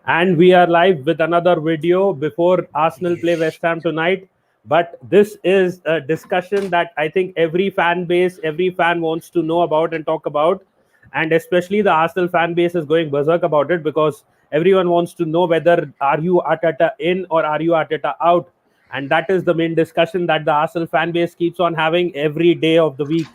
And we are live with another video before Arsenal play West Ham tonight. But this is a discussion that I think every fan base, every fan wants to know about and talk about. And especially the Arsenal fan base is going berserk about it because everyone wants to know whether are you Arteta in or are you Arteta out. And that is the main discussion that the Arsenal fan base keeps on having every day of the week.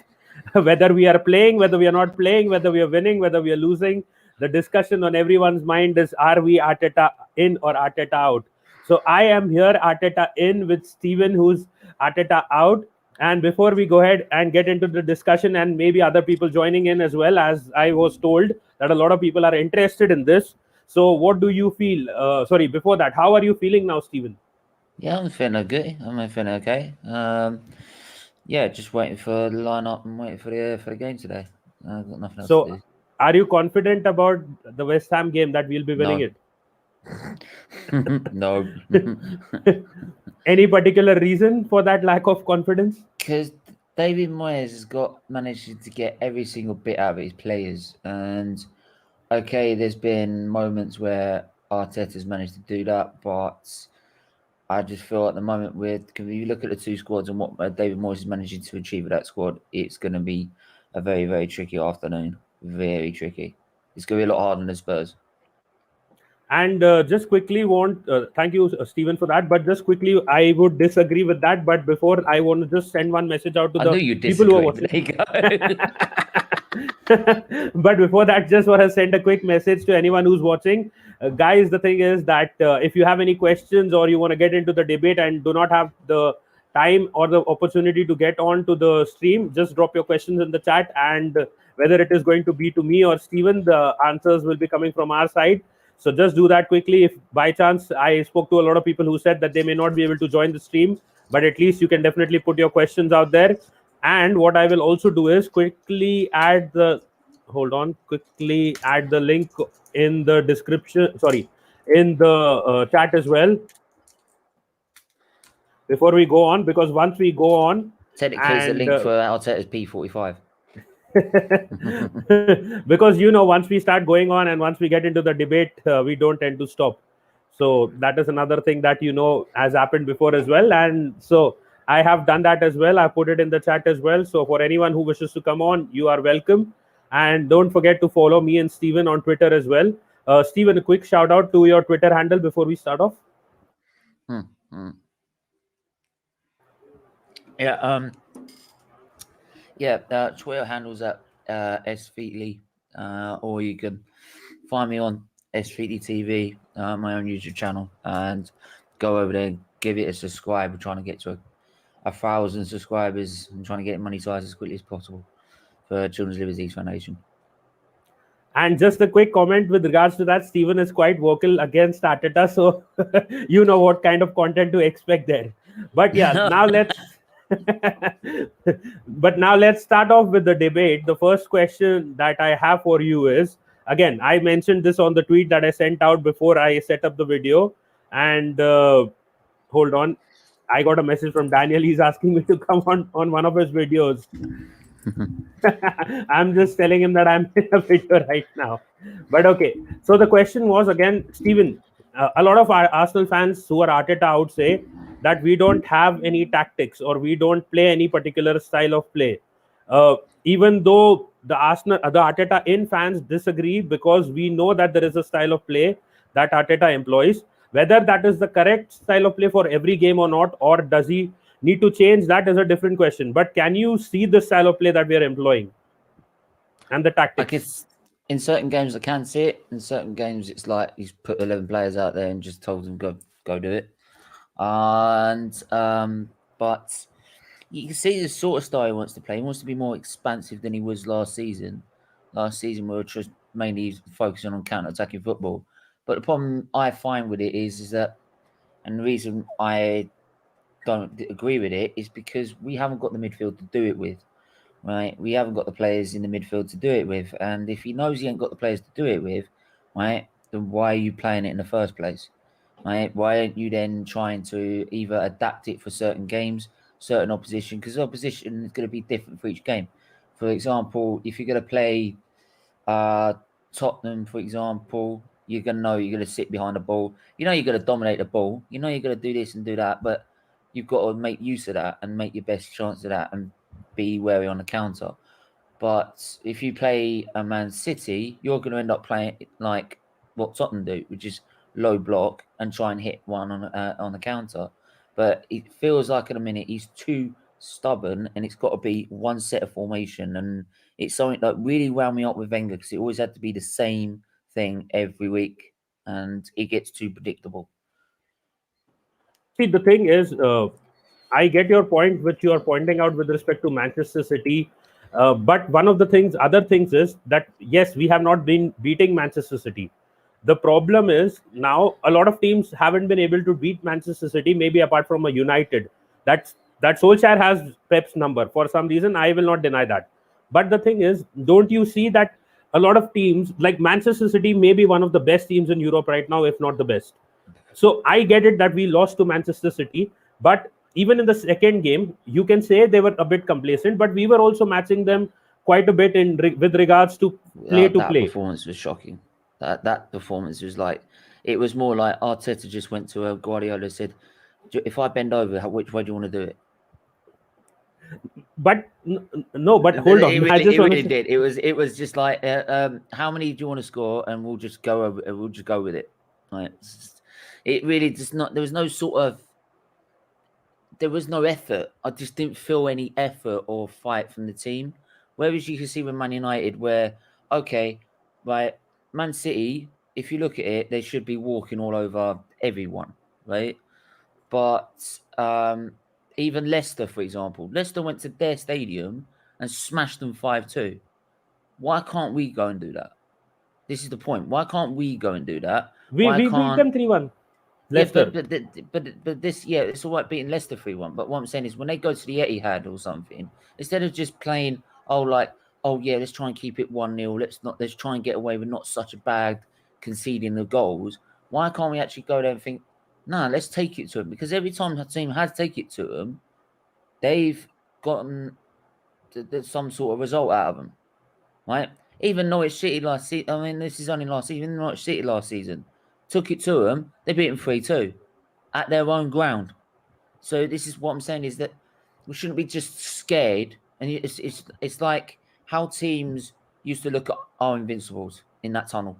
Whether we are playing, whether we are not playing, whether we are winning, whether we are losing, the discussion on everyone's mind is, are we Arteta in or Arteta out? So I am here, Arteta in, with Steven, who's Arteta out. And before we go ahead and get into the discussion, and maybe other people joining in as well, as I was told that a lot of people are interested in this. So what do you feel? Before that, how are you feeling now, Steven? Yeah, I'm feeling okay. I'm feeling okay. Yeah, just waiting for the lineup and waiting for the game today. I've got nothing else to So do. are you confident about the West Ham game that we'll be winning No, it? no, Any particular reason for that lack of confidence? because David Moyes has managed to get every single bit out of his players, and okay, there's been moments where Arteta's managed to do that, but I just feel at the moment if you look at the two squads and what David Moyes is managing to achieve with that squad, it's going to be a very, very tricky afternoon. Very tricky. It's going to be a lot harder than the Spurs. And just quickly thank you, Stephen, for that. But just quickly, I would disagree with that. But before, I want to just send one message out to I the knew you people who are disagree, but watching. there you But before that, just want to send a quick message to anyone who's watching. Guys, the thing is that if you have any questions or you want to get into the debate and do not have the time or the opportunity to get on to the stream, just drop your questions in the chat. And whether it is going to be to me or Steven, the answers will be coming from our side. So just do that quickly. If by chance I spoke to a lot of people who said that they may not be able to join the stream, but at least you can definitely put your questions out there. And what I will also do is quickly add the link in the description. Sorry, in the chat as well before we go on, because once we go on Technically, it's a and link for Arteta's P45. because once we start going on and once we get into the debate, we don't tend to stop. So that is another thing that has happened before as well. And so I have done that as well. I put it in the chat as well. So for anyone who wishes to come on, you are welcome. And don't forget to follow me and Steven on Twitter as well. Steven, a quick shout out to your Twitter handle before we start off. Yeah. Twitter handles at sfeatley, or you can find me on sfeatley TV, my own YouTube channel, and go over there and give it a subscribe. We're trying to get to 1,000 subscribers and trying to get it monetized as quickly as possible for Children's Liberties Foundation. And just a quick comment with regards to that, Steven is quite vocal against Arteta, so you know what kind of content to expect there. But yeah, now let's start off with the debate. The first question that I have for you is, again, I mentioned this on the tweet that I sent out before I set up the video. And hold on, I got a message from Daniel. He's asking me to come on one of his videos. I'm just telling him that I'm in a video right now. But okay. So the question was, again, Steven, a lot of our Arsenal fans who are Arteta out say that we don't have any tactics or we don't play any particular style of play. Even though the Arteta in fans disagree, because we know that there is a style of play that Arteta employs. Whether that is the correct style of play for every game or not, or does he need to change, that is a different question. But can you see the style of play that we are employing and the tactics? In certain games I can see it. In certain games it's like he's put 11 players out there and just told them go do it. And but you can see the sort of style he wants to play. He wants to be more expansive than he was last season. Last season we were just mainly focusing on counter-attacking football. But the problem I find with it is that, and the reason I don't agree with it, is because we haven't got the midfield to do it with. Right, we haven't got the players in the midfield to do it with, and if he knows he ain't got the players to do it with, right, then why are you playing it in the first place? Right, why aren't you then trying to either adapt it for certain games, certain opposition? Because opposition is going to be different for each game. For example, if you're going to play Tottenham, for example, you're gonna know you're gonna sit behind the ball. You know you're gonna dominate the ball. You know you're gonna do this and do that, but you've got to make use of that and make your best chance of that and be wary on the counter. But if you play a Man City, you're going to end up playing like what Tottenham do, which is low block and try and hit one on the counter. But it feels like in a minute he's too stubborn, and it's got to be one set of formation. And it's something that really wound me up with Wenger because it always had to be the same thing every week, and it gets too predictable. See, the thing is, I get your point, which you are pointing out with respect to Manchester City. But one of the other things is that yes, we have not been beating Manchester City. The problem is now a lot of teams haven't been able to beat Manchester City, maybe apart from a United. That Solskjaer has Pep's number for some reason. I will not deny that. But the thing is, don't you see that a lot of teams like Manchester City may be one of the best teams in Europe right now, if not the best. So I get it that we lost to Manchester City, but even in the second game, you can say they were a bit complacent, but we were also matching them quite a bit with regards to play to That play. performance was shocking. That performance was like, it was more like Arteta just went to Guardiola, said, "If I bend over, which way do you want to do it?" But no, but hold on. I just It want really to did. It was just like, how many do you want to score, and we'll just go over. We'll just go with it. Like, it really just not. There was no sort of. There was no effort. I just didn't feel any effort or fight from the team. Whereas you can see with Man United, where okay, right, Man City, if you look at it, they should be walking all over everyone, right? But even Leicester, for example, Leicester went to their stadium and smashed them 5-2. Why can't we go and do that? This is the point. Why can't we go and do that? Why we beat can't them 3-1. yeah, Leicester. but this, yeah, it's all right beating Leicester 3-1. But what I'm saying is, when they go to the Etihad or something, instead of just playing, oh yeah, let's try and keep it 1-0. Let's try and get away with not such a bad conceding the goals. Why can't we actually go there and think, no, let's take it to them? Because every time the team has take it to them, they've gotten some sort of result out of them, right? Even Norwich City last season. I mean, this is only last season. Norwich City last season took it to them. They beat them 3-2 at their own ground. So this is what I'm saying, is that we shouldn't be just scared. And it's like how teams used to look at our invincibles in that tunnel.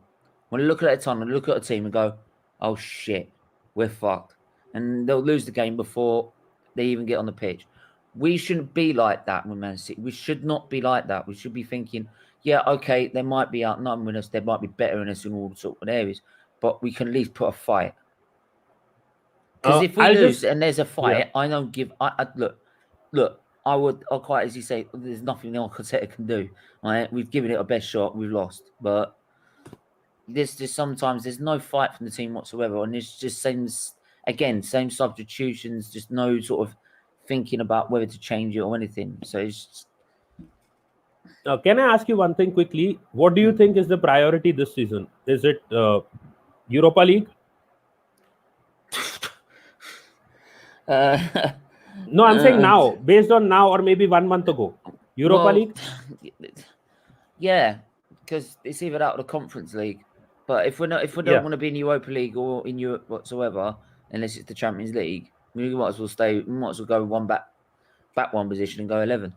When they look at that tunnel, they look at a team and go, "Oh shit, we're fucked," and they'll lose the game before they even get on the pitch. We shouldn't be like that with Man City. We should not be like that. We should be thinking, yeah, okay, they might be outnumbering us, they might be better than us in all sorts of areas, but we can at least put a fight. Because if we lose and there's a fight, yeah. I don't give. Look. I'll quite easily say there's nothing Arteta can do. Right? We've given it our best shot, we've lost, but there's just sometimes there's no fight from the team whatsoever, and it's just same substitutions, just no sort of thinking about whether to change it or anything. So it's just, Can I ask you one thing quickly? What do you think is the priority this season? Is it Europa League? No, I'm saying now, based on now, or maybe 1 month ago. Europa League? Yeah, because it's either that or the Conference League. But if we don't want to be in Europa League or in Europe whatsoever, unless it's the Champions League, we might as well stay. We might as well go one back one position and go 11.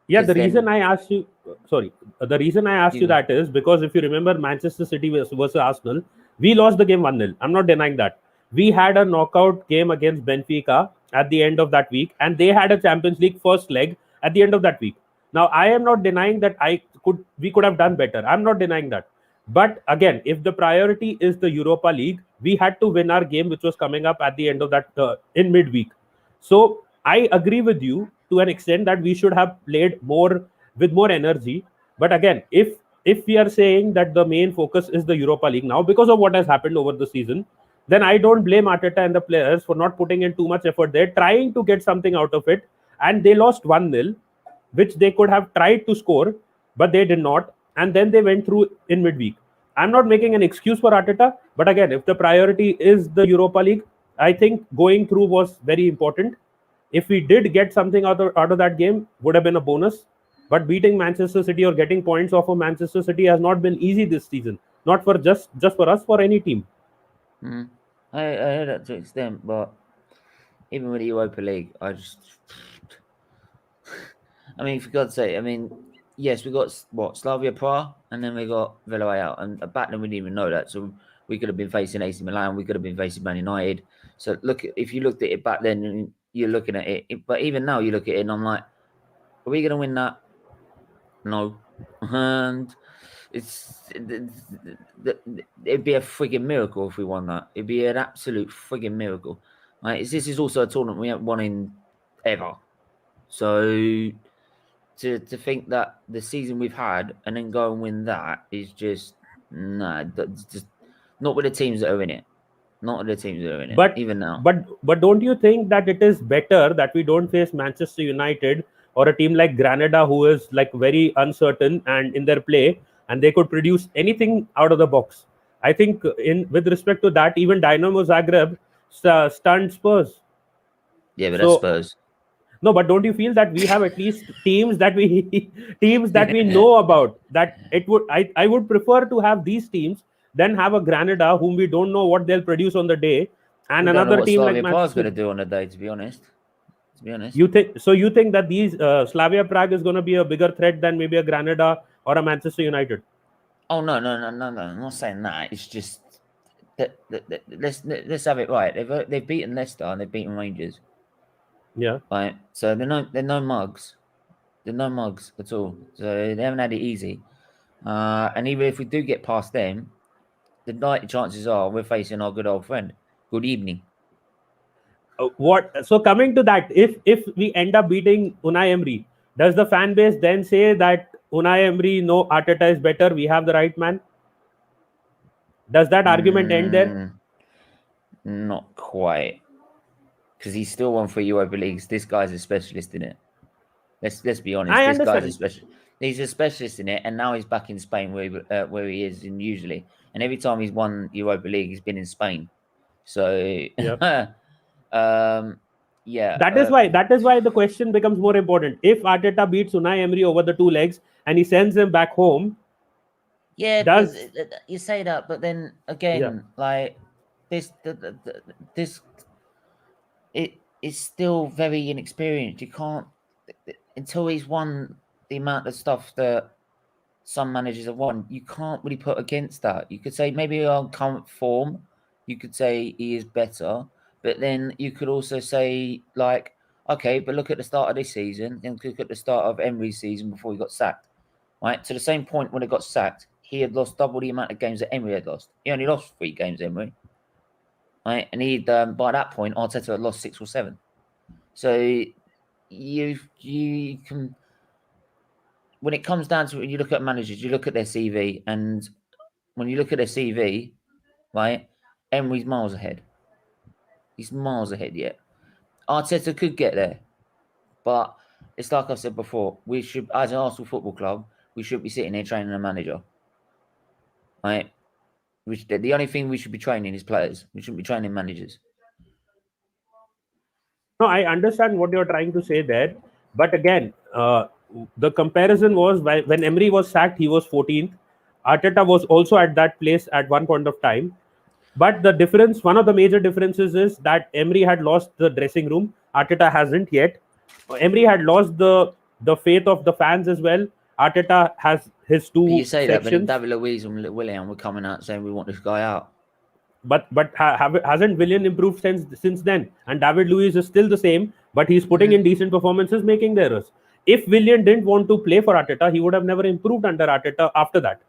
Yeah, the reason I asked you, that is because if you remember Manchester City versus Arsenal, we lost the game 1-0. I'm not denying that. We had a knockout game against Benfica at the end of that week, and they had a Champions League first leg at the end of that week. Now, I am not denying that we could have done better. I'm not denying that. But again, if the priority is the Europa League, we had to win our game, which was coming up at the end of that in midweek. So I agree with you to an extent that we should have played more with more energy. But again, if we are saying that the main focus is the Europa League now because of what has happened over the season, then I don't blame Arteta and the players for not putting in too much effort there, trying to get something out of it. And they lost 1-0, which they could have tried to score, but they did not. And then they went through in midweek. I'm not making an excuse for Arteta, but again, if the priority is the Europa League, I think going through was very important. If we did get something out of that game, would have been a bonus. But beating Manchester City or getting points off of Manchester City has not been easy this season. not for just for us, for any team. I heard that to an extent, but even with the Europa League, I mean, for God's sake, I mean, yes, we got Slavia Prague, and then we got Villarreal, and back then we didn't even know that, so we could have been facing AC Milan, we could have been facing Man United. So if you looked at it back then, you're looking at it, but even now you look at it, and I'm like, are we going to win that? No, and it'd be a frigging miracle if we won that. It'd be an absolute frigging miracle. Right? This is also a tournament we haven't won in ever, so. To think that the season we've had and then go and win that is just that's just not with the teams that are in it. Not with the teams that are in it. But even now. but don't you think that it is better that we don't face Manchester United or a team like Granada, who is like very uncertain and in their play, and they could produce anything out of the box? I think in with respect to that, even Dynamo Zagreb stunned Spurs. Yeah, but So, that's Spurs. No, but don't you feel that we have at least teams that we teams that we know about? That it would I would prefer to have these teams than have a Granada whom we don't know what they'll produce on the day, and We don't know another what team like Slavia Prague's going Manchester. to do on the day. To be honest. You think that these Slavia Prague is going to be a bigger threat than maybe a Granada or a Manchester United? Oh no! I'm not saying that. It's just that let's have it right. They've beaten Leicester and they've beaten Rangers. Yeah. Right. So they're no mugs. They're no mugs at all. So they haven't had it easy. And even if we do get past them, the likely chances are we're facing our good old friend. Good evening. What? So coming to that, if we end up beating Unai Emery, does the fan base then say that Unai Emery, no, Arteta is better? We have the right man. Does that argument end there? Not quite, because he's still won 3 Europa Leagues. This guy's a specialist in it. Let's be honest. I This guy's a understand. special. He's a specialist in it, and now he's back in Spain where he is in usually. And every time he's won Europa League, he's been in Spain. So Yeah. yeah. That is why the question becomes more important. If Arteta beats Unai Emery over the two legs and he sends him back home, Yeah, does you say that, but then yeah. again, like this it is still very inexperienced. You can't until he's won the amount of stuff that some managers have won. You can't really put against that. You could say maybe on current form, you could say he is better, but then you could also say like, okay, but look at the start of this season and look at the start of Emery's season before he got sacked. Right, to the same point when he got sacked, he had lost double the amount of games that Emery had lost. He only lost 3 games, Emery. Right, and he'd by that point Arteta had lost 6 or 7. So you can, when it comes down to it, you look at managers, you look at their CV, and when you look at their CV, right, Emery's miles ahead. He's miles ahead yet. Arteta could get there, but it's like I said before. We should, as an Arsenal Football Club, we should be sitting here training a manager. Right. The only thing we should be training is players. We shouldn't be training managers. No, I understand what you're trying to say there, but again, the comparison was when Emery was sacked, he was 14th. Arteta was also at that place at one point of time. But the difference, one of the major differences is that Emery had lost the dressing room. Arteta hasn't yet. Emery had lost the faith of the fans as well. Arteta has his two But you say that, but then sections. David Luiz and Willian were coming out saying we want this guy out. But hasn't Willian improved since then? And David Luiz is still the same, but he's putting in decent performances, making the errors. If Willian didn't want to play for Arteta, he would have never improved under Arteta after that.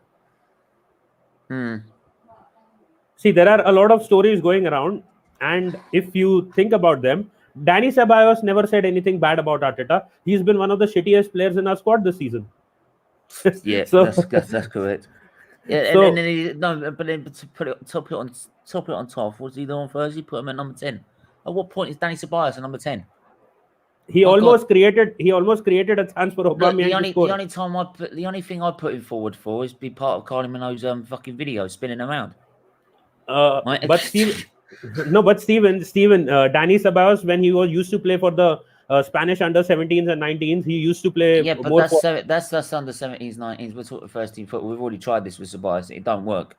See, there are a lot of stories going around, and if you think about them, Danny Ceballos never said anything bad about Arteta. He's been one of the shittiest players in our squad this season. Yeah, So, that's correct. Yeah, so and then but then to put it on top, what's he doing on Thursday? Put him at number 10. At what point is Danny Ceballos at number 10? he My almost God. created a chance for Look, Aubameyang to score. the only thing I put him forward for is be part of Carly Minogue's fucking video spinning around. But Steven, Danny Ceballos, when he was used to play for the Spanish under 17s and 19s, he used to play Yeah, but more for. that's under 17s, 19s. We're talking first team football. We've already tried this with Ceballos. It don't work.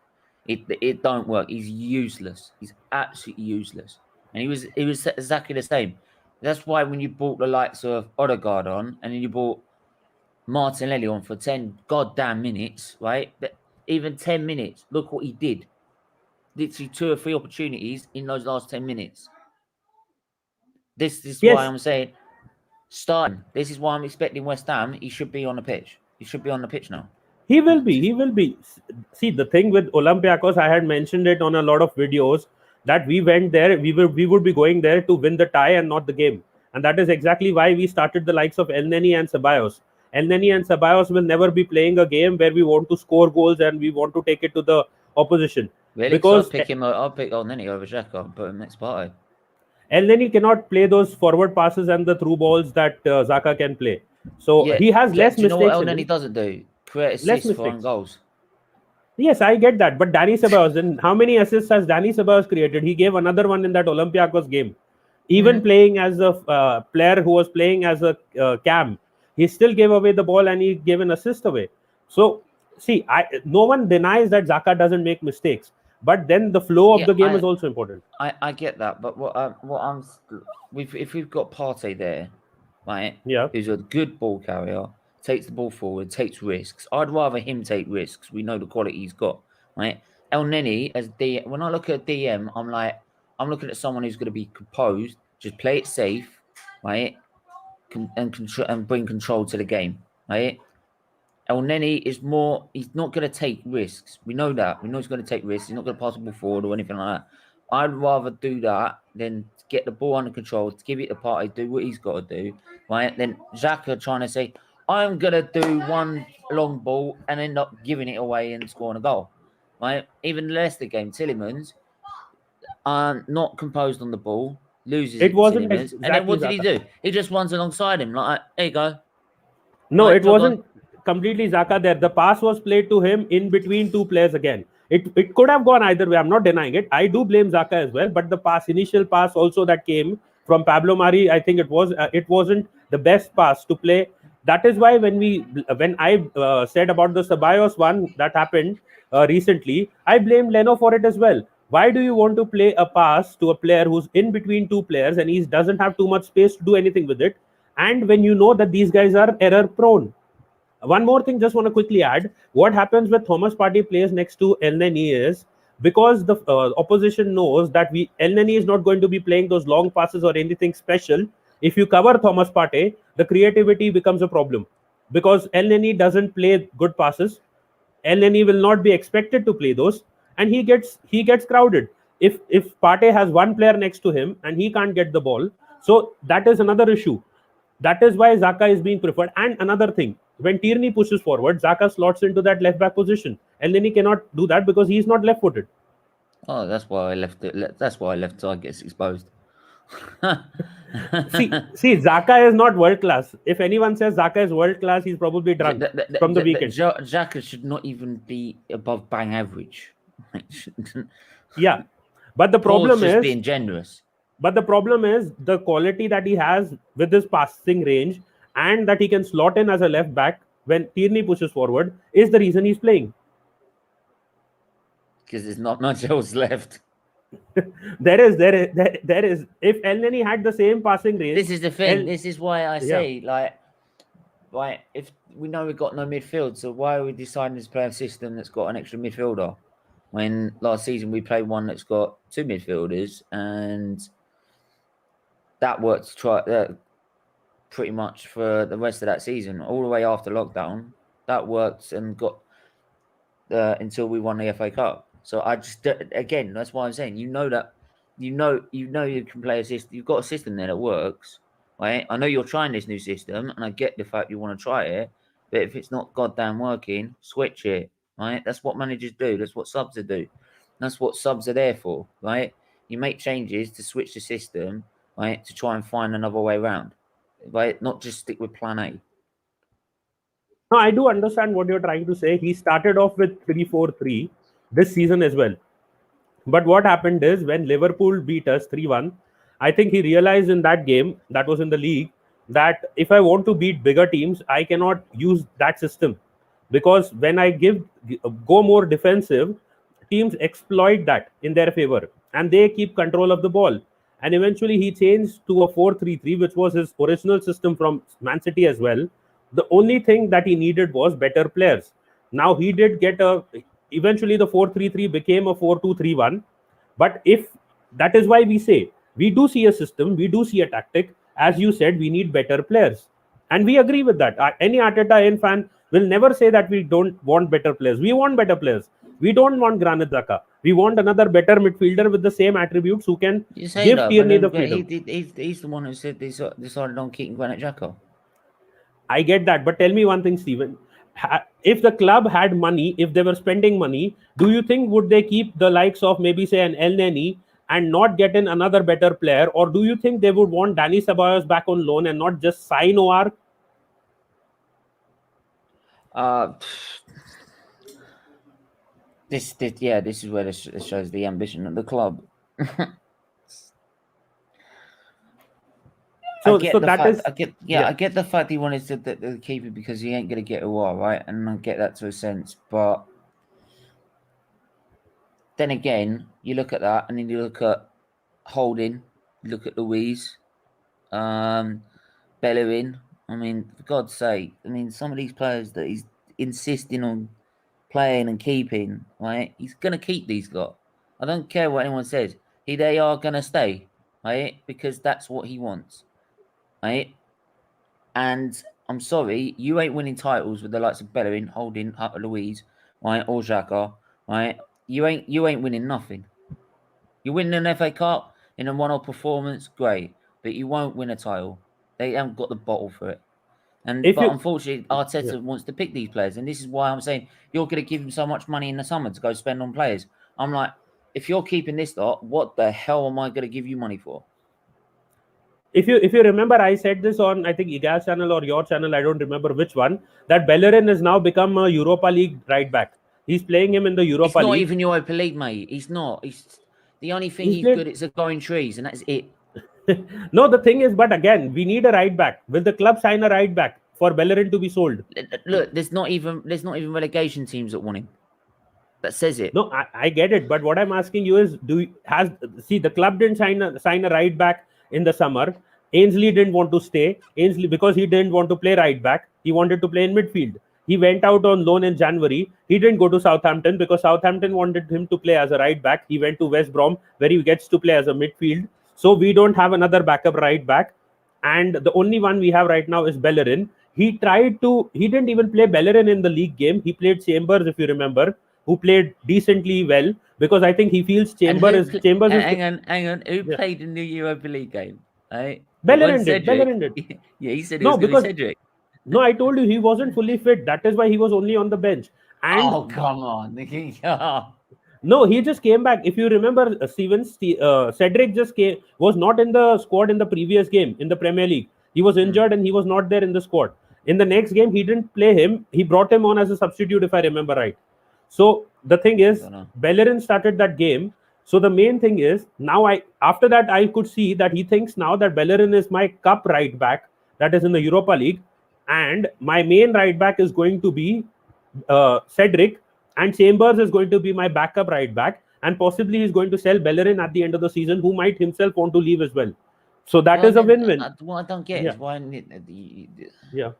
It don't work. He's useless. He's absolutely useless. And he was exactly the same. That's why when you brought the likes of Odegaard on, and then you brought Martinelli on for 10 goddamn minutes, right? But even 10 minutes, look what he did. Literally 2 or 3 opportunities in those last 10 minutes. This is why Yes, I'm saying start him. This is why I'm expecting West Ham. He should be on the pitch. He should be on the pitch now. he will be. He will be. See, the thing with Olympiacos, I had mentioned it on a lot of videos that we went there. We would be going there to win the tie and not the game, and that is exactly why we started the likes of El Neni and Ceballos. El Neni and Ceballos will never be playing a game where we want to score goals and we want to take it to the opposition, Really? Because because I'd pick him. I'd pick Neni over Xhaka and put him next party. El Neni cannot play those forward passes and the through balls that Zaka can play. So Yeah. he has less Do you know what mistakes El in Neni him. doesn't do? Create Less assists for own mistakes. goals. Yes, I get that. But Danny Ceballos, then how many assists has Danny Ceballos created? He gave another one in that Olympiacos game. Even playing as a player who was playing as a cam, he still gave away the ball and he gave an assist away. So, see, no one denies that Zaka doesn't make mistakes. But then the flow of Yeah, the game is also important. I get that, but if we've got Partey there, right, Yeah. who's a good ball carrier, takes the ball forward, takes risks. I'd rather him take risks. We know the quality he's got, right? El Neni as D. When I look at DM, I'm looking at someone who's going to be composed, just play it safe, right, and bring control to the game, right? El Neni is more, he's not going to take risks. We know that. We know he's going to take risks. He's not going to pass the ball forward or anything like that. I'd rather do that than get the ball under control, to give it to Partey, do what he's got to do, right? Then Xhaka trying to say, I'm going to do one long ball and end up giving it away and scoring a goal, right? Even the Leicester game, Tillemans, not composed on the ball, loses It it to wasn't Tillemans. And then exactly what did he Zaka. do? He just runs alongside him, like, here you go. No, Right, it jog on. wasn't completely Zaka there. The pass was played to him in between two players again. It could have gone either way. I'm not denying it. I do blame Zaka as well, but the initial pass also that came from Pablo Mari, I think it wasn't the best pass to play. That is why when I said about the Ceballos one that happened recently, I blamed Leno for it as well. Why do you want to play a pass to a player who's in between two players and he doesn't have too much space to do anything with it? And when you know that these guys are error prone. One more thing, just want to quickly add, what happens with Thomas Partey plays next to El Neni is, because the opposition knows that El Neni is not going to be playing those long passes or anything special. If you cover Thomas Partey, the creativity becomes a problem, because El Neni doesn't play good passes. El Neni will not be expected to play those, and he gets crowded. If Partey has one player next to him and he can't get the ball, so that is another issue. That is why Zaka is being preferred. And another thing, when Tierney pushes forward, Zaka slots into that left back position, and then he cannot do that because he's not left footed. Oh, that's why I left it. That's why I left so I gets exposed. See, Zaka is not world class. If anyone says Zaka is world class, he's probably drunk from the weekend. Xhaka should not even be above bang average. Yeah, but the problem just is being generous. But the problem is the quality that he has with his passing range, and that he can slot in as a left back when Tierney pushes forward, is the reason he's playing. Because there's not much else left. There is. If El Neni had the same passing range, this is the thing. This is why I say, right, if we know we've got no midfield, so why are we deciding to play a system that's got an extra midfielder? When last season we played one that's got two midfielders, and that worked pretty much for the rest of that season, all the way after lockdown. That worked and got until we won the FA Cup. So I just, again, that's why I'm saying, you can play a system. You've got a system there that works, right? I know you're trying this new system, and I get the fact you want to try it, but if it's not goddamn working, switch it, right? That's what managers do. That's what subs do. That's what subs are there for, right? You make changes to switch the system, right, to try and find another way around, right? Not just stick with plan A. No, I do understand what you're trying to say. He started off with 3-4-3 this season as well. But what happened is, when Liverpool beat us 3-1, I think he realized in that game, that was in the league, that if I want to beat bigger teams, I cannot use that system. Because when I go more defensive, teams exploit that in their favor and they keep control of the ball. And eventually he changed to a 4-3-3, which was his original system from Man City as well. The only thing that he needed was better players. Now he did get a, eventually the 4-3-3 became a 4-2-3-1. But if that is why we say we do see a system, we do see a tactic. As you said, we need better players. And we agree with that. Any Arteta in fan will never say that we don't want better players. We want better players. We don't want Granit Xhaka. We want another better midfielder with the same attributes who can You say give that, Tierney the but freedom. he's the one who said they decided on keeping Granit Xhaka. I get that, but tell me one thing, Steven. If the club had money, if they were spending money, do you think would they keep the likes of maybe say an El Neni and not get in another better player, or do you think they would want Danny Ceballos back on loan and not just sign OR? This is where this shows the ambition of the club. I get the fact he wanted the keeper because he ain't gonna get a while, right? And I get that to a sense, but then again, you look at that, and then you look at Holding, you look at Louise, Bellerin. I mean, for God's sake, I mean, some of these players that he's insisting on playing and keeping, right? He's gonna keep these lot. I don't care what anyone says. They are gonna stay, right? Because that's what he wants. Right? And I'm sorry, you ain't winning titles with the likes of Bellerin, Holding, Louise, right, or Xhaka, right? You ain't winning nothing. You win an FA Cup in a one-off performance, great, but you won't win a title. They haven't got the bottle for it. But unfortunately, Arteta wants to pick these players, and this is why I'm saying you're going to give him so much money in the summer to go spend on players. I'm like, if you're keeping this lot, what the hell am I going to give you money for? If you remember, I said this on I think Igal's channel or your channel, I don't remember which one, that Bellerin has now become a Europa League right back. He's playing him in the Europa League. It's not even Europa League, mate. He's not. The only thing he's good at is growing trees, and that's it. No, the thing is, but again, we need a right back. Will the club sign a right back for Bellerin to be sold? Look, there's not even relegation teams that want him. That says it. No, I get it, but what I'm asking you is, the club didn't sign a right back in the summer. Ainsley didn't want to stay. Ainsley, because he didn't want to play right back, he wanted to play in midfield. He went out on loan in January. He didn't go to Southampton because Southampton wanted him to play as a right back. He went to West Brom where he gets to play as a midfield. So we don't have another backup right back. And the only one we have right now is Bellerin. He didn't even play Bellerin in the league game. He played Chambers, if you remember, who played decently well, because I think he feels Chambers. Hang on. Who played in the Europa League game? Right? Bellerin did. Yeah, he said it was going to be Cedric. No, I told you he wasn't fully fit. That is why he was only on the bench. And come on. No, he just came back. If you remember, Cedric was not in the squad in the previous game in the Premier League. He was injured and he was not there in the squad. In the next game, he didn't play him. He brought him on as a substitute, if I remember right. So the thing is, Bellerin started that game. So the main thing is, after that, I could see that he thinks now that Bellerin is my cup right back, that is in the Europa League, and my main right back is going to be Cedric, and Chambers is going to be my backup right back, and possibly he's going to sell Bellerin at the end of the season, who might himself want to leave as well. So that is a win-win. What I don't get is why. Yeah.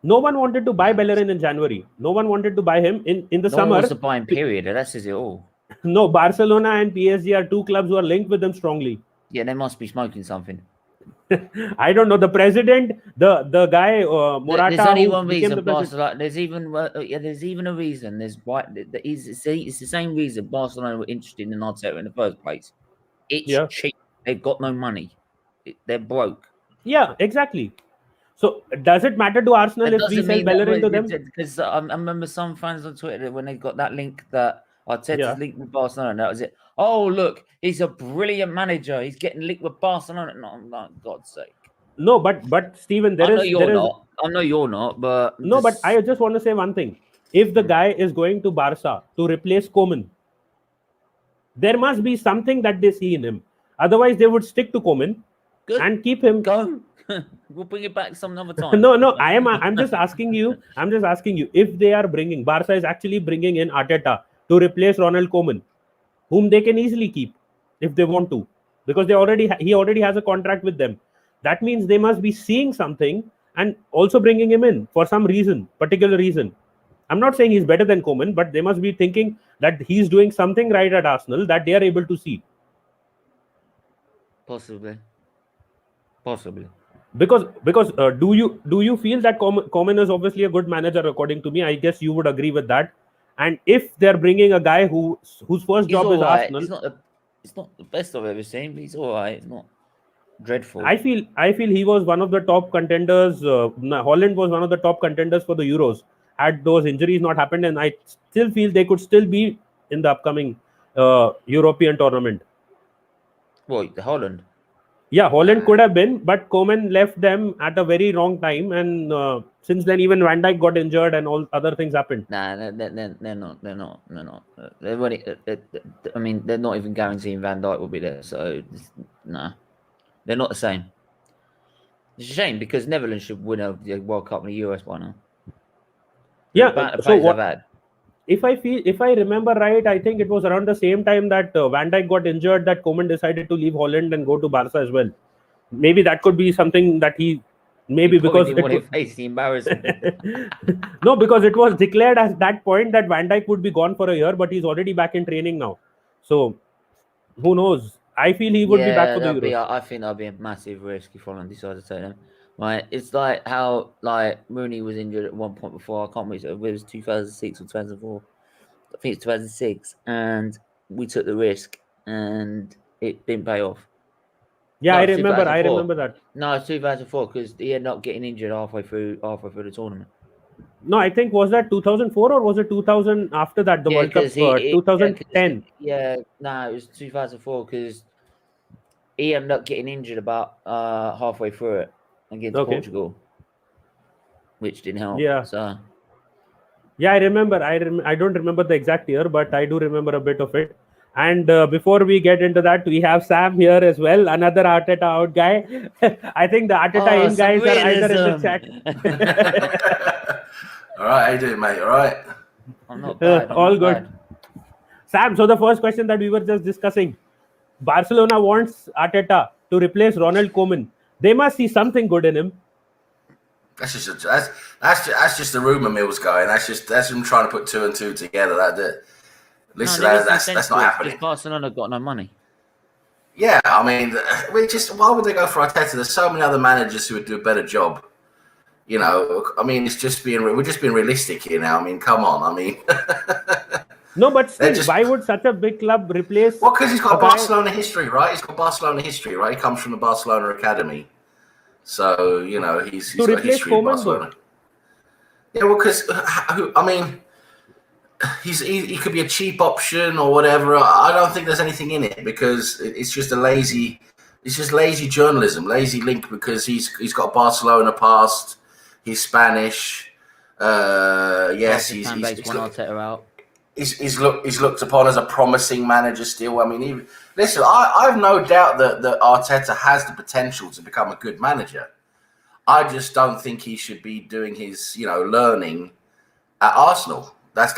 No one wanted to buy Bellerin in January. No one wanted to buy him in the summer. No one was the buying period. That says it all. No, Barcelona and PSG are two clubs who are linked with them strongly. Yeah, they must be smoking something. I don't know. The president, the guy, Morata. There's only one reason. Barcelona. There's even a reason. It's the same reason Barcelona were interested in Arteta in the first place. It's cheap. They've got no money. They're broke. Yeah, exactly. So does it matter to Arsenal if we sell Bellerin to them? Because I remember some fans on Twitter when they got that link that Arteta's linked with Barcelona, and that was it. Oh, look, he's a brilliant manager. He's getting linked with Barcelona. No, God's sake. No, but Stephen, I know you're not, but no, but I just want to say one thing. If the guy is going to Barca to replace Koeman, there must be something that they see in him. Otherwise, they would stick to Koeman and keep him. Go. We'll bring it back some other time. No. I'm just asking you. If they are bringing Barca is actually bringing in Arteta to replace Ronald Koeman, whom they can easily keep if they want to, because he already has a contract with them. That means they must be seeing something and also bringing him in for some particular reason. I'm not saying he's better than Koeman, but they must be thinking that he's doing something right at Arsenal that they are able to see. Possibly. Because do you feel that Koeman is obviously a good manager? According to me, I guess you would agree with that. And if they're bringing a guy whose first job is Arsenal, it's not the best I've ever seen, but he's all right. It's not dreadful. I feel he was one of the top contenders. Holland was one of the top contenders for the Euros. Had those injuries not happened, and I still feel they could still be in the upcoming European tournament. What, Holland? Yeah, Holland could have been, but Koeman left them at a very wrong time, and since then even Van Dijk got injured and all other things happened. Nah, they're not. I mean, they're not even guaranteeing Van Dijk will be there. So, nah, they're not the same. It's a shame because Netherlands should win a World Cup in the US by now. Yeah. So what? If I remember right, I think it was around the same time that Van Dijk got injured that Koeman decided to leave Holland and go to Barca as well. Maybe that could be something that because face the embarrassment. No, because it was declared at that point that Van Dijk would be gone for a year, but he's already back in training now. So who knows? I feel he would be back for the Euros. I think that'd be a massive risk if Holland decided to take them. Right, it's like how Rooney was injured at one point before. I can't remember if it was 2006 or 2004. I think it's 2006, and we took the risk, and it didn't pay off. Yeah, I remember that. No, it's 2004 because he ended up getting injured halfway through the tournament. No, I think was that 2004 or was it 2000 after that the World Cup 2010? It was 2004 because he ended up getting injured about halfway through it against Portugal, which didn't help. Yeah. So. Yeah, I remember. I don't remember the exact year, but I do remember a bit of it. And before we get into that, we have Sam here as well, another Arteta out guy. I think the Arteta in guys are either in the chat. All right, how you doing, mate? All right. I'm not bad. All good. Sam, so the first question that we were just discussing, Barcelona wants Arteta to replace Ronald Koeman. They must see something good in him. That's just the rumor mills going. That's him trying to put two and two together. Listen, that's not happening. Because Barcelona got no money. Yeah, I mean, why would they go for Arteta? There's so many other managers who would do a better job. You know, I mean, we're just being realistic here now. I mean, come on. I mean, no, but still, why would such a big club replace? Well, because he's got Barcelona history, right? He comes from the Barcelona academy, so you know he's got a history in Barcelona. Yeah, well, because I mean, he could be a cheap option or whatever. I don't think there's anything in it because it's just lazy journalism, lazy link because he's got a Barcelona past. He's Spanish. Yes, he's looked upon as a promising manager still. I mean, listen, I've no doubt that Arteta has the potential to become a good manager. I just don't think he should be doing his, learning at Arsenal. That's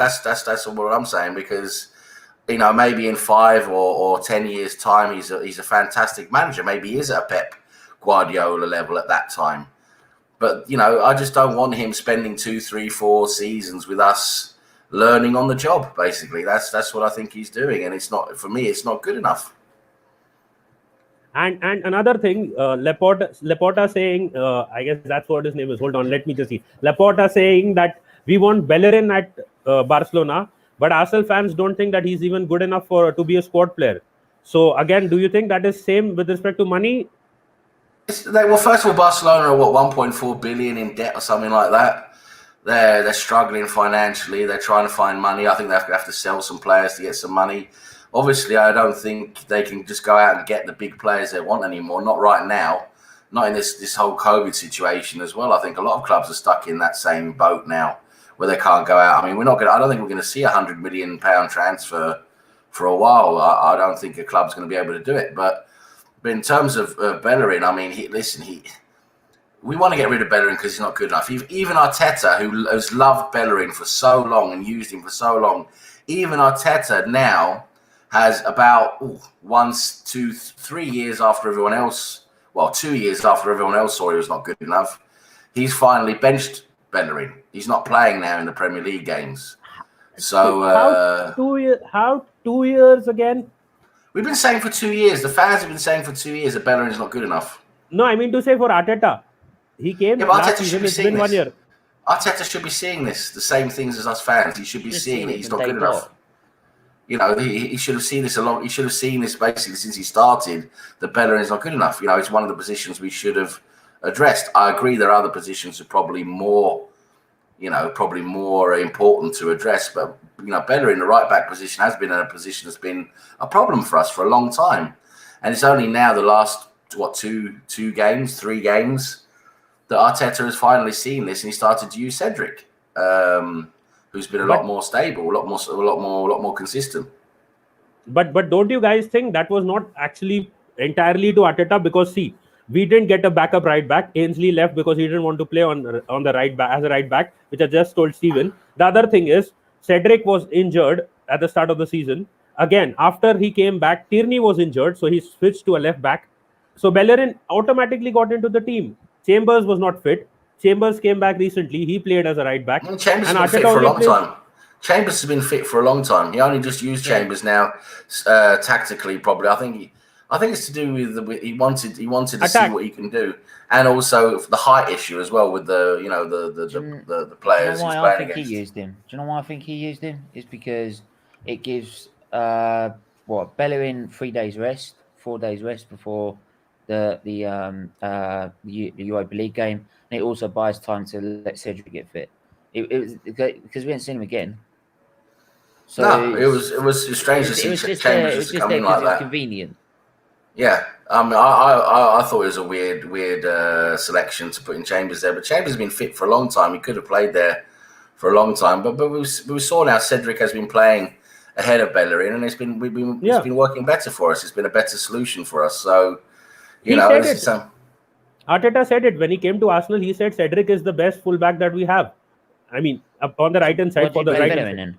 what I'm saying because, maybe in 5 or 10 years' time, he's a fantastic manager. Maybe he is at a Pep Guardiola level at that time. But, I just don't want him spending 2, 3, 4 seasons with us learning on the job, basically. That's what I think he's doing. And it's not good enough. And another thing, Laporta saying, I guess that's what his name is. Hold on, let me just see. Laporta saying that we want Bellerin at Barcelona, but Arsenal fans don't think that he's even good enough to be a squad player. So again, do you think that is same with respect to money? Well, first of all, Barcelona are 1.4 billion in debt or something like that. They're struggling financially. They're trying to find money. I think they have to sell some players to get some money. Obviously, I don't think they can just go out and get the big players they want anymore. Not right now. Not in this whole COVID situation as well. I think a lot of clubs are stuck in that same boat now, where they can't go out. I mean, I don't think we're going to see £100 million transfer for a while. I don't think a club's going to be able to do it. But in terms of Bellerin, I mean, we want to get rid of Bellerin because he's not good enough. Even Arteta, who has loved Bellerin for so long and used him for so long, even Arteta now has about 3 years after everyone else, 2 years after everyone else saw he was not good enough, he's finally benched Bellerin. He's not playing now in the Premier League games. So how 2 years again? We've been saying for 2 years. The fans have been saying for 2 years that Bellerin is not good enough. No, I mean to say for Arteta. He came last season. It's been 1 year. Arteta should be seeing this, the same things as us fans. He should be seeing that he's not good enough. You know, he should have seen this he should have seen this basically since he started, that Bellerin is not good enough. You know, it's one of the positions we should have addressed. I agree there are other positions that are probably more important to address. But, Bellerin, the right-back position, has been in a position that's been a problem for us for a long time. And it's only now the last, 3 games, that Arteta has finally seen this and he started to use Cedric, who's been a lot more stable, a lot more consistent. But don't you guys think that was not actually entirely to Arteta? Because see, we didn't get a backup right back. Ainsley left because he didn't want to play on the right back as a right back, which I just told Steven. The other thing is Cedric was injured at the start of the season. Again, after he came back, Tierney was injured, so he switched to a left back. So Bellerin automatically got into the team. Chambers was not fit. Chambers came back recently. He played as a right back. Chambers has been fit for a long time. Chambers has been fit for a long time. He only just used Chambers now, tactically probably. I think it's to do with he wanted to see what he can do, and also the height issue as well with the players. Do you know why I think he used him? Do you know why I think he used him? It's because it gives Bellerin 3 days rest, 4 days rest before the Europa League game, and it also buys time to let Cedric get fit. It was because we hadn't seen him again. So no, it was strange to see Chambers just come in like that. Convenient. Yeah, I thought it was a weird selection to put in Chambers there, but Chambers has been fit for a long time. He could have played there for a long time, but we saw now Cedric has been playing ahead of Bellerin, and it's been working better for us. It's been a better solution for us. So. Arteta said it when he came to Arsenal. He said Cedric is the best fullback that we have. I mean, on the right hand side for the right hand.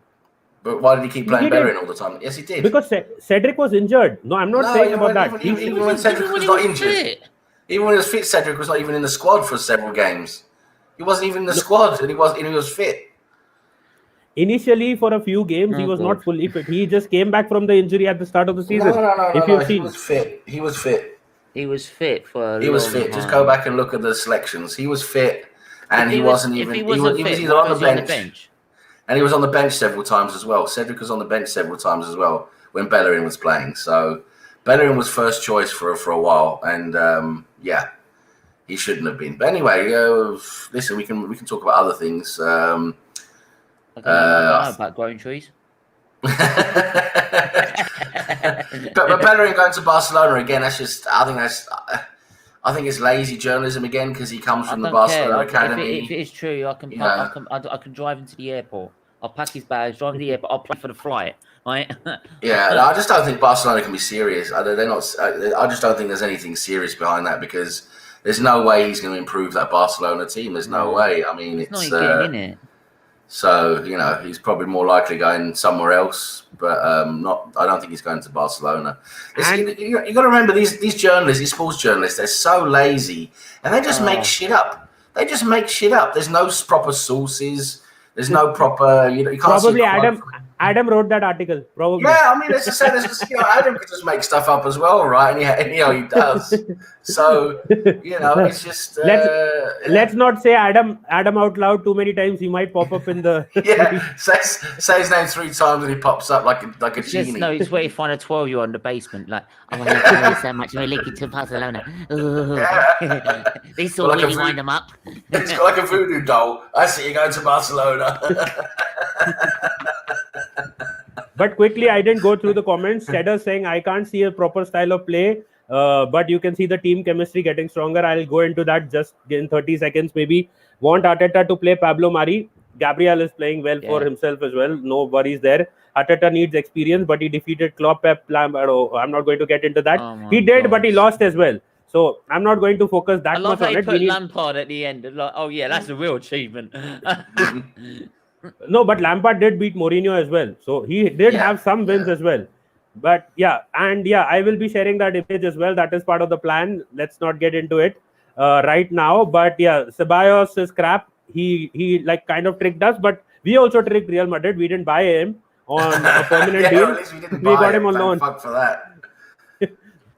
But why did he keep playing Bellerin all the time? Yes, he did. Because Cedric was injured. No, I'm not saying about that. Even when Cedric was not injured, even when he was fit, Cedric was not even in the squad for several games. He wasn't even in the squad, and he was fit. Initially, for a few games, he was not fully fit. He just came back from the injury at the start of the season. No. He was fit. He was fit. He was fit for. He was fit. Just go back and look at the selections. He was fit, and he was either on the bench, and he was on the bench several times as well. Cedric was on the bench several times as well when Bellerin was playing. So Bellerin was first choice for a while, and he shouldn't have been. But anyway, listen, we can talk about other things. I don't know about growing trees. but Bellerin going to Barcelona again, I think it's lazy journalism again because he comes from the Barcelona academy. If it is true, I can drive him to the airport. I'll pack his bags, drive to the airport. I'll pay for the flight, right? I just don't think Barcelona can be serious. I just don't think there's anything serious behind that because there's no way he's going to improve that Barcelona team. There's no way. I mean, it's not getting in it. So, he's probably more likely going somewhere else, but I don't think he's going to Barcelona. You got to remember, these journalists, these sports journalists, they're so lazy, and they just make shit up. There's no proper sources. There's no proper, you can't probably Adam wrote that article. Probably. Yeah, I mean, let's just say Adam can just make stuff up as well, right? And he does. So, it's just. Let's not say Adam out loud too many times. He might pop up in the. say his name 3 times and he pops up like a genie. No, it's where you find a 12-year-old in the basement, like, I want to tell you so much. We're linking to Barcelona. This will really wind them up. It's like a voodoo doll. I see you going to Barcelona. But quickly, I didn't go through the comments. Cheddar saying, I can't see a proper style of play, but you can see the team chemistry getting stronger. I'll go into that just in 30 seconds, maybe. Want Arteta to play Pablo Mari. Gabriel is playing well for himself as well. No worries there. Arteta needs experience, but he defeated Klopp, Pep, Lambert. I'm not going to get into that. He did, but he lost as well. So I'm not going to focus I that love much how on you it. put Lampard at the end. Like, oh yeah, that's a real achievement. No, but Lampard did beat Mourinho as well. So he did have some wins as well. But I will be sharing that image as well. That is part of the plan. Let's not get into it right now. But yeah, Ceballos is crap. He like kind of tricked us, but we also tricked Real Madrid. We didn't buy him on a permanent deal. At least we didn't We buy got him on Thank loan. fuck for that.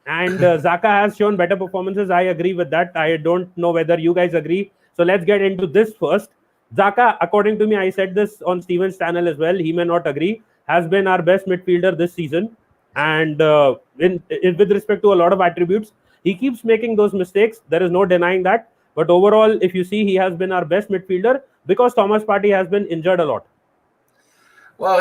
And Zaka has shown better performances. I agree with that. I don't know whether you guys agree. So let's get into this first. Zaka, according to me, I said this on Steven's channel as well. He may not agree. Has been our best midfielder this season, and with respect to a lot of attributes, he keeps making those mistakes. There is no denying that. But overall, if you see, he has been our best midfielder because Thomas Partey has been injured a lot. Well,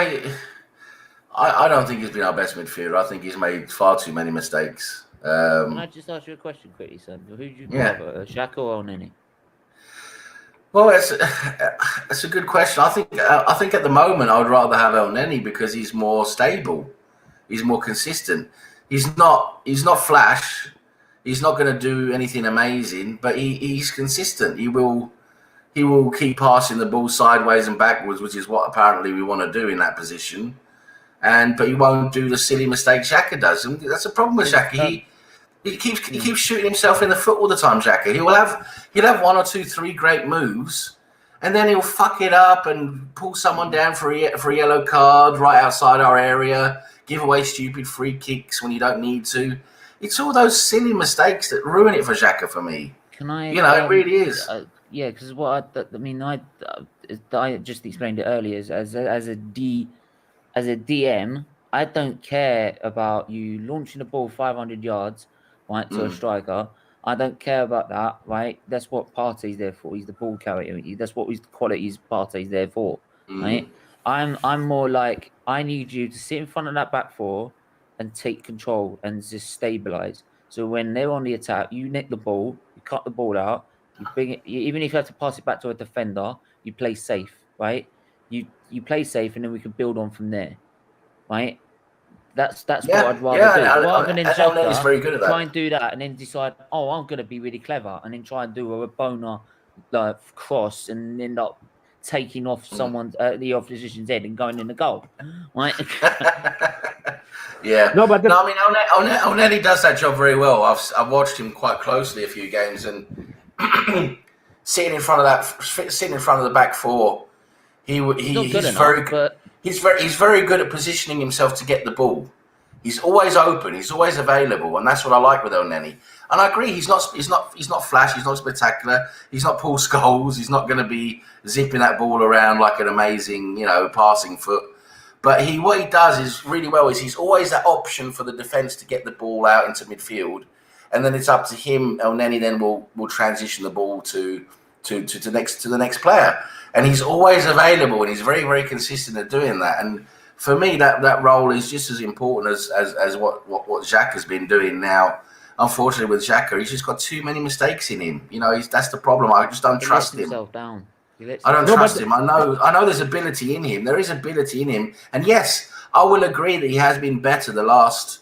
I don't think he's been our best midfielder. I think he's made far too many mistakes. Can I just ask you a question quickly, son? Who do you rather, Xhaka or Elneny? Well, it's a good question. I think at the moment I would rather have Elneny because he's more stable, he's more consistent. He's not flash. He's not going to do anything amazing, but he's consistent. He will keep passing the ball sideways and backwards, which is what apparently we want to do in that position. But he won't do the silly mistakes Xhaka does. And that's a problem with Xhaka. He keeps shooting himself in the foot all the time, Xhaka. He'll have 1 or 2, 3 great moves, and then he'll fuck it up and pull someone down for a yellow card right outside our area, give away stupid free kicks when you don't need to. It's all those silly mistakes that ruin it for Xhaka for me. Can I? It really is. Yeah, because I just explained it earlier. As a DM, I don't care about you launching the ball 500 yards, right, to a striker. I don't care about that, right? That's what Partey's there for. He's the ball carrier. That's what his qualities Partey's there for, right? I'm more like, I need you to sit in front of that back four and take control and just stabilize. So when they're on the attack, you nick the ball, you cut the ball out, you bring it. Even if you have to pass it back to a defender, you play safe, right? You play safe, and then we can build on from there, right? That's what I'd rather do. Rather than Xhaka, very good at that. Try and do that, and then decide, oh, I'm going to be really clever, and then try and do a Rabona cross, and end up taking off someone's the opposition's head and going in the goal, right? Yeah. I mean, Elneny does that job very well. I've watched him quite closely a few games, and sitting in front of the back four, he's very good at positioning himself to get the ball. He's always open. He's always available, and that's what I like with Elneny. And I agree, he's not flash. He's not spectacular. He's not Paul Scholes. He's not going to be zipping that ball around like an amazing, passing foot. But what he does is really well is he's always that option for the defense to get the ball out into midfield, and then it's up to him. Elneny then will transition the ball to the next player, and he's always available, and he's very, very consistent at doing that. And for me, that role is just as important as what Xhaka's been doing now. Unfortunately, with Xhaka, he's just got too many mistakes in him. That's the problem. I just don't trust him. I don't trust him. I know there's ability in him. There is ability in him, and yes, I will agree that he has been better the last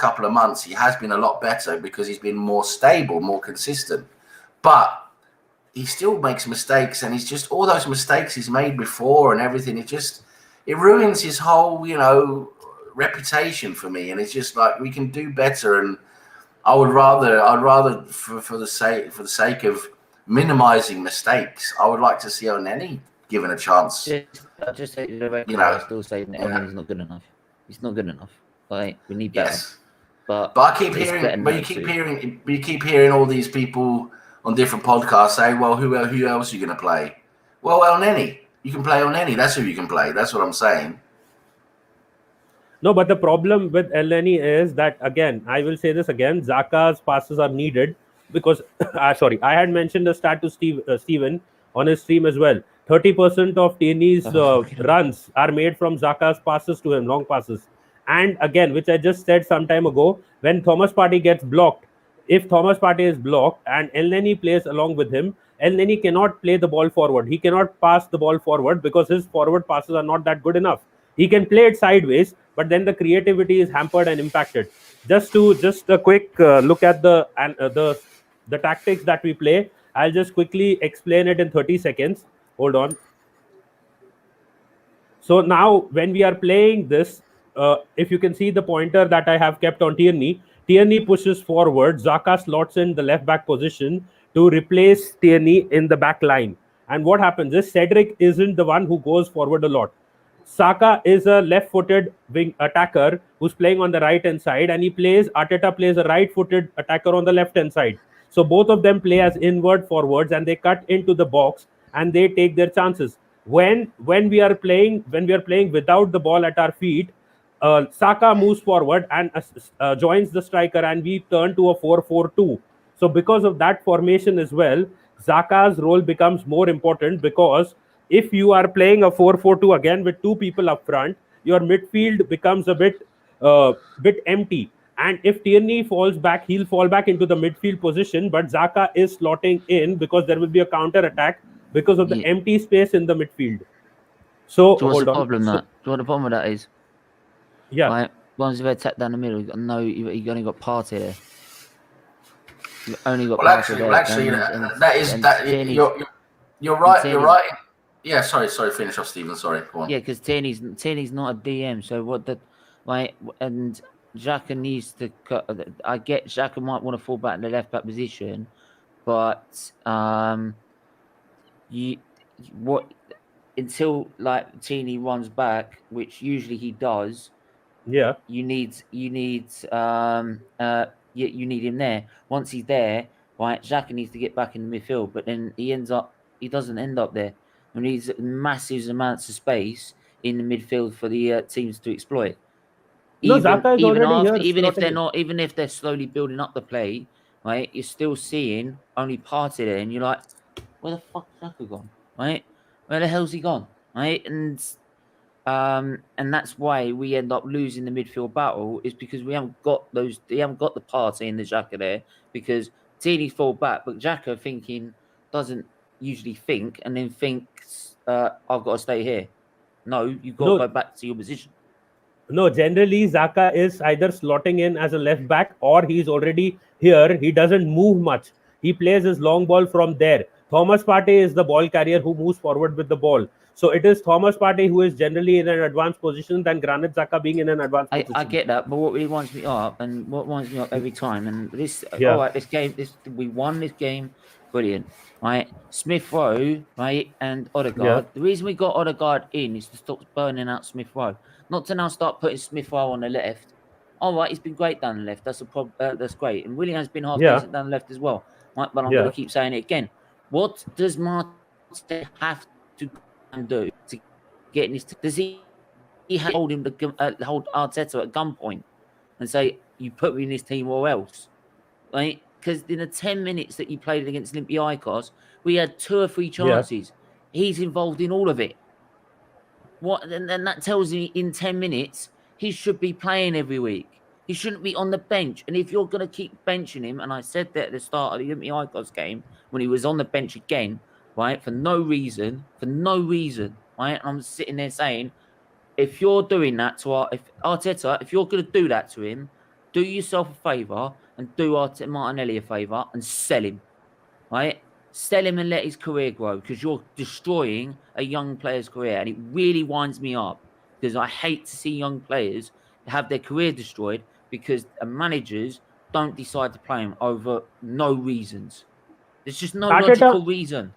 couple of months. He has been a lot better because he's been more stable, more consistent. But he still makes mistakes, and he's just all those mistakes he's made before and everything. It ruins his whole, reputation for me. And it's just like, we can do better. And I'd rather for the sake of minimizing mistakes, I would like to see Elneny given a chance. I still say that Elneny's not good enough. He's not good enough. Like, we need better. Yes. But I keep hearing, you keep hearing all these people on different podcasts say, well, who else are you going to play? Well, Elneny. You can play Elneny. That's who you can play. That's what I'm saying. No, but the problem with Elneny is that, again, I will say this again, Zaka's passes are needed because, I had mentioned the stat to Steven on his stream as well. 30% of Tierney's runs are made from Zaka's passes to him, long passes. And again, which I just said some time ago, when Thomas Partey gets blocked, if Thomas Partey is blocked and Elneny plays along with him, Elneny cannot play the ball forward. He cannot pass the ball forward because his forward passes are not that good enough. He can play it sideways, but then the creativity is hampered and impacted. Just a quick look at the tactics that we play. I'll just quickly explain it in 30 seconds. Hold on. So now when we are playing this, if you can see the pointer that I have kept on Tierney pushes forward. Xhaka slots in the left back position to replace Tierney in the back line. And what happens is Cedric isn't the one who goes forward a lot. Saka is a left-footed wing attacker who's playing on the right-hand side, and Arteta plays a right-footed attacker on the left-hand side. So both of them play as inward forwards, and they cut into the box and they take their chances. When we are playing without the ball at our feet, Saka moves forward and joins the striker, and we turn to a 4-4-2. So because of that formation as well, Xhaka's role becomes more important, because if you are playing a 4-4-2 again with two people up front, your midfield becomes a bit empty. And if Tierney falls back, he'll fall back into the midfield position, but Xhaka is slotting in because there will be a counter attack because of the empty space in the midfield. So what's hold the on. problem? Do you know what the problem with that is? Yeah. Right, once you've attacked down the middle, you only got Partey there. You only got Partey there. You're right. You're right. Yeah, sorry. Finish off, Stephen. Sorry. Go on. Yeah, because Tierney's not a DM. So and Xhaka needs to cut. I get Xhaka might want to fall back in the left back position, but until like Tierney runs back, which usually he does. Yeah. You need him there. Once he's there, right, Xhaka needs to get back in the midfield, but then he doesn't end up there. He needs massive amounts of space in the midfield for the teams to exploit. Even if they're slowly building up the play, right, you're still seeing only Partey there, and you're like, where the fuck's Xhaka gone? Right? Where the hell's he gone? Right? And that's why we end up losing the midfield battle, is because we haven't got the Partey and the Xhaka there, because Tierney fall back, but Xhaka doesn't usually think, and then thinks, I've got to stay here. No, you've got to go back to your position. No, generally Xhaka is either slotting in as a left back, or he's already here. He doesn't move much. He plays his long ball from there. Thomas Partey is the ball carrier who moves forward with the ball. So it is Thomas Partey who is generally in an advanced position than Granit Xhaka being in an advanced position. I get that, but what really winds me up, and what winds me up every time, and all right, we won this game, brilliant, right? Smith Rowe, right, and Odegaard. Yeah. The reason we got Odegaard in is to stop burning out Smith Rowe, not to now start putting Smith Rowe on the left. All right, he's been great down the left. That's a problem. That's great, and Willian has been half decent down the left as well. Right, but I'm going to keep saying it again. What does Martinelli have to do to get in his? Does he hold hold Arteta at gunpoint and say, "You put me in this team or else"? Right? Because in the 10 minutes that he played against Olympiacos, we had 2 or 3 chances. Yeah. He's involved in all of it. And that tells me in 10 minutes he should be playing every week. He shouldn't be on the bench. And if you're going to keep benching him, and I said that at the start of the Olympiacos game when he was on the bench again, right, for no reason, right, and I'm sitting there saying, if you're doing that to Arteta, if you're going to do that to him, do yourself a favour and do Martinelli a favour and sell him, right? Sell him and let his career grow, because you're destroying a young player's career, and it really winds me up, because I hate to see young players have their career destroyed because managers don't decide to play him over no reasons. There's just no logical reason.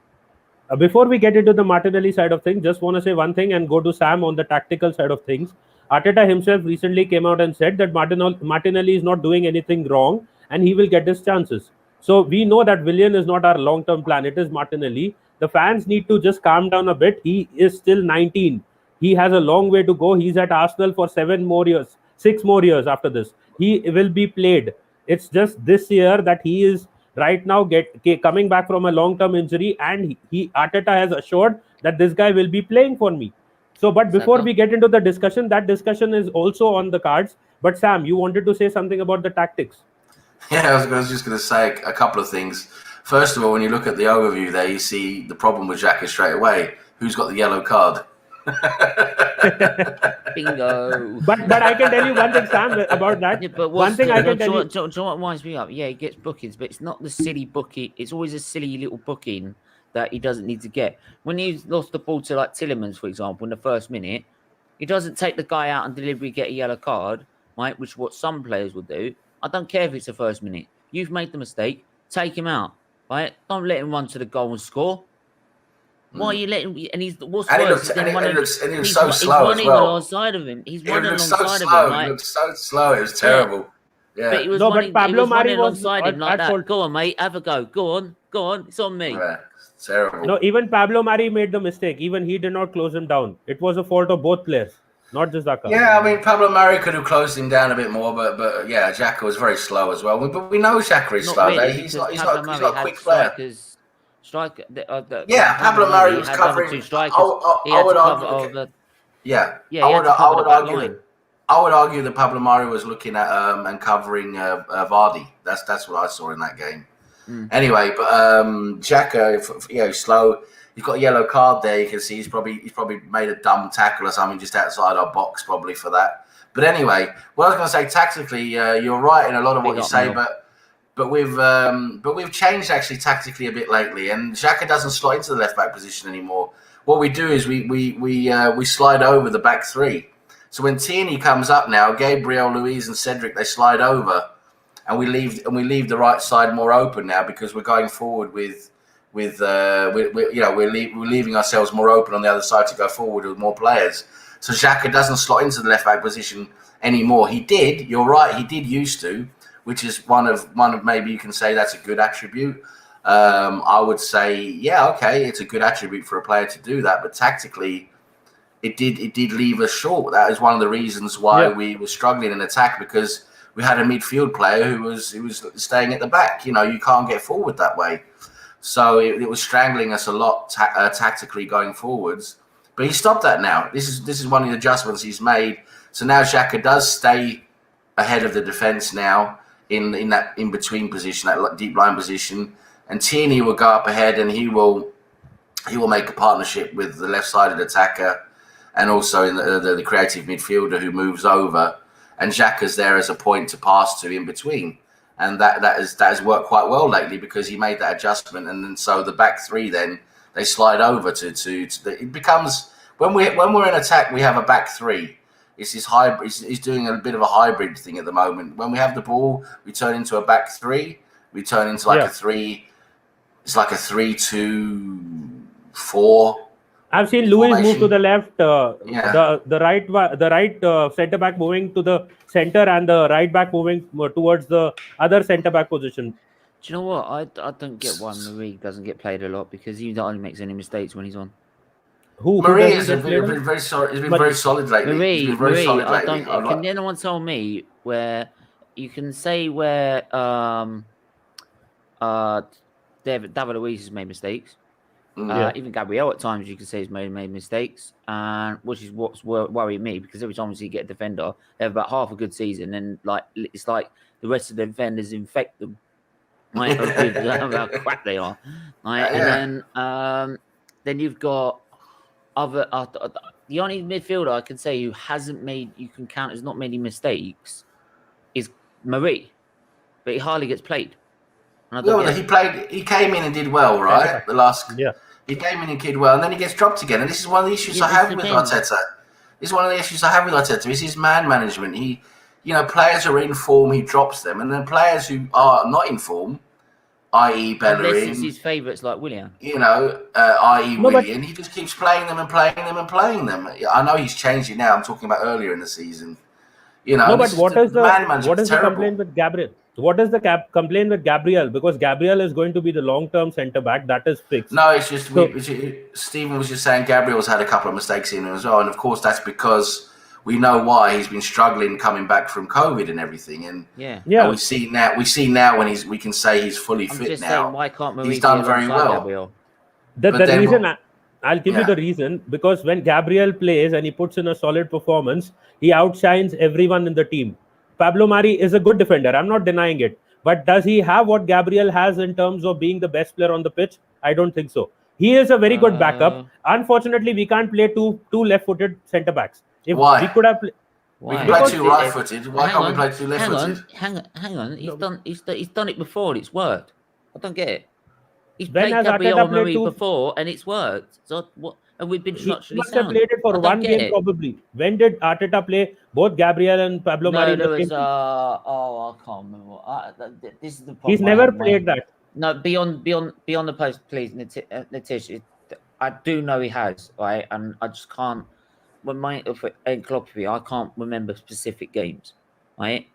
Before we get into the Martinelli side of things, just want to say one thing and go to Sam on the tactical side of things. Arteta himself recently came out and said that Martinelli is not doing anything wrong and he will get his chances. So we know that Willian is not our long-term plan. It is Martinelli. The fans need to just calm down a bit. He is still 19. He has a long way to go. He's at Arsenal for 6 more years after this. He will be played. It's just this year that he is right now coming back from a long-term injury, and Arteta has assured that this guy will be playing for me. So, but before we get into the discussion, that discussion is also on the cards. But Sam, you wanted to say something about the tactics. Yeah, I was just going to say a couple of things. First of all, when you look at the overview there, you see the problem with Xhaka straight away. Who's got the yellow card? Bingo. But I can tell you one thing, Sam, about that. Yeah, but One thing I can tell you. Do you know what winds me up? Yeah, he gets bookings, but it's not the silly booking. It's always a silly little booking that he doesn't need to get. When he lost the ball to like Tillemans, for example, in the first minute, he doesn't take the guy out and deliberately get a yellow card, right? Which is what some players will do. I don't care if it's the first minute. You've made the mistake. Take him out, right? Don't let him run to the goal and score. Why are you letting? And he's what's worse? He looks so slow as well. He's running alongside of him. He's running alongside of him. He looked so slow. It was terrible. Yeah. But he was running, Pablo Mari was alongside him like that. Fault. Go on, mate. Have a go. Go on. It's on me. Yeah, it's terrible. No, even Pablo Mari made the mistake. Even he did not close him down. It was a fault of both players, not just Xhaka. Yeah, I mean, Pablo Mari could have closed him down a bit more, but yeah, Xhaka was very slow as well. But we know Xhaka is slow. Really, he's not a quick player. Pablo Mari was covering two strikers. I would argue. I would argue that Pablo Mari was looking at and covering Vardy. That's what I saw in that game. Anyway, but Xhaka, slow. He's got a yellow card there. You can see he's probably made a dumb tackle or something just outside our box, probably for that. But anyway, what I was going to say tactically, you're right in a lot of what you say, but we've changed actually tactically a bit lately, and Xhaka doesn't slot into the left back position anymore. What we do is we slide over the back three. So when Tierney comes up now, Gabriel, Luiz, and Cedric, they slide over, and we leave the right side more open now because we're going forward we're leaving ourselves more open on the other side to go forward with more players. So Xhaka doesn't slot into the left back position anymore. He did. You're right. He did used to, which is one of maybe you can say that's a good attribute. I would say, it's a good attribute for a player to do that, but tactically, it did leave us short. That is one of the reasons why we were struggling in attack, because we had a midfield player who was staying at the back. You can't get forward that way, so it was strangling us a lot tactically going forwards. But he stopped that now. This is one of the adjustments he's made. So now Xhaka does stay ahead of the defense now in that in between position, that deep line position, and Tierney will go up ahead and he will make a partnership with the left-sided attacker, and also in the creative midfielder who moves over, and Xhaka's there as a point to pass to in between, and that has worked quite well lately because he made that adjustment, and then so the back three then they slide over to it becomes when we're in attack we have a back three. It's this hybrid. He's doing a bit of a hybrid thing at the moment. When we have the ball, we turn into a back three. We turn into like a three. It's like a 3-2-4. I've seen Luiz move to the left. The right centre back moving to the centre, and the right back moving towards the other centre back position. Do you know what? I don't get why Marie doesn't get played a lot, because he not only makes any mistakes when he's on. Marie has been very solid. He's been very solid lately. Marie, can anyone tell me where you can say where David Luiz has made mistakes? Even Gabriel at times you can say he's made mistakes, which is what's worrying me, because every time we see you get a defender, they have about half a good season, and it's like the rest of the defenders infect them. Right, with how crap they are. Right, and then you've got other the only midfielder I can say who hasn't made, you can count as not made any mistakes, is Marie, but he hardly gets played. He came in and did well, right? He came in and did well, and then he gets dropped again. And this is one of the issues I have with Arteta. Is his man management. Players are in form, he drops them, and then players who are not in form, i.e. Bellerin, unless it's his favourites like Willian, i.e. Willian, he just keeps playing them. I know he's changed it now. I'm talking about earlier in the season. But what is the complaint with Gabriel? What is the complaint with Gabriel? Because Gabriel is going to be the long-term centre back. That is fixed. No, it's just Stephen was just saying Gabriel's had a couple of mistakes in him as well, and of course that's because we know why. He's been struggling coming back from COVID and everything, and and we see now when we can say he's fully fit now. Saying, why can't Marie he's done very well. Gabriel? The reason I'll give you the reason, because when Gabriel plays and he puts in a solid performance, he outshines everyone in the team. Pablo Mari is a good defender. I'm not denying it. But does he have what Gabriel has in terms of being the best player on the pitch? I don't think so. He is a very good backup. Unfortunately, we can't play two left-footed centre backs. If Why? we could have, We can Why? play two right-footed. Why can't we play two left-footed? Hang on. He's done it before. And it's worked. I don't get it. He's when played has Gabriel Arteta played Marie two? before, and it's worked. So what? And we've been He structurally must have sound. played it for I don't one get game it. probably. When did Arteta play both Gabriel and Pablo Mari No, in there the was. same team? I can't remember. This is the problem. He's never played that. No, beyond the post, please, Nitish. I do know he has, right, and I just can't. When my encyclopedia, I can't remember specific games, right.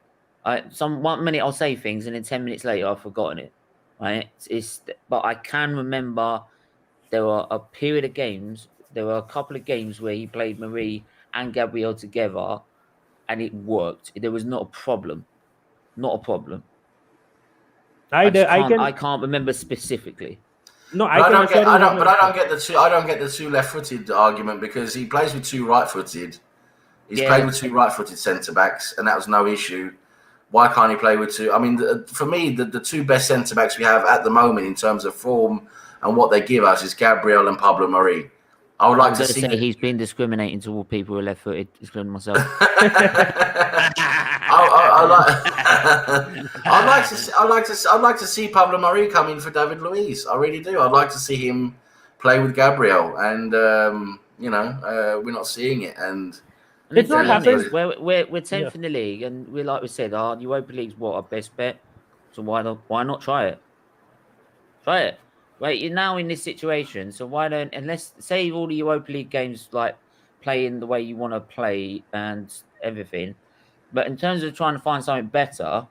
One minute I'll say things, and then 10 minutes later I've forgotten it, right. But I can remember there were a period of games. There were a couple of games where he played Marie and Gabriel together, and it worked. There was not a problem. Not a problem. I can't remember specifically. No, I don't get the two left-footed argument, because he plays with two right-footed. He's played with two right-footed centre backs, and that was no issue. Why can't he play with two? I mean, for me, the two best centre backs we have at the moment in terms of form and what they give us is Gabriel and Pablo Mari. I would like to see. He's been discriminating toward people who are left-footed, including myself. I'd like to see Pablo Mari come in for David Luiz. I really do. I'd like to see him play with Gabriel, and we're not seeing it. And it's not happening. We're 10th in the league, and we're, like we said, our Europa League's our best bet. So why not try it? Try it. Right, you're now in this situation, so why don't, unless, say all the Europa League games, like, playing the way you want to play and everything, but in terms of trying to find something better,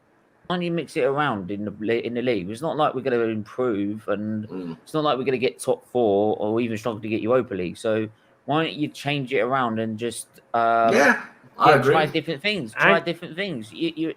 why don't you mix it around in the league? It's not like we're going to improve, and it's not like we're going to get top 4 or even struggle to get Europa League. So why don't you change it around and just I agree. Try different things. You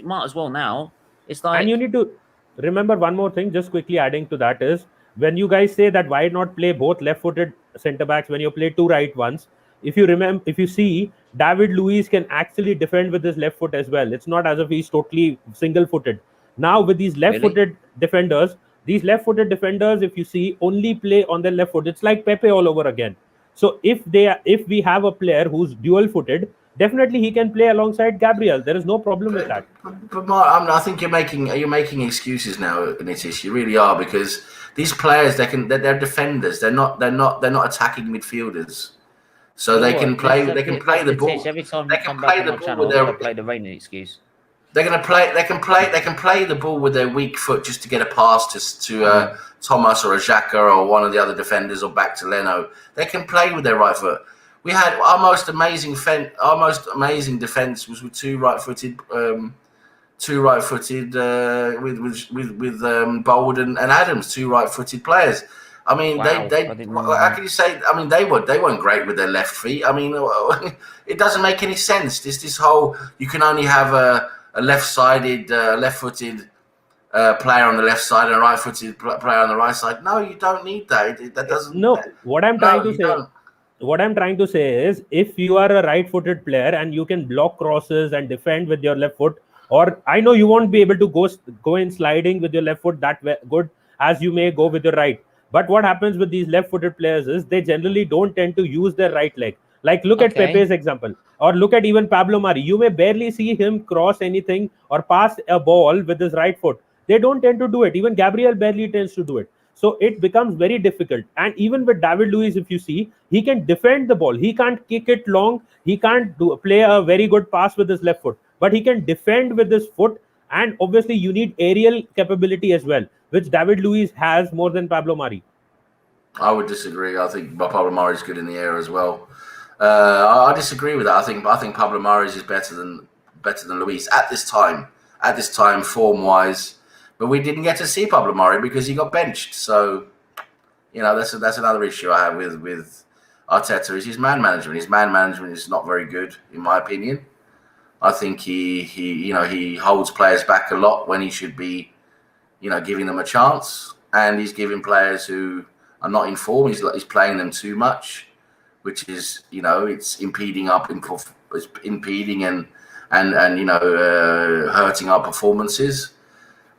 might as well now. It's like, and you need to remember one more thing. Just quickly adding to that is, when you guys say that why not play both left-footed centre backs when you play two right ones, if you see, David Luiz can actually defend with his left foot as well. It's not as if he's totally single-footed. Now with these left-footed defenders, if you see, only play on their left foot. It's like Pepe all over again. So if we have a player who's dual-footed, definitely he can play alongside Gabriel. There is no problem with that. But Mark, I think you're making excuses now, Nitish. You really are, because theyese players, they're defenders. They're not attacking midfielders. So they can play the ball. Every time they can play the ball with their play the reigning excuse. They can play the ball with their weak foot just to get a pass to Thomas or a Xhaka or one of the other defenders, or back to Leno. They can play with their right foot. We had our most amazing defense was with two right-footed with Bold and Adams, two right-footed players. I mean, how can you say? I mean, they weren't great with their left feet. I mean, it doesn't make any sense. This whole, you can only have a left-sided, left-footed player on the left side and a right-footed player on the right side. No, you don't need that. That doesn't. No, what I'm trying to say is, if you are a right-footed player and you can block crosses and defend with your left foot, or I know you won't be able to go in sliding with your left foot that good as you may go with your right. But what happens with these left-footed players is they generally don't tend to use their right leg. Like, look at Pepe's example, or look at even Pablo Mari. You may barely see him cross anything or pass a ball with his right foot. They don't tend to do it. Even Gabriel barely tends to do it. So it becomes very difficult. And even with David Luiz, if you see, he can defend the ball. He can't kick it long. He can't play a very good pass with his left foot. But he can defend with his foot. And obviously, you need aerial capability as well, which David Luiz has more than Pablo Mari. I would disagree. I think Pablo Mari is good in the air as well. I disagree with that. I think Pablo Mari is better than Luiz at this time, form-wise. But we didn't get to see Pablo Mari because he got benched. So, that's another issue I have with Arteta, is his man management. His man management is not very good, in my opinion. I think he holds players back a lot when he should be, giving them a chance. And he's giving players who are not in form, he's playing them too much, which is, it's impeding and hurting our performances.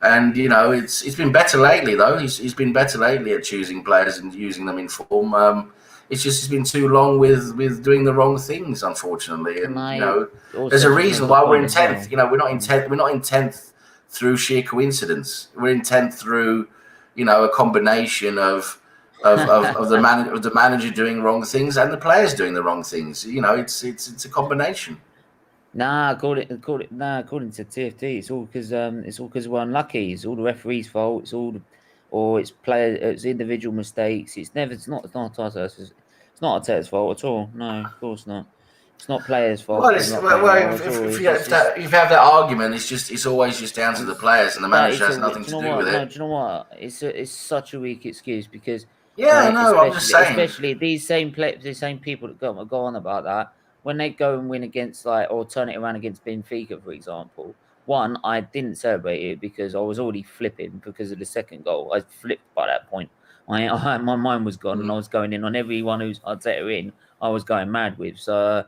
And it's been better lately though. He's been better lately at choosing players and using them in form. It's been too long with doing the wrong things, unfortunately. And there's a reason why we're in 10th. We're not in 10th. We're not in 10th through sheer coincidence. We're in 10th through a combination of the manager doing wrong things and the players doing the wrong things. It's a combination. According to TFT, it's all because we're unlucky. It's all the referee's fault. It's player, it's individual mistakes. It's not Arteta's. It's not Arteta's fault at all. No, of course not. It's not players' fault. Well, if you have that argument, it's always just down to the players, and the manager has nothing to do with it. No, do you know what? It's such a weak excuse because I'm just saying. Especially these same people that go on about that. When they go and win against or turn it around against Benfica, for example, one, I didn't celebrate it because I was already flipping because of the second goal. I flipped by that point. My mind was gone and I was going in on everyone who's Arteta in. I was going mad with. So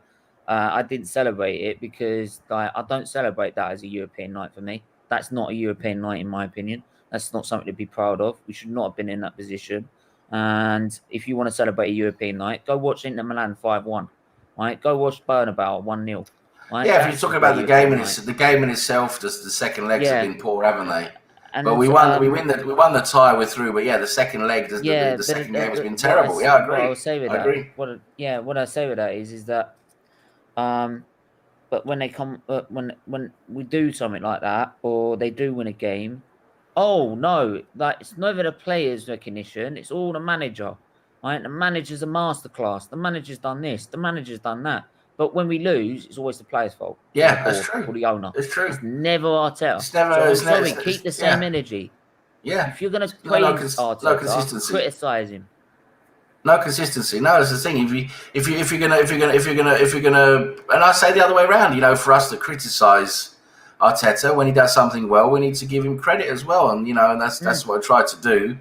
I didn't celebrate it because I don't celebrate that as a European night for me. That's not a European night in my opinion. That's not something to be proud of. We should not have been in that position. And if you want to celebrate a European night, go watch Inter Milan 5-1. Right, go watch Bernabeu 1-0. Right? Yeah, if you're talking about the game in itself, the second legs have been poor, haven't they? But we won. We won the tie. We're through. But the second leg, the second game has been terrible. I agree. What I say with that, agree. What I say with that is that, but when they come, when we do something like that, or they do win a game, oh no, it's never the players' recognition. It's all the manager. Right? The manager's a masterclass. The manager's done this. The manager's done that. But when we lose, it's always the player's fault. Yeah, that's true. Or the owner. It's true. It's never Arteta. It's never. Keep the same energy. Yeah. If you're going to praise Arteta, criticize him. No consistency. No, that's the thing. If you're gonna, and I say the other way around. For us to criticize Arteta when he does something well, we need to give him credit as well. And and that's what I try to do.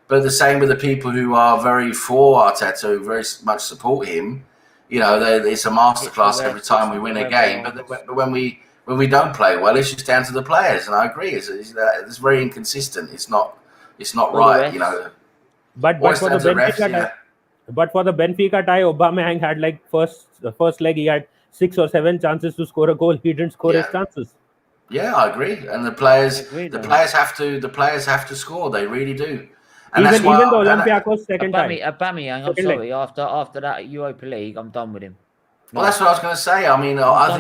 But the same with the people who are very for Arteta, who very much support him. It's a masterclass every time we win a game. But when we don't play well, it's just down to the players. And I agree, it's very inconsistent. It's not right. But for the Benfica tie, Aubameyang had the first leg he had 6 or 7 chances to score a goal. He didn't score his chances. Yeah, I agree. And the players have to score. They really do. And even the Olympiacos second time. Aubameyang, I'm sorry. After that Europa League, I'm done with him. Well, that's what I was going to say. I mean, I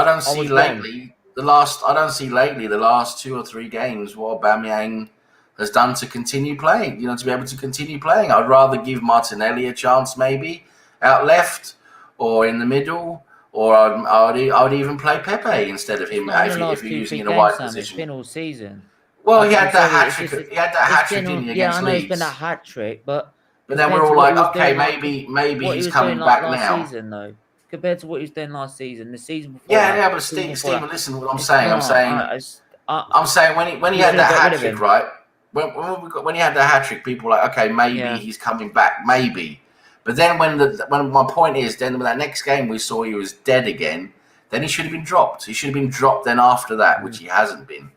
don't see lately the last 2 or 3 games what Aubameyang has done to continue playing. To be able to continue playing. I'd rather give Martinelli a chance, maybe out left or in the middle, or I would even play Pepe instead of him if you're using in a wide position. It's been all season. Well, he had that hat trick. He had that hat trick against Leeds. I know it's been a hat trick, but then we're all like, okay, maybe he's coming back now. Season, though, compared to what he was doing last season, the season before. Yeah, but Stephen, listen to what I'm saying. I'm saying when he had that hat trick, right? When he had that hat trick, people were like, okay, maybe he's coming back, maybe. But then when my point is, then when that next game we saw he was dead again, then he should have been dropped. He should have been dropped then after that, which he hasn't been.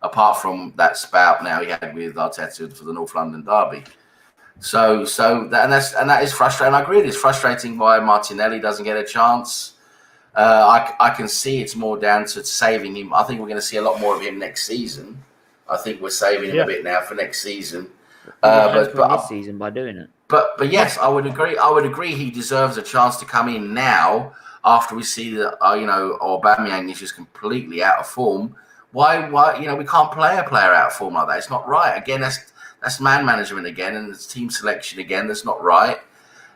Apart from that spout now he had with Arteta for the North London derby. So that is frustrating. I agree, it's frustrating why Martinelli doesn't get a chance. I can see it's more down to saving him. I think we're going to see a lot more of him next season. I think we're saving him a bit now for next season. But this season by doing it. But yes, I would agree he deserves a chance to come in now after we see that Aubameyang is just completely out of form. Why we can't play a player out of form like that. It's not right. Again, that's man management again, and it's team selection again. That's not right.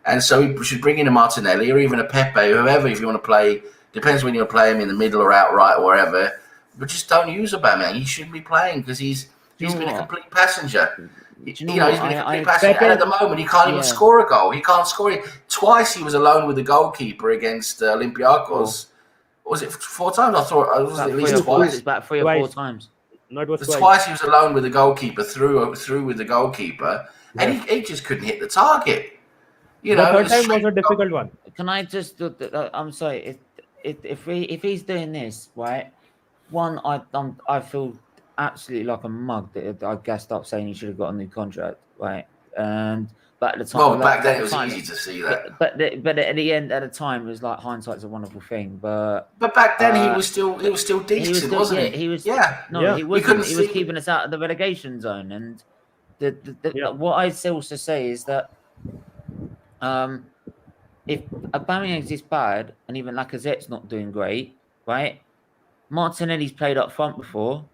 And so we should bring in a Martinelli or even a Pepe, whoever, if you want to play. Depends when you play him in the middle or outright or wherever. But just don't use Aubameyang. He shouldn't be playing because he's been a complete passenger. He's been a complete passenger. And at the moment, he can't even score a goal. He can't score it. Twice he was alone with the goalkeeper against Olympiacos. Was it 4 times? I thought it was at least twice. It's about 3 or 4 times. No, it was twice he was alone with the goalkeeper, through with the goalkeeper, and he just couldn't hit the target. The third time was a difficult one. Can I just? I'm sorry. If he's doing this, right? One, I feel absolutely like a mug that I gassed up saying he should have got a new contract, right? But at the time, Well, back then it was easy to see that. But at the end, at the time, it was like hindsight's a wonderful thing. But back then he was still decent, wasn't he? He was. Yeah. No, Yeah. he We wasn't. couldn't He was see- keeping us out of the relegation zone. And Yeah. what I also say is that if Aubameyang's this bad and even Lacazette's not doing great, right? Martinelli's played up front before,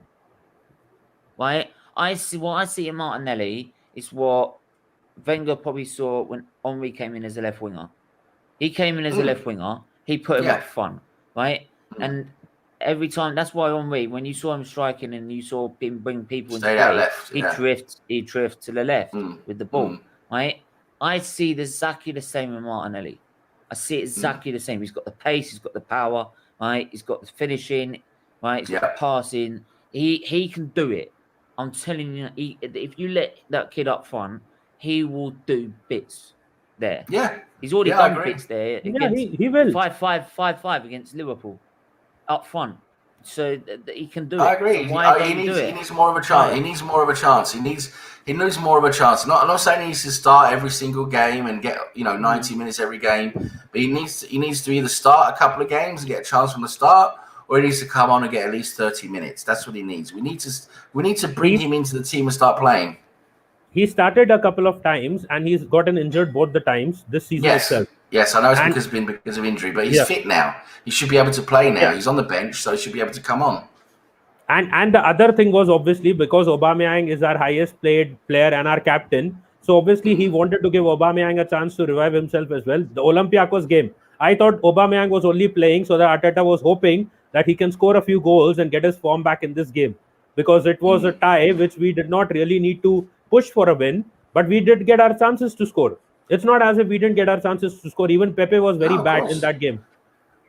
right? I see in Martinelli is what Wenger probably saw when Henry came in as a left winger. He came in as a left winger. He put him Yeah. up front, right? And every time, that's why Henry, when you saw him striking and you saw him bring people into Stayed out play, left, he drifts to the left with the ball, Mm. right? I see exactly the same with Martinelli. I see exactly the same. He's got the pace, he's got the power, right? He's got the finishing, right? He's got the passing. He can do it. I'm telling you, if you let that kid up front, he will do bits there. Yeah. He's already Yeah, I done agree. bits there Yeah, against he will. 5-5 against Liverpool up front. So he can do it. I agree. So why don't he you do it? needs more of a chance. Right. He needs more of a chance. He needs more of a chance. I'm not saying he needs to start every single game and get 90 minutes every game, but he needs to either start a couple of games and get a chance from the start, or he needs to come on and get at least 30 minutes. That's what he needs. We need to bring him into the team and start playing. He started a couple of times and he's gotten injured both the times this season itself. Yes, I know it's And- because of injury, but he's fit now. He should be able to play now. Yeah. He's on the bench, so he should be able to come on. And the other thing was obviously because Aubameyang is our highest paid player and our captain. So obviously he wanted to give Aubameyang a chance to revive himself as well. The Olympiacos game, I thought Aubameyang was only playing so that Arteta was hoping that he can score a few goals and get his form back in this game, because it was a tie which we did not really need to push for a win, but we did get our chances to score. It's not as if we didn't get our chances to score. Even Pepe was very of bad course. in that game.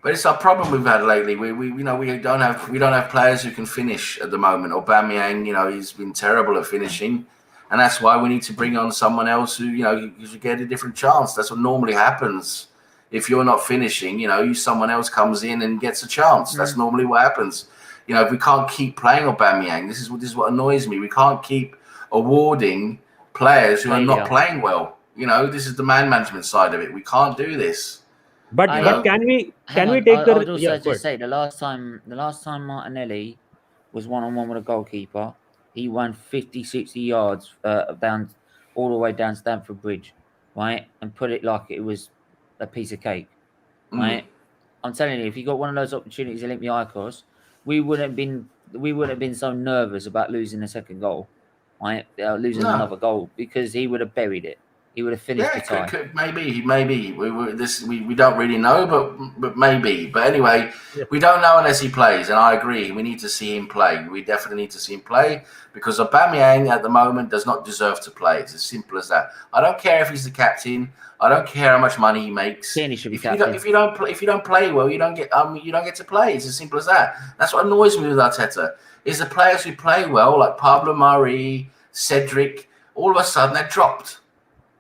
But it's our problem we've had lately. We don't have players who can finish at the moment. Aubameyang, he's been terrible at finishing, and that's why we need to bring on someone else who you should get a different chance. That's what normally happens. If you're not finishing, someone else comes in and gets a chance. That's normally what happens. If we can't keep playing Aubameyang, this is what annoys me. We can't keep awarding players who are not playing well. This is the man management side of it. We can't do this. But can we take I would also just say the last time Martinelli was one-on-one with a goalkeeper, he won 50-60 yards down all the way down Stamford Bridge, right, and put it like it was a piece of cake, right? I'm telling you, if he got one of those opportunities at Olympiacos, we wouldn't have been so nervous about losing a second goal, right? Losing another goal, because he would have buried it. He would have finished the tie. Maybe. We don't really know, but maybe. But anyway, we don't know unless he plays, and I agree. We need to see him play. We definitely need to see him play, because Aubameyang at the moment does not deserve to play. It's as simple as that. I don't care if he's the captain. I don't care how much money he makes. He should be captain. If you don't play well, you don't get to play. It's as simple as that. That's what annoys me with Arteta. Is the players who play well, like Pablo Mari, Cedric, all of a sudden they're dropped.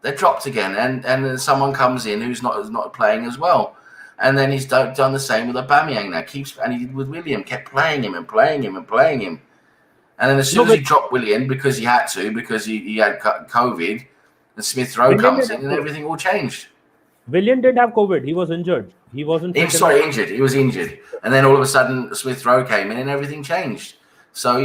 They're dropped again, and then someone comes in who's not playing as well, and then he's done the same with Aubameyang now. And he did with Willian, kept playing him, and then as soon as he dropped Willian because he had to, because he had COVID, and Smith Rowe comes in, and everything all changed. Willian didn't have COVID. He was injured. He wasn't. Injured. He was injured, and then all of a sudden Smith Rowe came in, and everything changed. So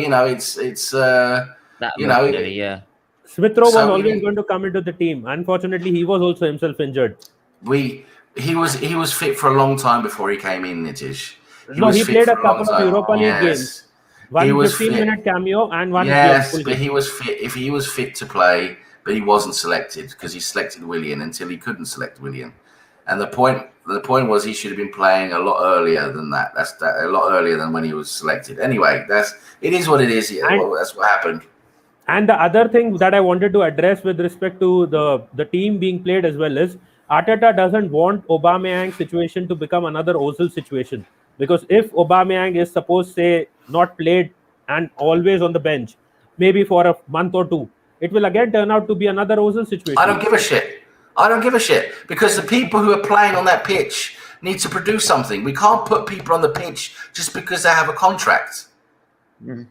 Smith Rowe was always going to come into the team. Unfortunately, he was also himself injured. He was fit for a long time before he came in, Nitish. He played a couple of Europa League games. One 15-minute cameo and one full game. He was fit. If he was fit to play, but he wasn't selected because he selected Willian until he couldn't select Willian. And the point was he should have been playing a lot earlier than that. A lot earlier than when he was selected. Anyway, it is what it is. That's what happened. And the other thing that I wanted to address with respect to the team being played as well is Arteta doesn't want Aubameyang's situation to become another Ozil situation. Because if Aubameyang is supposed, say, not played and always on the bench, maybe for a month or two, it will again turn out to be another Ozil situation. I don't give a shit because the people who are playing on that pitch need to produce something. We can't put people on the pitch just because they have a contract. Mm.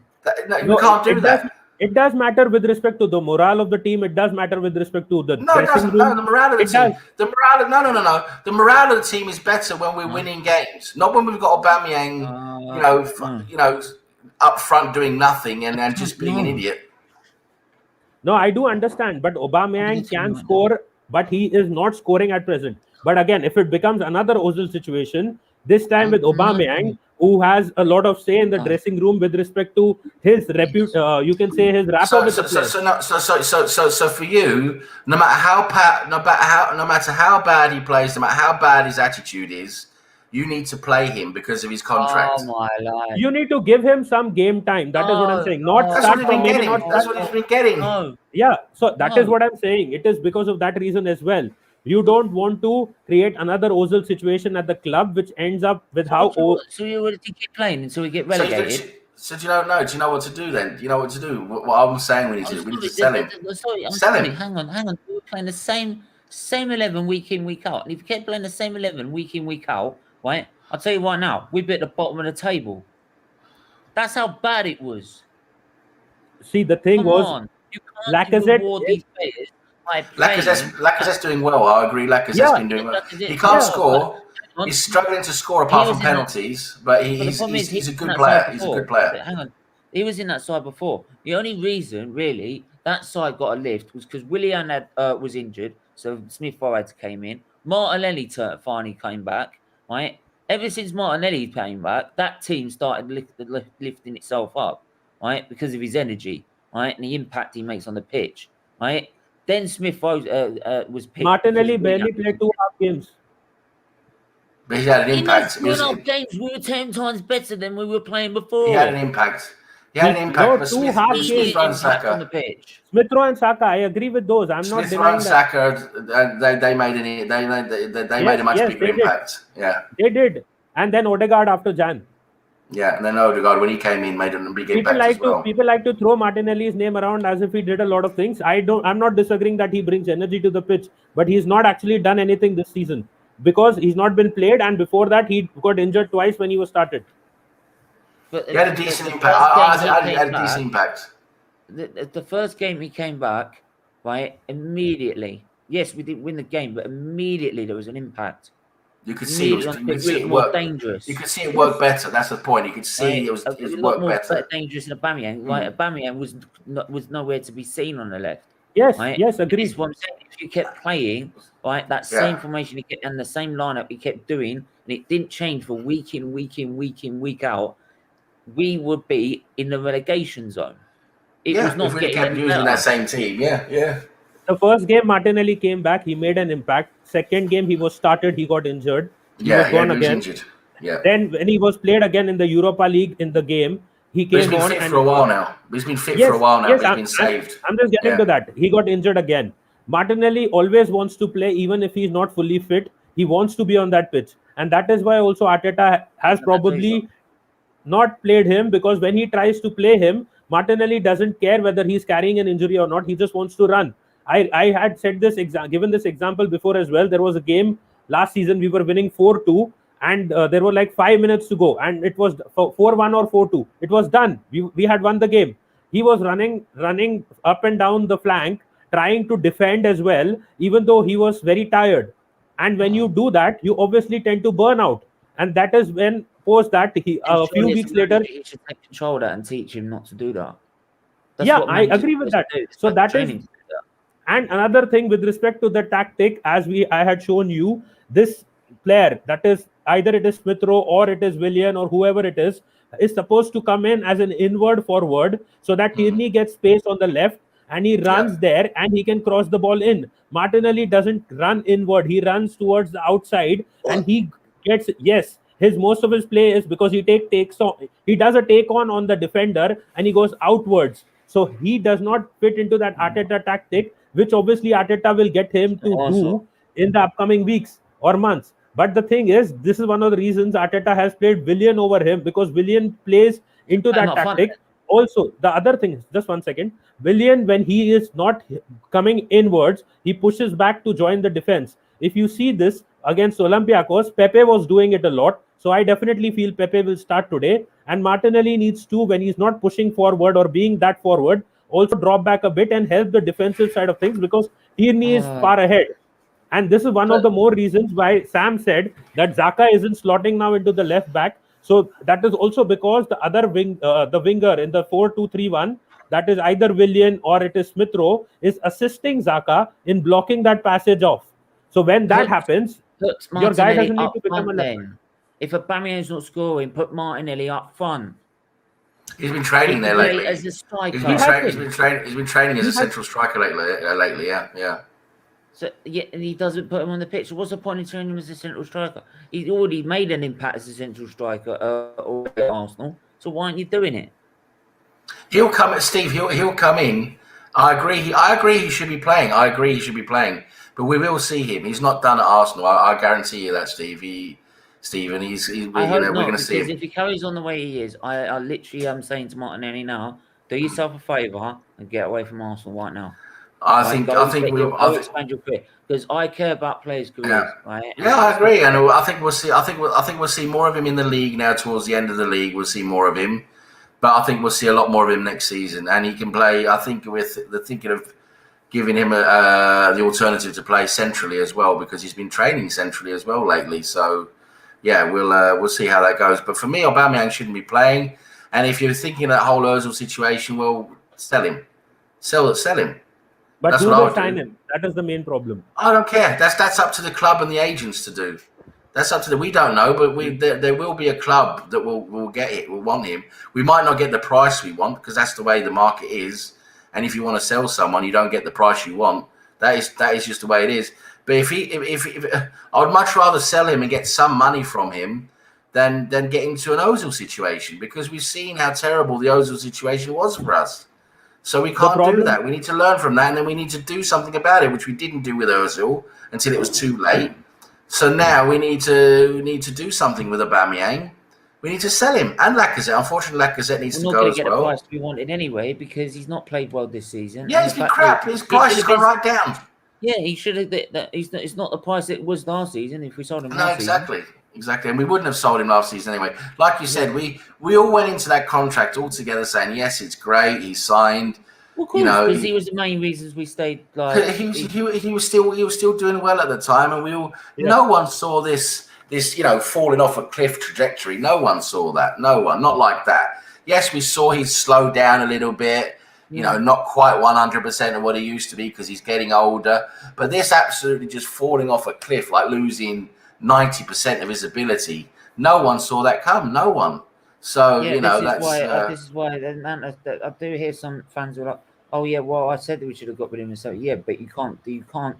No, you can't do that. It does matter with respect to the morale of the team. It does matter with respect to the No, it dressing doesn't. No, room. the morale of the It team. does. The morale. No. The morale of the team is better when we're winning games, not when we've got Aubameyang, up front doing nothing and just being an idiot. No, I do understand, but Aubameyang can score, but he is not scoring at present. But again, if it becomes another Ozil situation, this time with Aubameyang, who has a lot of say in the dressing room with respect to his you can say his rapport with the players. So for you, no matter how bad he plays, no matter how bad his attitude is, you need to play him because of his contract. Oh my life! You need to give him some game time. That is what I'm saying. Not That's start what he's from been maybe getting. not That's start. what he's been getting. No. Yeah, so that is what I'm saying. It is because of that reason as well. You don't want to create another Ozil situation at the club, which ends up with how. So you want to keep playing until we get relegated? So do you know? No, do you know what to do then? Do you know what to do? What I'm saying, we need to sell him. Sell him. Hang on. We were playing the same 11 week in, week out. And if you kept playing the same 11 week in, week out, right? I'll tell you right now, we'd be at the bottom of the table. That's how bad it was. See, the thing was, you can't reward these players by playing. Lacazzette's doing well. I agree. Lacazzette's been doing well. He can't score. He's struggling to score apart from penalties, but he's a good player. He's a good player. Hang on. He was in that side before. The only reason, really, that side got a lift was because Willian was injured, so Smith Rowe came in. Martinelli finally came back, right? Ever since Martinelli came back, that team started lifting itself up, right? Because of his energy, right? And the impact he makes on the pitch, right? Then Smith Rowe was picked. Martinelli barely played 2.5 games. But he had an impact. In those games, we were 10 times better than we were playing before. He had an impact. But Smith Rowe and Saka on the pitch. Smith Rowe and Saka, I agree with those. I'm not denying that. Saka, they made a much bigger impact. Yeah, they did. And then Odegaard after Jan. Yeah, and then Odegaard, when he came in, made a big impact as well. People like to throw Martinelli's name around as if he did a lot of things. I'm not disagreeing that he brings energy to the pitch, but he's not actually done anything this season because he's not been played, and before that he got injured twice when he was started. But he had a decent impact. I had a decent impact. The first game he came back, right, immediately. Yes, we didn't win the game, but immediately there was an impact. You could see it work. Dangerous. You could see it work better. That's the point. You could see it worked better. Dangerous than Aubameyang. Right, Aubameyang was nowhere to be seen on the left. Yes, right? yes, agreed. This is what I'm saying. If you kept playing, right, that same formation he kept and the same lineup he kept doing, and it didn't change for week in, week out, we would be in the relegation zone. It was not if we kept using that same team. Yeah. The first game, Martinelli came back. He made an impact. Second game, he was started. He got injured. He was gone again. Injured. Yeah. Then when he was played again in the Europa League in the game, he came on. He's been fit for a while now. He's been fit for a while now. He's been saved. I'm just getting to that. He got injured again. Martinelli always wants to play, even if he's not fully fit. He wants to be on that pitch, and that is why also Arteta has probably not played him, because when he tries to play him, Martinelli doesn't care whether he's carrying an injury or not. He just wants to run. I had said this, given this example before as well. There was a game last season, we were winning 4-2, and there were like 5 minutes to go, and it was 4-1 or 4-2. It was done. We had won the game. He was running up and down the flank, trying to defend as well, even though he was very tired. And when you do that, you obviously tend to burn out. And that is when, post that, a few weeks later, he should take control of that and teach him not to do that. I agree with that. So that is. And another thing with respect to the tactic, as I had shown you, this player, that is either it is Smith Rowe or it is Willian or whoever it is supposed to come in as an inward forward so that Tierney gets space on the left and he runs there and he can cross the ball in. Martinelli doesn't run inward. He runs towards the outside and he gets, most of his play is because he does a take on the defender and he goes outwards. So he does not fit into that Arteta tactic, which obviously Arteta will get him to do in the upcoming weeks or months. But the thing is, this is one of the reasons Arteta has played Willian over him, because Willian plays into that tactic. Also, the other thing is, just 1 second, Willian, when he is not coming inwards, he pushes back to join the defense. If you see this against Olympiacos, Pepe was doing it a lot. So I definitely feel Pepe will start today. And Martinelli needs to, when he's not pushing forward or being that forward, also drop back a bit and help the defensive side of things, because Tierney is far ahead. And this is one of the more reasons why Sam said that Xhaka isn't slotting now into the left back. So that is also because the other the winger in the 4-2-3-1, that is either Willian or it is Smith Rowe, is assisting Xhaka in blocking that passage off. So when that happens, your guy doesn't need to become a left back. If Aubameyang's not scoring, put Martinelli up front. He's been training there lately. As a striker. He's been training as a central striker lately. Yeah. So yeah, and he doesn't put him on the pitch. What's the point in training him as a central striker? He's already made an impact as a central striker at Arsenal. So why aren't you doing it? He'll come, Steve. He'll come in. I agree. He should be playing. But we will see him. He's not done at Arsenal. I guarantee you that, Steve. We're going to see him. If he carries on the way he is, I literally am saying to Martinelli now, do yourself a favour and get away from Arsenal right now. I think we'll expand your career, because I care about players' careers. Yeah, right? I agree, and I think we'll see. I think we'll see more of him in the league now. Towards the end of the league, we'll see more of him. But I think we'll see a lot more of him next season, and he can play. I think with the thinking of giving him the alternative to play centrally as well, because he's been training centrally as well lately. So yeah, we'll see how that goes. But for me, Aubameyang shouldn't be playing. And if you're thinking that whole Ozil situation, well, sell him, sell him. But who will sign him? That is the main problem. I don't care. That's up to the club and the agents to do. That's up to we don't know, but there will be a club that will get it, will want him. We might not get the price we want, because that's the way the market is. And if you want to sell someone, you don't get the price you want. That is just the way it is. But if I would much rather sell him and get some money from him than get into an Ozil situation, because we've seen how terrible the Ozil situation was for us. So we can't do that. We need to learn from that, and then we need to do something about it, which we didn't do with Ozil until it was too late. So now we need to do something with Aubameyang. We need to sell him, and Lacazette. Unfortunately, Lacazette needs to go as well. We're not going to get the price we wanted anyway, because he's not played well this season. Yeah, he's been crap. His price has gone right down. Yeah, he should have. It's not the price it was last season. If we sold him last season. Exactly, and we wouldn't have sold him last season anyway. Like you said, we all went into that contract all together saying, yes, it's great, he's signed. Well, of course, because he was the main reasons we stayed. Like he was still doing well at the time, and no one saw this falling off a cliff trajectory. No one saw that. No one, not like that. Yes, we saw he slowed down a little bit. Not quite 100% of what he used to be because he's getting older. But this absolutely just falling off a cliff, like losing 90% of his ability. No one saw that come. No one. So this is why. I do hear some fans who are like, "Oh yeah, well I said that we should have got rid of him." So yeah, but you can't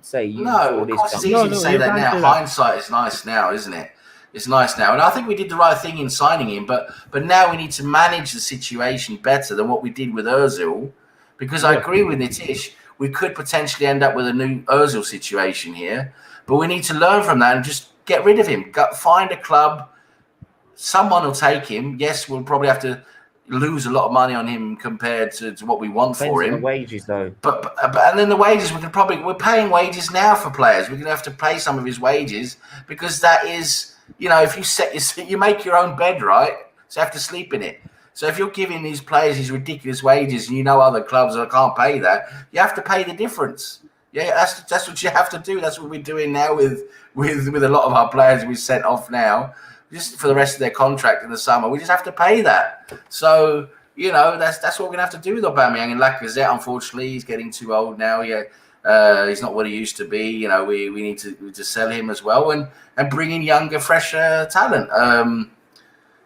say you saw this. It's easy to say that now. Hindsight is nice now, isn't it? It's nice now, and I think we did the right thing in signing him. But now we need to manage the situation better than what we did with Ozil, because I agree with Nitish. We could potentially end up with a new Ozil situation here, but we need to learn from that and just get rid of him. Find a club. Someone will take him. Yes, we'll probably have to lose a lot of money on him compared to what we want for him. The wages, though. But and then the wages, we're paying wages now for players. We're going to have to pay some of his wages, because that is, if you make your own bed, right? So you have to sleep in it. So if you're giving these players these ridiculous wages, and other clubs that can't pay that, you have to pay the difference. Yeah, that's what you have to do. That's what we're doing now with a lot of our players we sent off now, just for the rest of their contract in the summer. We just have to pay that. So, that's what we're going to have to do with Aubameyang. And Lacazette, unfortunately, he's getting too old now. Yeah, he's not what he used to be. We need to sell him as well and bring in younger, fresher talent.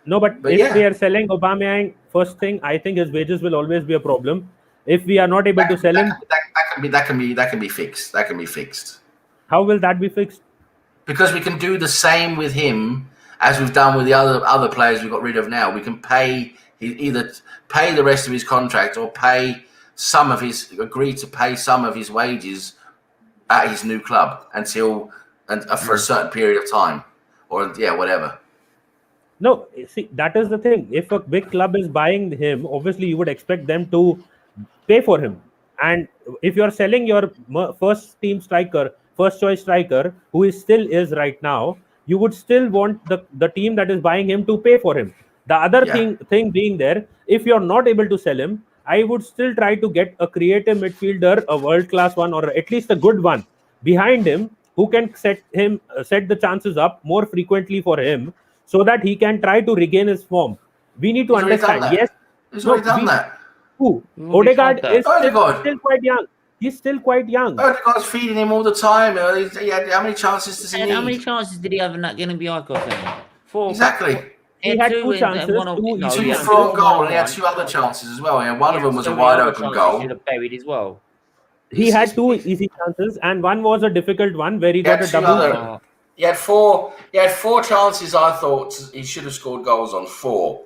No, but if we are selling Aubameyang, first thing, I think his wages will always be a problem. If we are not able to sell him, that can be fixed. That can be fixed. How will that be fixed? Because we can do the same with him as we've done with the other players we got rid of now. We can either pay the rest of his contract or agree to pay some of his wages at his new club for a certain period of time, or whatever. No, see, that is the thing. If a big club is buying him, obviously you would expect them to pay for him. And if you're selling your first choice striker, who still is right now, you would still want the team that is buying him to pay for him. The other thing being there, if you're not able to sell him, I would still try to get a creative midfielder, a world-class one, or at least a good one behind him who can set the chances up more frequently for him, so that he can try to regain his form. We need to understand. Yes, he's already done that. Who? Odegaard is still quite young. He's still quite young. Odegaard's feeding him all the time. How many chances does he need? How many chances did he have in that Gennady Icon thing? 4. Exactly. He had 2 chances. Two from goal, and he had 2 other chances as well. And one of them was a wide open goal. He should have buried as well. He had 2 easy chances, and one was a difficult one where he got a double. He had 4 chances. I thought he should have scored goals on 4.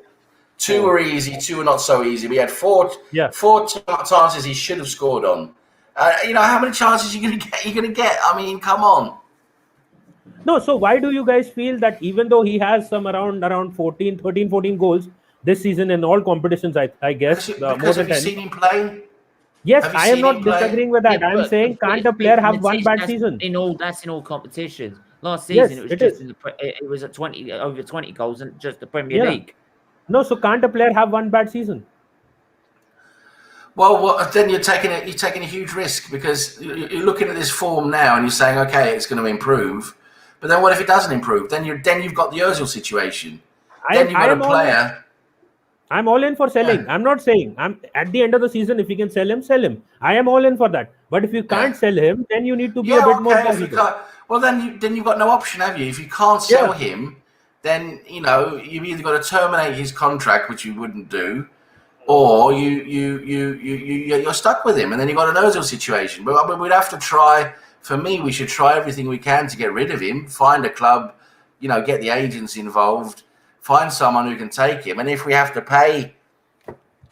2 were easy, 2 were not so easy. We had 4 chances he should have scored on. How many chances are you gonna get? I mean, come on. No, so why do you guys feel that even though he has some around 14 goals this season in all competitions, I guess because have you seen him play? Yes, I am not disagreeing with that. I'm saying can't a player have one bad season? That's in all competitions. Last season yes, it was over 20 goals in just the Premier League. No, so can't a player have one bad season? Well, then you're taking a huge risk, because you're looking at this form now and you're saying, okay, it's going to improve. But then what if it doesn't improve? Then you've got the Ozil situation. Then you've got a player. I'm all in for selling. Yeah. I'm not saying I'm at the end of the season, if you can sell him. I am all in for that. But if you can't sell him, then you need to be a bit more positive. Well, then you've got no option, have you? If you can't sell him, then you've either got to terminate his contract, which you wouldn't do, or you're stuck with him, and then you've got an Ozil situation. But we'd have to try. For me, we should try everything we can to get rid of him. Find a club, get the agents involved. Find someone who can take him, and if we have to pay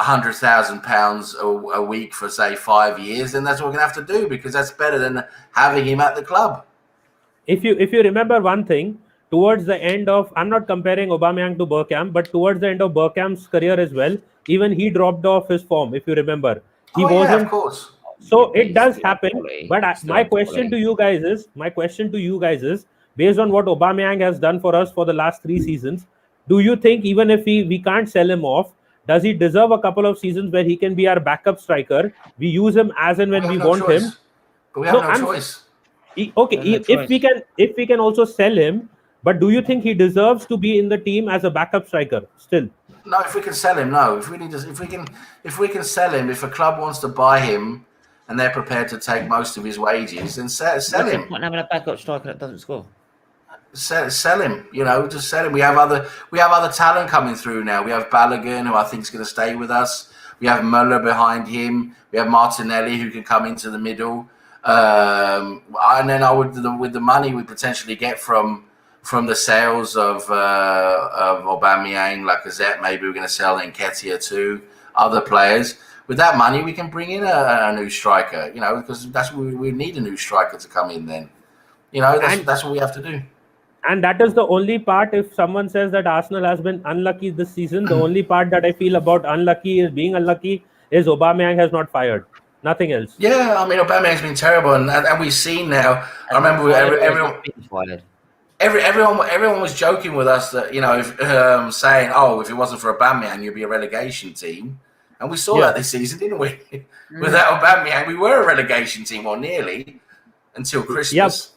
£100,000 a week for, say, 5 years, then that's what we're gonna have to do, because that's better than having him at the club. If you remember one thing, towards the end of, I'm not comparing Aubameyang to Bergkamp, but towards the end of Bergkamp's career as well, even he dropped off his form. If you remember, he wasn't. Of course. So it does happen. But my question to you guys is, based on what Aubameyang has done for us for the last 3 seasons, do you think even if we can't sell him off, does he deserve a couple of seasons where he can be our backup striker? We use him as and when we want him. But we have no choice. If we can also sell him, but do you think he deserves to be in the team as a backup striker still? No, if we can sell him, no. If we can sell him, if a club wants to buy him and they're prepared to take most of his wages, then sell him. Not having a backup striker that doesn't score. Sell him, just sell him. We have other talent coming through now. We have Balogun, who I think is going to stay with us. We have Muller behind him. We have Martinelli, who can come into the middle. And then with the money we potentially get from the sales of Aubameyang, Lacazette, maybe we're going to sell Nketiah too, other players. With that money, we can bring in a new striker, because that's what we need, a new striker to come in then. That's what we have to do. And that is the only part, if someone says that Arsenal has been unlucky this season, the only part that I feel about being unlucky is Aubameyang has not fired. Nothing else. Yeah, I mean, Aubameyang's been terrible, and we've seen now. I remember everyone was joking with us that, saying, if it wasn't for Aubameyang, you'd be a relegation team. And we saw that this season, didn't we? Without Aubameyang, we were a relegation team, or nearly, until Christmas. Yep.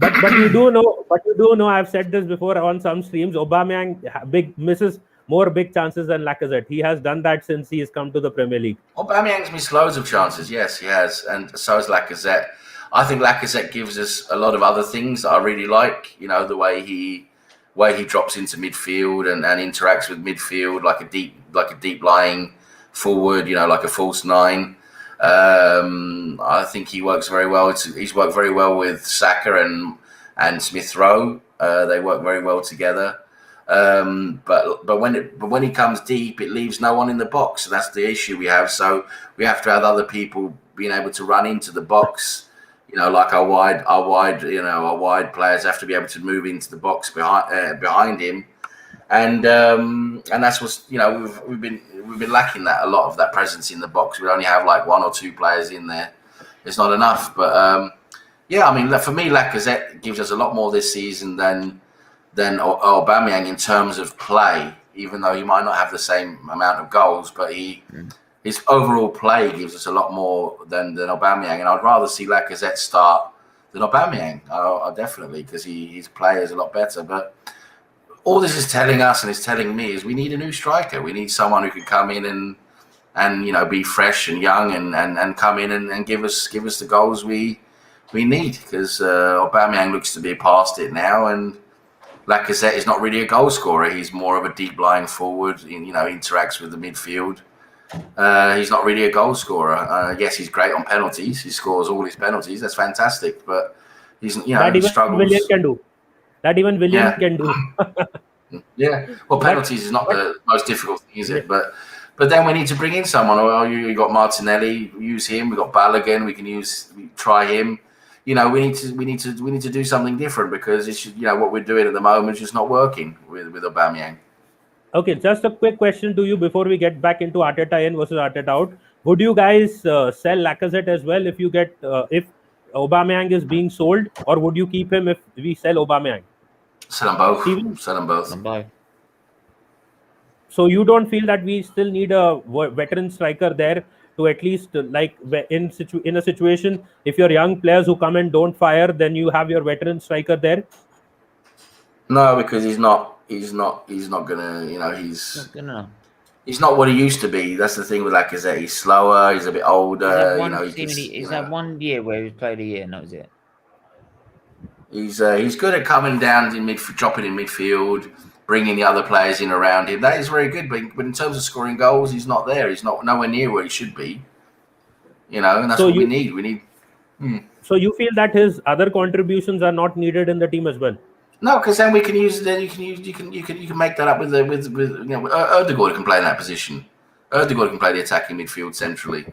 But you do know, I've said this before on some streams, Aubameyang misses more big chances than Lacazette. He has done that since he has come to the Premier League. Aubameyang's missed loads of chances, yes, he has, and so has Lacazette. I think Lacazette gives us a lot of other things that I really like. The way he drops into midfield and interacts with midfield like a deep lying forward, like a false 9. I think he works very well. He's worked very well with Saka and Smith Rowe. They work very well together. But when he comes deep, it leaves no one in the box. So that's the issue we have. So we have to have other people being able to run into the box. Like our wide players have to be able to move into the box behind him. And that's what's we've been lacking a lot of that presence in the box. We only have like 1 or 2 players in there. It's not enough. But I mean, for me, Lacazette gives us a lot more this season than Aubameyang in terms of play. even though he might not have the same amount of goals, but his overall play gives us a lot more than Aubameyang, and I'd rather see Lacazette start than Aubameyang. I definitely, because his play is a lot better. But all this is telling us, and it's telling me, is we need a new striker. We need someone who can come in and be fresh and young and come in and give us the goals we need, because Aubameyang looks to be past it now, and Lacazette is not really a goal scorer. He's more of a deep lying forward. Interacts with the midfield. He's not really a goal scorer. Yes, he's great on penalties. He scores all his penalties. That's fantastic. But he struggles. Willian can do. That even Willian can do. Yeah. Well, penalties is not the most difficult thing, is it? But then we need to bring in someone. Well, you got Martinelli. Use him. We got Balogun. We can try him. We need to do something different, because it's what we're doing at the moment is just not working with Aubameyang. Okay, just a quick question to you before we get back into Arteta in versus Arteta out. Would you guys sell Lacazette as well if you get if Aubameyang is being sold, or would you keep him if we sell Aubameyang? Sell them both. Steven? Sell them both. So you don't feel that we still need a veteran striker there to at least in a situation, if your young players who come and don't fire, then you have your veteran striker there? No, because he's not gonna. He's not what he used to be. That's the thing with Lacazette. He's slower. He's a bit older. He's had 1 year where he's played a year, and that was it. He's good at coming down in dropping in midfield, bringing the other players in around him. That is very good. But in terms of scoring goals, he's not there. He's nowhere near where he should be. And that's what we need. We need. So you feel that his other contributions are not needed in the team as well? No, because then we can use. Then you can make that up with Ødegaard can play in that position. Ødegaard can play the attacking midfield centrally.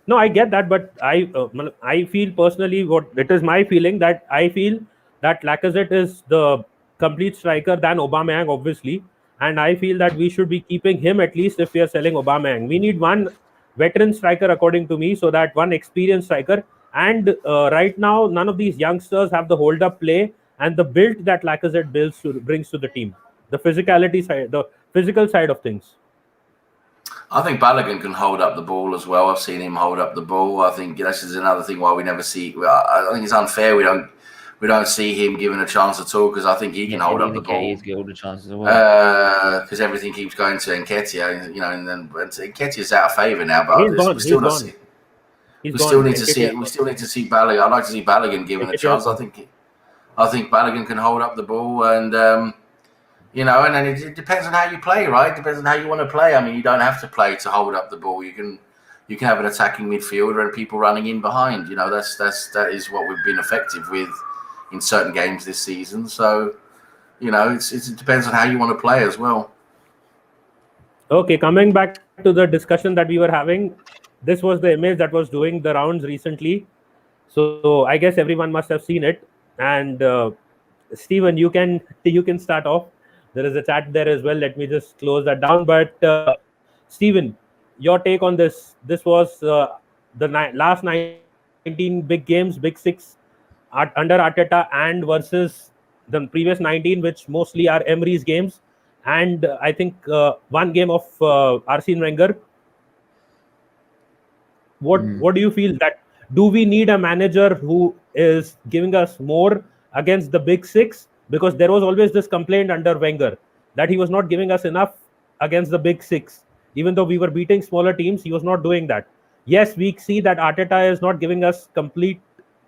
No, I get that, but I feel personally, it is my feeling that I feel that Lacazette is the complete striker than Aubameyang, obviously, and I feel that we should be keeping him at least if we are selling Aubameyang. We need one veteran striker, according to me, so that one experienced striker. And right now, none of these youngsters have the hold-up play and the build that Lacazette brings to the team. The physicality side, the physical side of things. I think Balogun can hold up the ball as well. I've seen him hold up the ball. I think this is another thing why we never see. I think it's unfair. We don't see him given a chance at all, because I think he can hold up the ball. He's got all the chances as well. Because everything keeps going to Nketiah, and then Nketiah's out of favour now. But we still need to see Balogun. I'd like to see Balogun given a chance. I think Balogun can hold up the ball, and and then it depends on how you play, right? It depends on how you want to play. I mean, you don't have to play to hold up the ball. You can have an attacking midfielder and people running in behind. That is what we've been effective with in certain games this season. So, it depends on how you want to play as well. Okay, coming back to the discussion that we were having, this was the image that was doing the rounds recently. So I guess everyone must have seen it. And Steven, you can start off. There is a chat there as well. Let me just close that down. But Steven, your take on this. This was the last 19 big games, big six under Arteta, and versus the previous 19, which mostly are Emery's games. And I think one game of Arsene Wenger. What do you feel? That do we need a manager who is giving us more against the big six? Because there was always this complaint under Wenger that he was not giving us enough against the big six. Even though we were beating smaller teams, he was not doing that. Yes, we see that Arteta is not giving us complete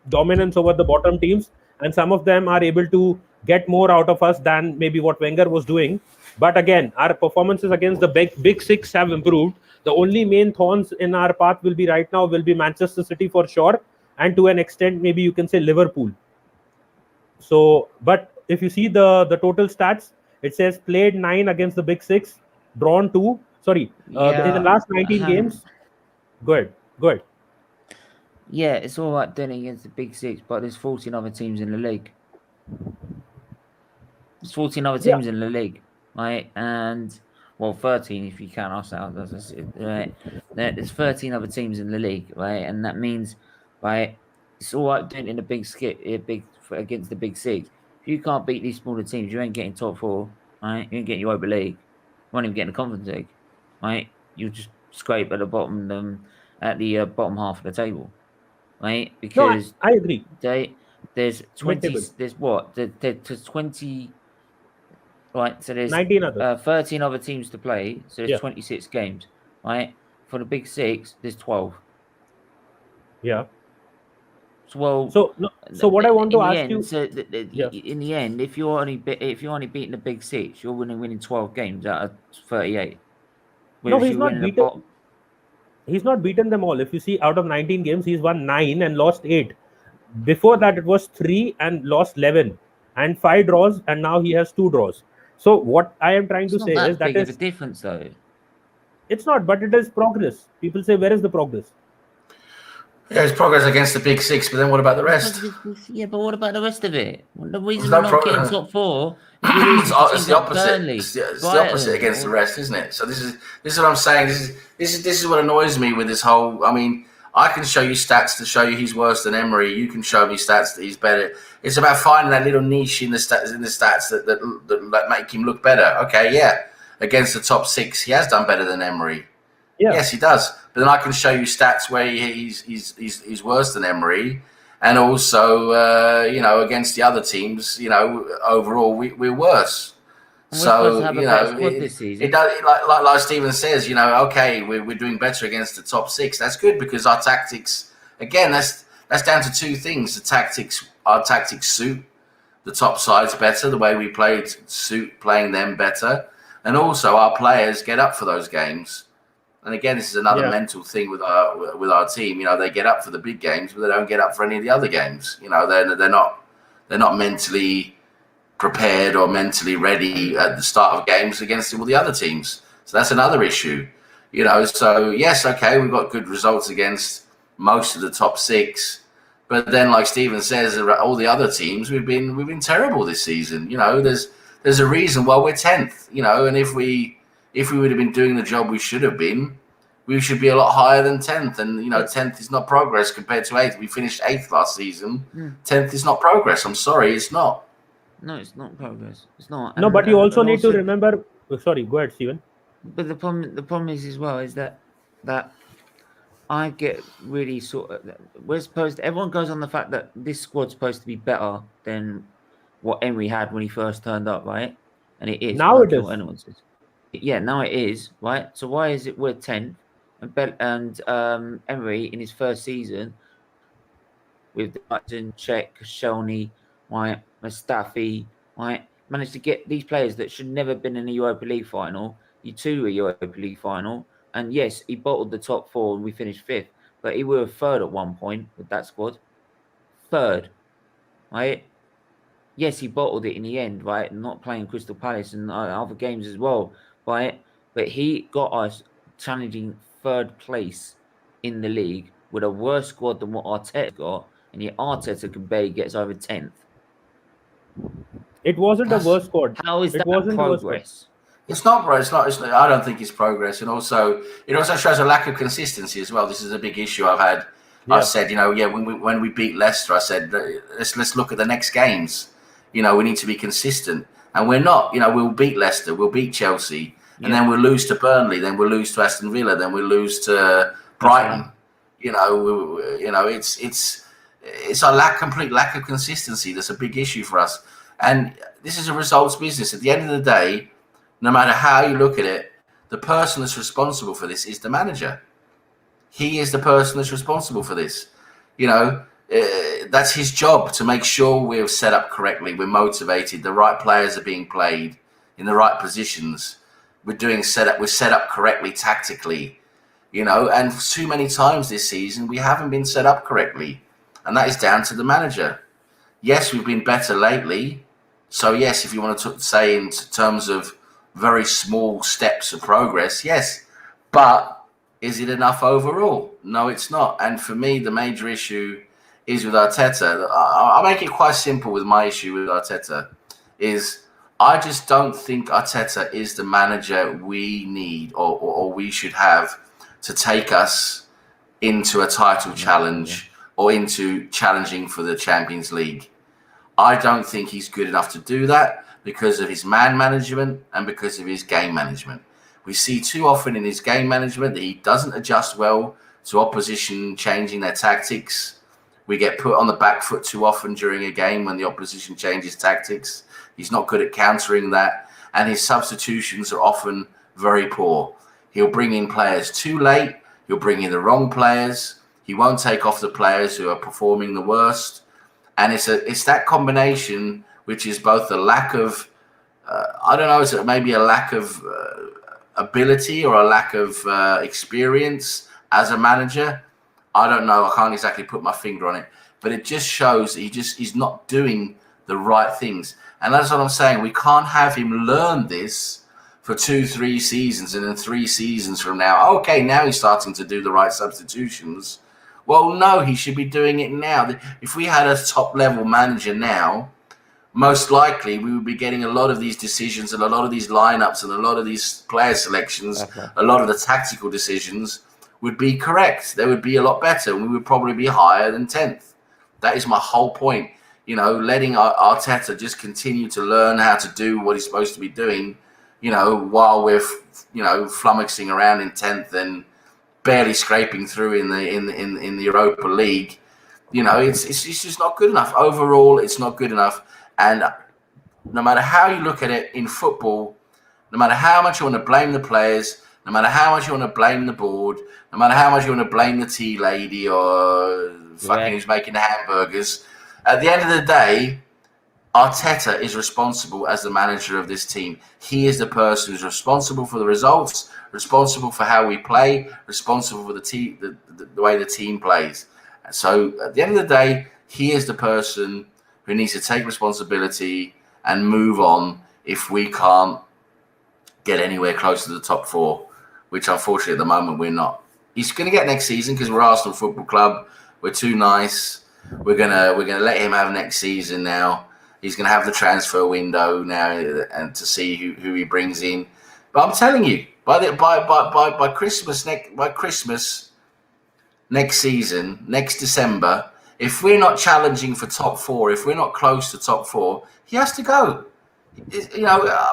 dominance over the bottom teams, and some of them are able to get more out of us than maybe what Wenger was doing. But again, our performances against the big six have improved. The only main thorns in our path will be Manchester City for sure, and to an extent, maybe you can say Liverpool. So, but if you see the total stats, it says played 9 against the big six, drawn 2. Sorry, in the last 19 games. Go ahead. Yeah, it's all right doing against the big six, but there's 14 other teams in the league. There's 14 other teams in the league, right? And 13 if you count us out. Right? There's 13 other teams in the league, right? And that means, right, it's all right doing in the against the big six. If you can't beat these smaller teams, you ain't getting top 4. right? You get Europa League. You won't even get in the Conference League, right? You just scrape at the bottom, bottom half of the table, right? No, Because I agree. there's 20. Mid-table. There's what? There's 20. Right, so there's 19 others. 13 other teams to play, so there's Yeah. 26 games, right? For the Big Six, there's 12. Yeah. So, So what I want to ask you, in the end, if you're only beating the Big Six, you're winning 12 games out of 38. no, Whereas he's you're not winning the beaten. bottom. He's not beaten them all. If you see, out of 19 games, he's won 9 and lost 8. Before that, it was 3 and lost 11, and 5 draws, and now he has 2 draws. So what I am trying to It's not say that is that big of a difference, though. it's not, but it is progress. People say, where is the progress? Yeah, it's progress against the Big Six, but then what about the rest? Yeah, but what about the rest of it? Well, the reason no we're not getting top 4 is we're losing to it's teams the like opposite. Burnley, It's the Brighton, opposite against the rest, isn't it? So this is what I'm saying. This is what annoys me with this whole. I mean, I can show you stats to show you he's worse than Emery. You can show me stats that he's better. It's about finding that little niche in the stats that make him look better. Okay, yeah, against the top 6, he has done better than Emery. Yeah. Yes, he does. But then I can show you stats where he's worse than Emery, and also against the other teams, overall we're worse. And we're supposed to have a better squad it, this season. it does, like Stephen says, okay, we're doing better against the top 6. That's good because our tactics, again, that's down to 2 things. Our tactics suit the top sides better. The way we played suit playing them better, and also our players get up for those games. And again, this is another mental thing with our team. They get up for the big games, but they don't get up for any of the other games. They're not mentally prepared or mentally ready at the start of games against all the other teams. So that's another issue. So yes, okay, we've got good results against most of the top 6, but then, like Stephen says, all the other teams we've been terrible this season. There's a reason why we're 10th. And if we would have been doing the job we should have been, we should be a lot higher than 10th. And, 10th is not progress compared to 8th. We finished 8th last season. 10th is not progress. I'm sorry, it's not. No, it's not progress. It's not. No, but you also need to remember... Sorry, go ahead, Stephen. But the problem is as well is that I get really everyone goes on the fact that this squad's supposed to be better than what Emery had when he first turned up, right? And it is. Now it is. Anyone says. Yeah, now it is, right? So why is it we're 10th and Emery in his first season with Hudson, Czech, Koscielny, right, Mustafi, right, managed to get these players that should never have been in a Europa League final, to a Europa League final, and yes, he bottled the top 4 and we finished 5th, but he were 3rd at one point with that squad. 3rd, right? Yes, he bottled it in the end, right? Not playing Crystal Palace and other games as well, right? But he got us challenging 3rd place in the league with a worse squad than what Arteta got, and yet Arteta can barely get us over 10th. It wasn't a worse squad. How is that progress? It's not, bro. It's not. I don't think it's progress, and also it also shows a lack of consistency as well. This is a big issue I've had. Yeah. I said, when we beat Leicester, I said let's look at the next games. We need to be consistent, and we're not. We'll beat Leicester, we'll beat Chelsea, and then we'll lose to Burnley, then we'll lose to Aston Villa, then we'll lose to Brighton. It's a complete lack of consistency. That's a big issue for us, and this is a results business. At the end of the day, no matter how you look at it, the person that's responsible for this is the manager. He is the person that's responsible for this. That's his job to make sure we're set up correctly, we're motivated, the right players are being played in the right positions. We're set up correctly tactically, and too many times this season we haven't been set up correctly, and that is down to the manager. Yes, we've been better lately. So yes, if you want to say in terms of very small steps of progress, yes, but is it enough overall? No, it's not. And for me, the major issue is with Arteta. I'll make it quite simple with my issue with Arteta. Is I just don't think Arteta is the manager we need or we should have to take us into a title challenge or into challenging for the Champions League. I don't think he's good enough to do that. because of his man management and because of his game management. We see too often in his game management that he doesn't adjust well to opposition changing their tactics. We get put on the back foot too often during a game when the opposition changes tactics. He's not good at countering that, and his substitutions are often very poor. He'll bring in players too late. He'll bring in the wrong players. He won't take off the players who are performing the worst. And it's that combination which is both the lack of, I don't know, is it maybe a lack of ability or a lack of experience as a manager? I don't know. I can't exactly put my finger on it, but it just shows that he's not doing the right things. And that's what I'm saying. We can't have him learn this for 2-3 seasons, and then 3 seasons from now, okay, now he's starting to do the right substitutions. Well, no, he should be doing it now. If we had a top-level manager now, most likely we would be getting a lot of these decisions and a lot of these lineups and a lot of these player selections, a lot of the tactical decisions would be correct. They would be a lot better, and we would probably be higher than 10th. That is my whole point. Letting Arteta just continue to learn how to do what he's supposed to be doing, while we're, flummoxing around in 10th and barely scraping through in the Europa League. It's just not good enough. Overall, it's not good enough. And no matter how you look at it in football, no matter how much you want to blame the players, no matter how much you want to blame the board, no matter how much you want to blame the tea lady or fucking who's making the hamburgers, at the end of the day, Arteta is responsible as the manager of this team. He is the person who's responsible for the results, responsible for how we play, responsible for the way the team plays. So at the end of the day, he is the person who needs to take responsibility and move on if we can't get anywhere close to the top 4, which unfortunately at the moment we're not. He's going to get next season because we're Arsenal Football Club. We're too nice. We're gonna let him have next season now. He's going to have the transfer window now and to see who he brings in. But I'm telling you, by Christmas next season, next December, if we're not challenging for top 4, if we're not close to top 4, he has to go.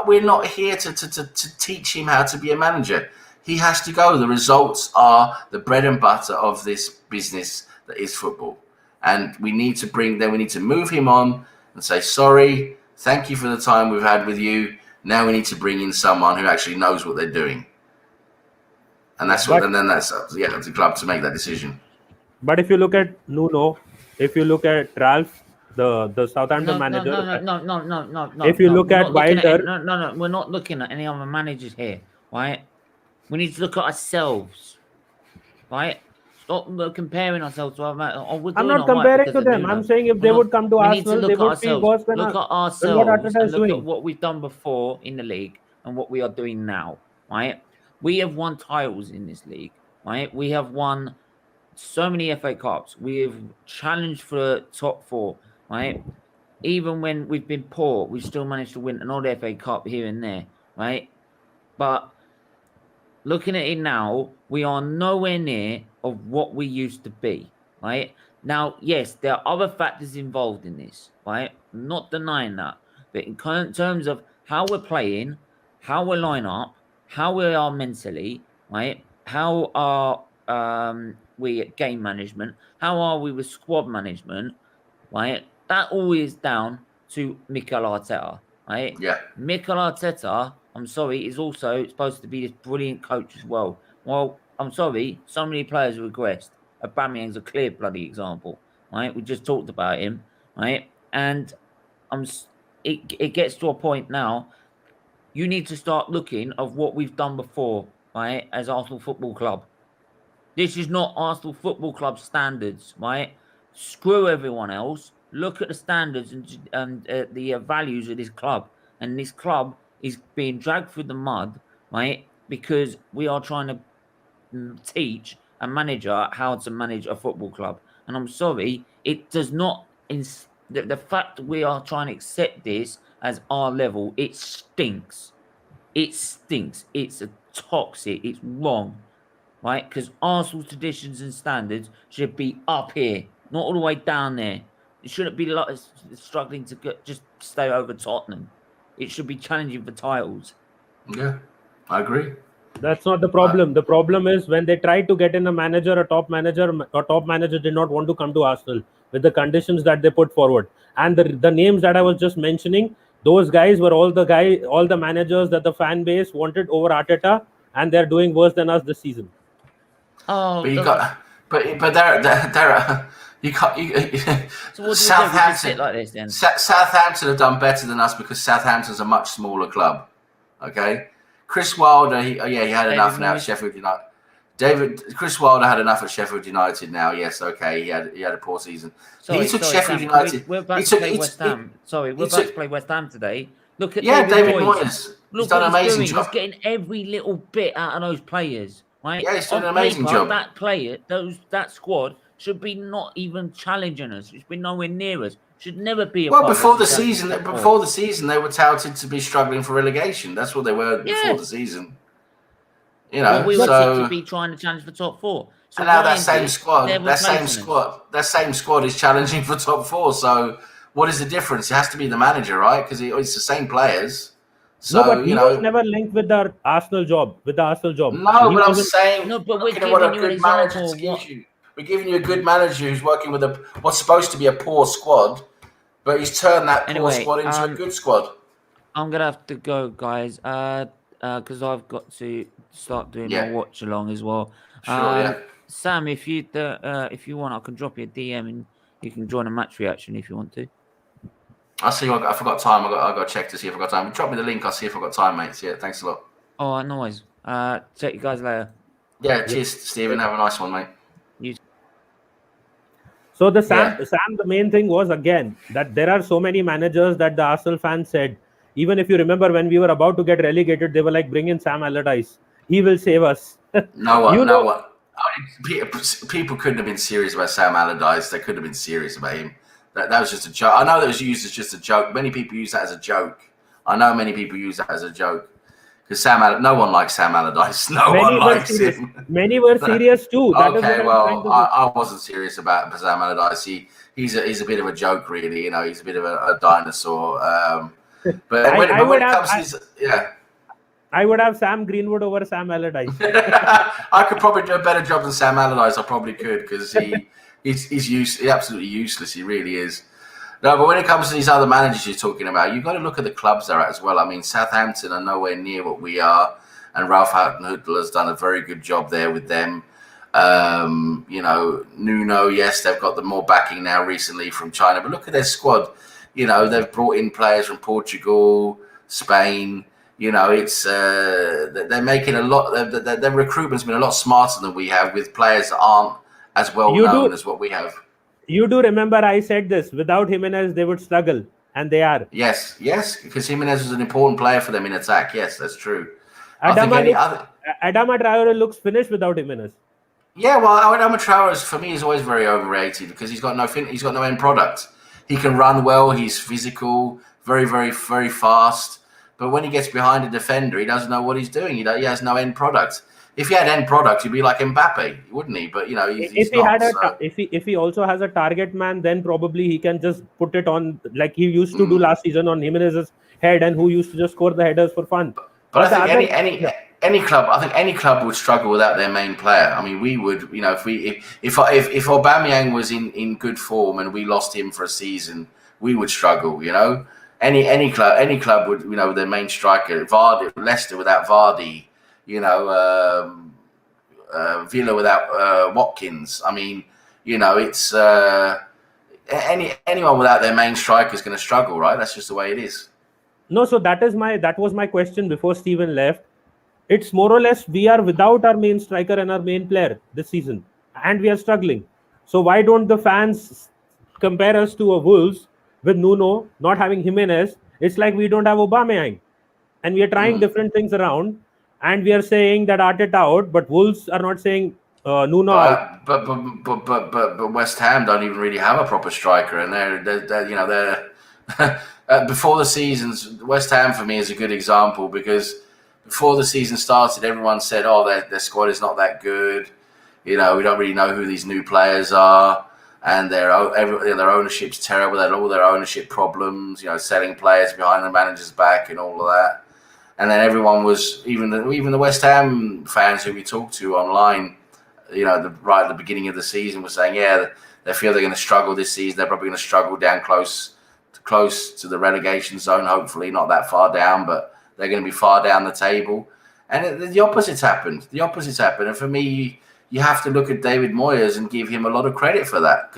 We're not here to teach him how to be a manager. He has to go. The results are the bread and butter of this business that is football. And we need to move him on and say, sorry, thank you for the time we've had with you. Now we need to bring in someone who actually knows what they're doing. And that's up to the club to make that decision. But if you look at Nuno, if you look at Ralph, the Southampton manager. No. If you look at Wilder. No, we're not looking at any other managers here, right? We need to look at ourselves, right? Stop comparing ourselves to other. I'm not comparing to them. I'm saying if they would come to Arsenal, they would be worse than us. Look at ourselves and look at what we've done before in the league and what we are doing now, right? We have won titles in this league, right? We have won so many FA Cups. We have challenged for top 4, right? Even when we've been poor, we've still managed to win an odd FA Cup here and there, right? But looking at it now, we are nowhere near of what we used to be, right? Now, yes, there are other factors involved in this, right? I'm not denying that. But in terms of how we're playing, how we line up, how we are mentally, right? How are we at game management? How are we with squad management, right? That all is down to Mikel Arteta, right? Yeah. Mikel Arteta, I'm sorry, is also supposed to be this brilliant coach as well. Well, I'm sorry, so many players have regressed. Aubameyang's a clear bloody example, right? We just talked about him, right? And it gets to a point now. You need to start looking of what we've done before, right? As Arsenal Football Club. This is not Arsenal Football Club standards, right? Screw everyone else. Look at the standards and the values of this club. And this club is being dragged through the mud, right? Because we are trying to teach a manager how to manage a football club. And I'm sorry, it does not... The fact we are trying to accept this as our level, it stinks. It stinks. It's toxic. It's wrong. Right? Because Arsenal's traditions and standards should be up here, not all the way down there. It shouldn't be like struggling to just stay over Tottenham. It should be challenging for titles. Yeah, I agree. That's not the problem. The problem is when they tried to get in a manager, a top manager did not want to come to Arsenal with the conditions that they put forward. And the names that I was just mentioning, those guys were all the managers that the fan base wanted over Arteta, and they're doing worse than us this season. Oh, But you got, but they're you can't. so what Southampton, like this then? Southampton have done better than us because Southampton's a much smaller club. Okay, Chris Wilder, he had enough now at Sheffield United. Chris Wilder had enough at Sheffield United now. Yes, okay, he had a poor season. He took Sheffield United. We're about to play West Ham. Sorry, we're about to play West Ham today. Look at David Moyes. Look He's done an amazing job. He's getting every little bit out of those players, right? Yeah, he's doing an amazing job. That squad should be not even challenging us. It should be nowhere near us. Should never be. Before the season, they were touted to be struggling for relegation. That's what they were before the season. You know, we were to be trying to challenge for top 4. So and now that same squad is challenging for top 4. So what is the difference? It has to be the manager, right? Because it's the same players. So, no, but he was never linked with the Arsenal job. No, but I'm saying, but we're giving you an example. We're giving you a good manager who's working with what's supposed to be a poor squad, but he's turned that poor squad into a good squad. I'm gonna have to go, guys, because I've got to start doing my watch along as well. Sure, Sam, if you want, I can drop you a DM and you can join a match reaction if you want to. I'll see. I forgot time. I got to check to see if I got time. Drop me the link. I'll see if I got time, mate. Yeah, thanks a lot. Oh, no worries. Check you guys later. Yeah, cheers, Stephen. Have a nice one, mate. You. So Sam, the main thing was again that there are so many managers that the Arsenal fans said. Even if you remember when we were about to get relegated, they were like, "Bring in Sam Allardyce. He will save us." No. People couldn't have been serious about Sam Allardyce. They couldn't have been serious about him. That was just a joke. I know that was used as just a joke. Many people use that as a joke. Because no one likes Sam Allardyce. No one likes him. Many were serious too. Okay, well, I wasn't serious about Sam Allardyce. He's a bit of a joke, really. You know, he's a bit of a dinosaur. But when it comes to I would have Sam Greenwood over Sam Allardyce. I could probably do a better job than Sam Allardyce. I probably could because he's absolutely useless. He really is. No, but when it comes to these other managers you're talking about, you've got to look at the clubs they're at as well. I mean, Southampton are nowhere near what we are, and Ralph Hasenhüttl has done a very good job there with them. Nuno, yes, they've got the more backing now recently from China, but look at their squad. You know, they've brought in players from Portugal, Spain. You know, it's they're making a lot. Their recruitment's been a lot smarter than we have with players that aren't as well known as what we have. You do remember I said this, without Jimenez, they would struggle, and they are. Yes, because Jimenez was an important player for them in attack. Yes, that's true. Adama Traore looks finished without Jimenez. Yeah, well, Adama Traore for me is always very overrated because he's got no end product. He can run well. He's physical, very, very, very fast. But when he gets behind a defender, he doesn't know what he's doing. He has no end product. If he had end product, he'd be like Mbappe, wouldn't he? But if he also has a target man, then probably he can just put it on like he used to do last season on Jimenez's head, and who used to just score the headers for fun. But I think any club would struggle without their main player. I mean, we would, if Aubameyang was in good form and we lost him for a season, we would struggle. Any club would, with their main striker, Leicester without Vardy. Villa without Watkins. I mean, it's anyone without their main striker is going to struggle, right? That's just the way it is. No, so that was my question before Steven left. It's more or less we are without our main striker and our main player this season, and we are struggling. So why don't the fans compare us to a Wolves with Nuno not having Jimenez? It's like we don't have Aubameyang, and we are trying different things around. And we are saying that Arteta out, but Wolves are not saying Nuno out. But West Ham don't even really have a proper striker, and they're before the seasons. West Ham for me is a good example because before the season started, everyone said, "Oh, their squad is not that good." We don't really know who these new players are. and their ownership's terrible. They had all their ownership problems, selling players behind the manager's back and all of that. And then everyone was, even the West Ham fans who we talked to online, right at the beginning of the season, were saying, yeah, they feel they're going to struggle this season. They're probably going to struggle down close to the relegation zone. Hopefully not that far down, but they're going to be far down the table. And the opposite's happened. And for me, you have to look at David Moyes and give him a lot of credit for that,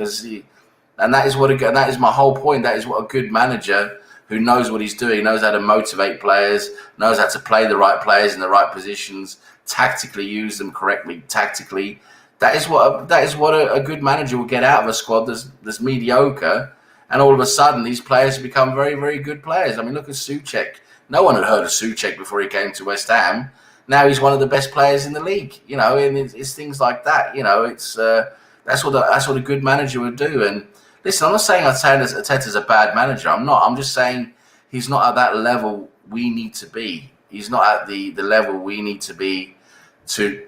and that is my whole point. That is what a good manager who knows what he's doing, knows how to motivate players, knows how to play the right players in the right positions, tactically use them correctly. Tactically, that is what a good manager will get out of a squad that's mediocre, and all of a sudden these players become very, very good players. I mean, look at Souček. No one had heard of Souček before he came to West Ham. Now he's one of the best players in the league, and it's things like that. It's that's what a good manager would do. And listen, I'm not saying Arteta's a bad manager. I'm not. I'm just saying he's not at that level we need to be. He's not at the level we need to be to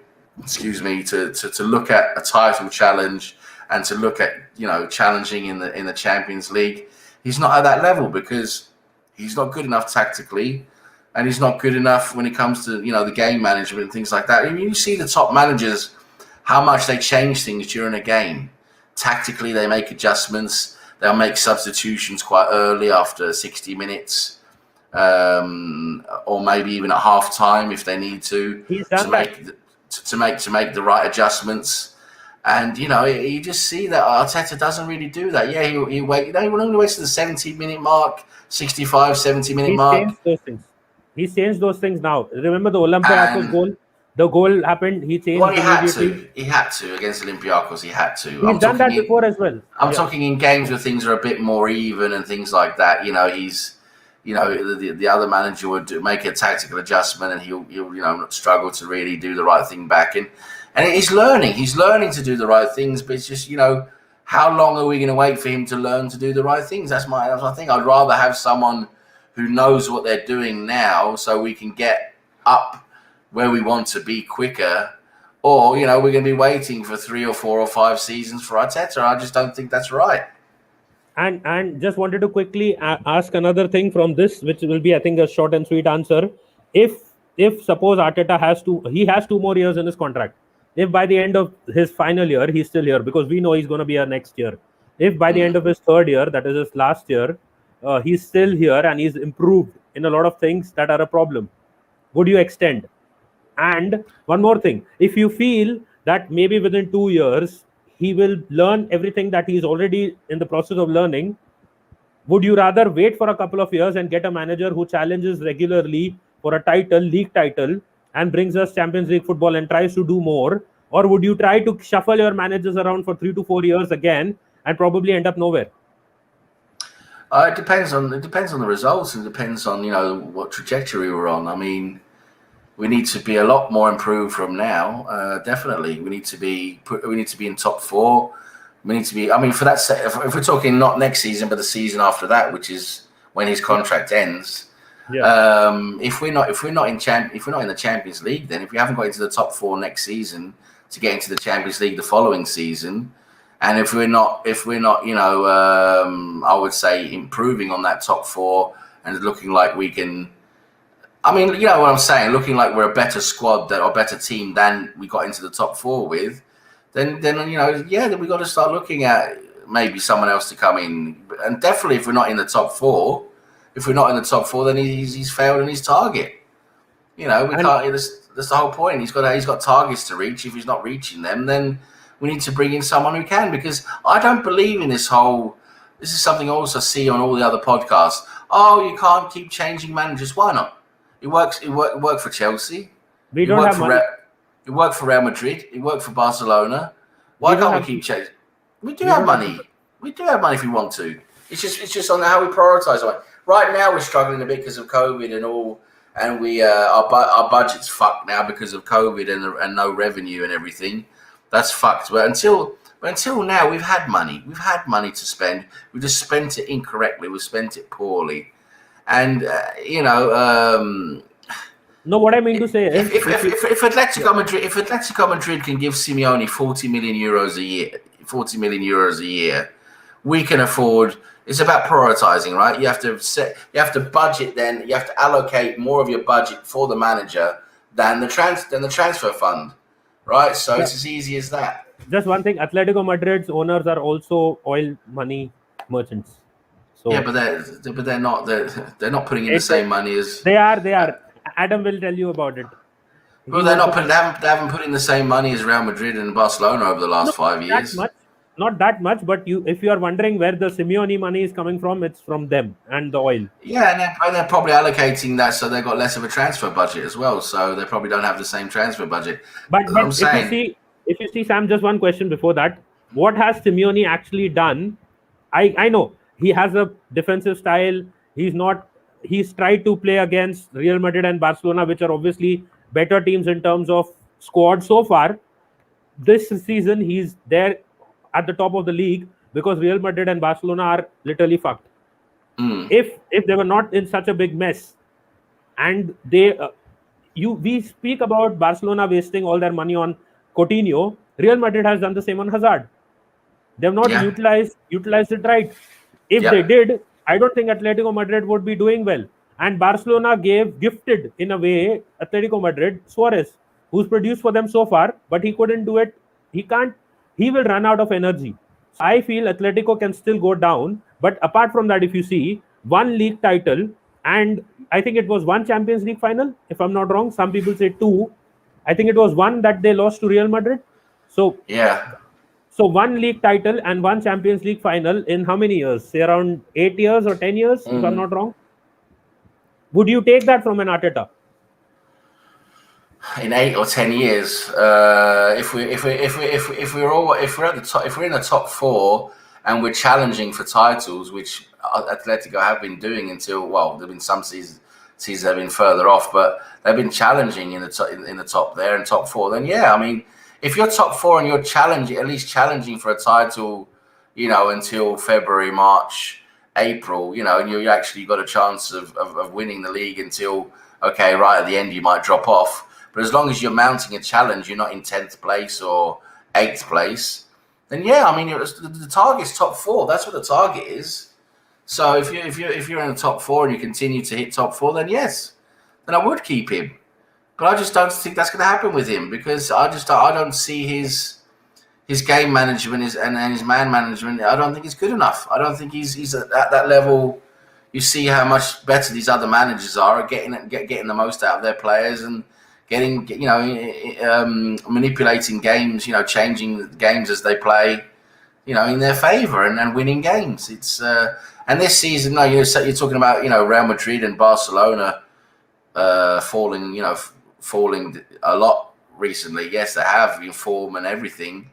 look at a title challenge and to look at challenging in the Champions League. He's not at that level because he's not good enough tactically. And he's not good enough when it comes to, the game management and things like that. I mean, you see the top managers, how much they change things during a game. Tactically, they make adjustments. They'll make substitutions quite early after 60 minutes, or maybe even at half time if they need to. He's done to make the right adjustments. And you just see that Arteta doesn't really do that. Yeah, he wait. He only waits to the 70-minute mark, 65, 70-minute mark. He's changed those things now. Remember the Olympiacos goal? The goal happened. He changed. Well, he had to against Olympiacos. He had to. He's done that before as well. I'm talking in games where things are a bit more even and things like that. He's, the other manager would make a tactical adjustment and he'll struggle to really do the right thing back. And he's learning. He's learning to do the right things. But it's just how long are we going to wait for him to learn to do the right things? That's my thing. I'd rather have someone who knows what they're doing now so we can get up where we want to be quicker, or, we're going to be waiting for 3 or 4 or 5 seasons for Arteta. I just don't think that's right. And just wanted to quickly ask another thing from this, which will be, I think, a short and sweet answer. If suppose Arteta has 2 more years in his contract, if by the end of his final year, he's still here, because we know he's going to be here next year. If by the end of his 3rd year, that is his last year, he's still here and he's improved in a lot of things that are a problem, would you extend? And one more thing, if you feel that maybe within 2 years he will learn everything that he's already in the process of learning, would you rather wait for a couple of years and get a manager who challenges regularly for a league title, and brings us Champions League football and tries to do more? Or would you try to shuffle your managers around for 3 to 4 years again and probably end up nowhere? It depends on the results, and depends on what trajectory we're on. I mean, we need to be a lot more improved from now. Definitely, we need to be in top 4. We need to be. I mean, for that, if we're talking not next season, but the season after that, which is when his contract ends. Yeah. If we're not in the Champions League, then if we haven't got into the top 4 next season to get into the Champions League the following season. And if we're not, I would say improving on that top 4 and looking like we can, I mean, you know what I'm saying, looking like we're a better squad or better team than we got into the top 4 with, then then we got to start looking at maybe someone else to come in. And definitely, if we're not in the top 4, then he's failed in his target. We can't. That's the whole point. He's got targets to reach. If he's not reaching them, then we need to bring in someone who can, because I don't believe in this is something I also see on all the other podcasts. Oh, you can't keep changing managers. Why not? It works. It worked for Chelsea. It worked for Real Madrid. It worked for Barcelona. Why can't we keep changing? We do have money. We do have money if we want to. It's just on how we prioritize it. Right now, we're struggling a bit because of COVID and all, and our budget's fucked now because of COVID and no revenue and everything. That's fucked. But until now, we've had money. We've had money to spend. We just spent it incorrectly. We spent it poorly. And no, what I mean to say is, if Atletico Madrid can give Simeone 40 million euros a year, 40 million euros a year. We can afford. It's about prioritizing, right? You have to budget. Then you have to allocate more of your budget for the manager than the transfer fund, right? So it's as easy as that. Just one thing: Atletico Madrid's owners are also oil money merchants. So yeah, but they're not putting in the same money as they are. Adam will tell you about it. Well, they haven't put in the same money as Real Madrid and Barcelona over the last 5 years. Not that much, but if you are wondering where the Simeone money is coming from, it's from them and the oil. Yeah, and they're probably allocating that so they've got less of a transfer budget as well. So they probably don't have the same transfer budget. But if you see, Sam, just one question before that: what has Simeone actually done? I know he has a defensive style. He's tried to play against Real Madrid and Barcelona, which are obviously better teams in terms of squad so far. This season, he's there at the top of the league because Real Madrid and Barcelona are literally fucked. If they were not in such a big mess, and we speak about Barcelona wasting all their money on Coutinho, Real Madrid has done the same on Hazard. They've not utilized it right. If they did, I don't think Atletico Madrid would be doing well. And Barcelona gifted in a way Atletico Madrid Suarez, who's produced for them so far, but he couldn't do it. He will run out of energy. So I feel Atletico can still go down. But apart from that, if you see, one league title, and I think it was one Champions League final, if I'm not wrong. Some people say two. I think it was one that they lost to Real Madrid. So one league title and one Champions League final in how many years? Say around 8 years or 10 years, if I'm not wrong. Would you take that from an Arteta? In 8 or 10 years, if we're in the top four and we're challenging for titles, which Atletico have been doing there've been some seasons they've been further off, but they've been challenging in the top there and top four. Then if you're top four and you're at least challenging for a title, until February, March, April, and you actually got a chance of winning the league until right at the end you might drop off. But as long as you're mounting a challenge, you're not in 10th place or 8th place, then the target's top four. That's what the target is. So if you're in the top four and you continue to hit top four, then yes, then I would keep him. But I just don't think that's going to happen with him because I don't see his game management and his man management. I don't think it's good enough. I don't think he's at that level. You see how much better these other managers are at getting the most out of their players and manipulating games, changing games as they play, in their favor and winning games. It's and this season, you're talking about Real Madrid and Barcelona falling a lot recently. Yes, they have in form and everything.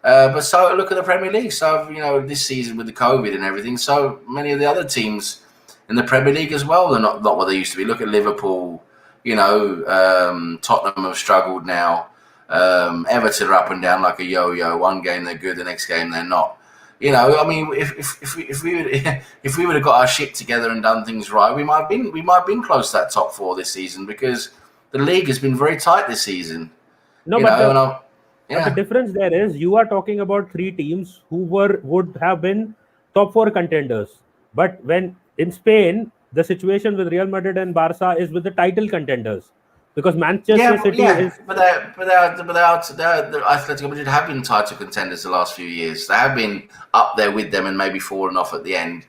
But so look at the Premier League. So this season with the COVID and everything, so many of the other teams in the Premier League as well, they're not what they used to be. Look at Liverpool. Tottenham have struggled now. Everton are up and down like a yo-yo. One game they're good, the next game they're not. If we would have got our shit together and done things right, we might have been close to that top four this season because the league has been very tight this season. But the difference there is you are talking about three teams who would have been top four contenders. But when in Spain, the situation with Real Madrid and Barca is with the title contenders because Manchester City is. But Atletico Madrid have been title contenders the last few years. They have been up there with them and maybe fallen off at the end,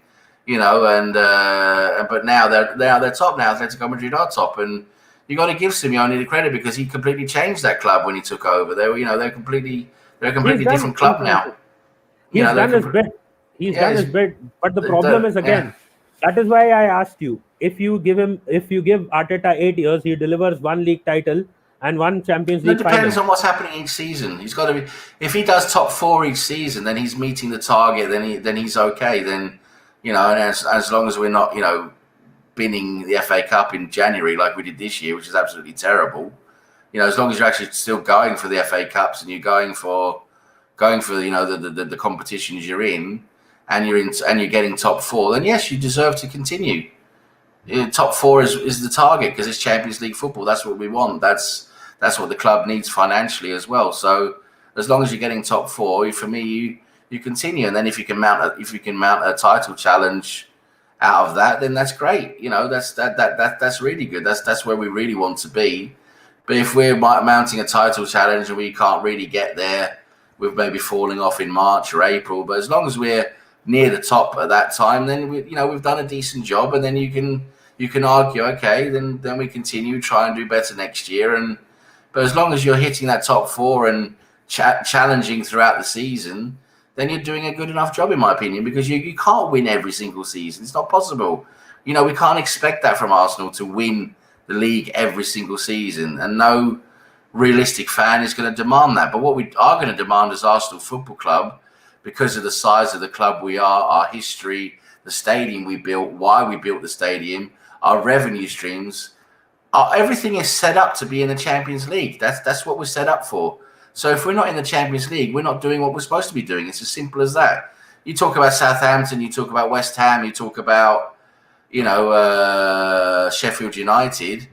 but now they're top now. Atletico Madrid are top, and you got to give Simeone the credit because he completely changed that club when he took over. They're a completely different club now. He's done his bit. Done his bit, but the problem is again. That is why I asked you, if you give Arteta 8 years, he delivers one league title and one Champions League final. It depends on what's happening each season. He's got to be. If he does top four each season, then he's meeting the target. Then he's okay. Then and as long as we're not binning the FA Cup in January like we did this year, which is absolutely terrible. As long as you're actually still going for the FA Cups and you're going for the competitions you're in. And you're getting top four, then yes, you deserve to continue. Top four is the target because it's Champions League football. That's what we want. That's what the club needs financially as well. So as long as you're getting top four, for me, you continue. And then if you can mount a title challenge out of that, then that's great. You know, that's really good. That's where we really want to be. But if we're mounting a title challenge and we can't really get there, with maybe falling off in March or April, but as long as we're near the top at that time, then we've done a decent job, and then you can argue, okay, then we continue, try and do better next year. But as long as you're hitting that top four and challenging throughout the season, then you're doing a good enough job, in my opinion, because you can't win every single season. It's not possible. You know, we can't expect that from Arsenal, to win the league every single season, and no realistic fan is going to demand that. But what we are going to demand as Arsenal Football Club, because of the size of the club we are, our history, the stadium we built, why we built the stadium, our revenue streams, everything is set up to be in the Champions League. That's what we're set up for. So if we're not in the Champions League, we're not doing what we're supposed to be doing. It's as simple as that. You talk about Southampton, you talk about West Ham, you talk about, Sheffield United.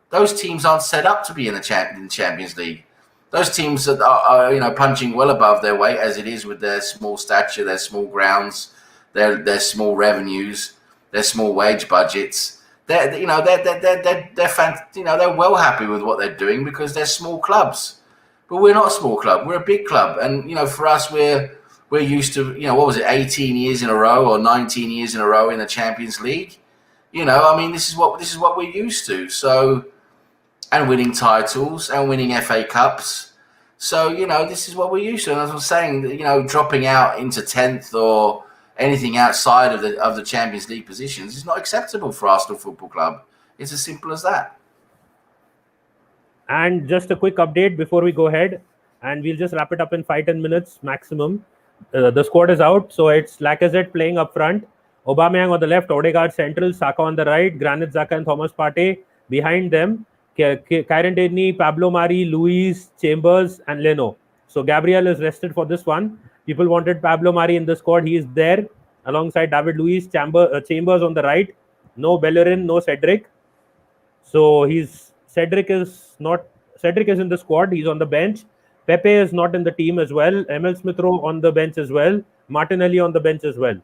Those teams aren't set up to be in the Champions League. Those teams that are punching well above their weight, as it is, with their small stature, their small grounds, their small revenues, their small wage budgets. They're well happy with what they're doing because they're small clubs. But we're not a small club. We're a big club, and for us, we're used to 18 years in a row or 19 years in a row in the Champions League. This is what we're used to. So. And winning titles and winning FA Cups. So, this is what we're used to. And as I was saying, dropping out into 10th or anything outside of the Champions League positions is not acceptable for Arsenal Football Club. It's as simple as that. And just a quick update before we go ahead, and we'll just wrap it up in 5-10 minutes maximum. The squad is out. So it's Lacazette playing up front, Aubameyang on the left, Odegaard central, Saka on the right, Granit Xhaka and Thomas Partey behind them. Kieran Tierney, Pablo Mari, Luis, Chambers, and Leno. So Gabriel is rested for this one. People wanted Pablo Mari in the squad. He is there alongside David Luiz, Chambers on the right. No Bellerin, no Cedric. So Cedric is in the squad. He's on the bench. Pepe is not in the team as well. Emil Smith-Rowe on the bench as well. Martinelli on the bench as well.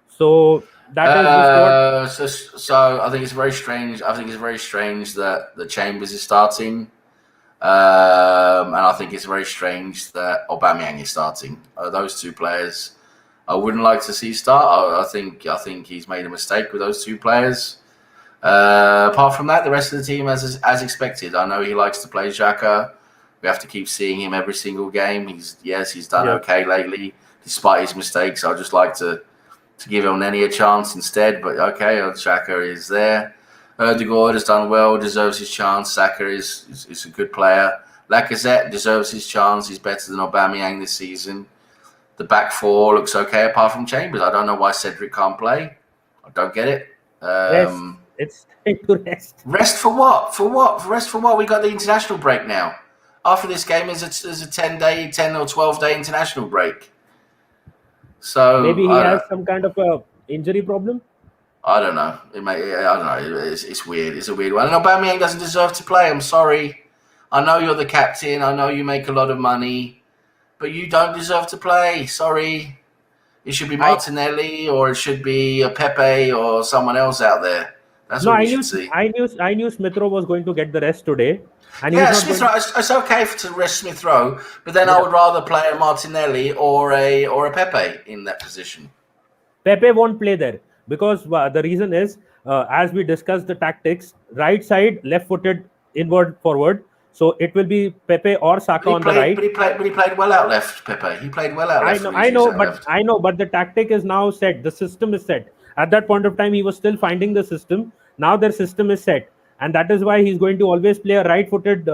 So that is the squad. So I think it's very strange. That the Chambers is starting, and I think it's very strange that Aubameyang is starting. Those two players, I wouldn't like to see start. I think he's made a mistake with those two players. Apart from that, the rest of the team as expected. I know he likes to play Xhaka. We have to keep seeing him every single game. He's done okay lately, despite his mistakes. I'd just like to give Elneny a chance instead, but okay, Xhaka is there. Odegaard has done well, deserves his chance. Saka is a good player. Lacazette deserves his chance. He's better than Aubameyang this season. The back four looks okay, apart from Chambers. I don't know why Cedric can't play. I don't get it. It's time to rest. Rest for what? Rest for what? We got the international break now. After this game, there's a 10 or 12-day international break. So maybe he has some kind of a injury problem. I don't know. I don't know. It's weird. It's a weird one. And Aubameyang doesn't deserve to play. I'm sorry. I know you're the captain. I know you make a lot of money, but you don't deserve to play. Sorry. It should be Martinelli, or it should be a Pepe or someone else out there. That's what we should see. I knew Smith-Rowe was going to get the rest today. And Smith-Rowe. It's okay to rest Smith-Rowe, but then I would rather play a Martinelli or a Pepe in that position. Pepe won't play there because the reason is, as we discussed the tactics, right side, left-footed, inward, forward. So it will be Pepe or Saka on the right. But he played well out left, Pepe. He played well out left. I know, but the tactic is now set. The system is set. At that point of time, he was still finding the system. Now their system is set. And that is why he's going to always play a right-footed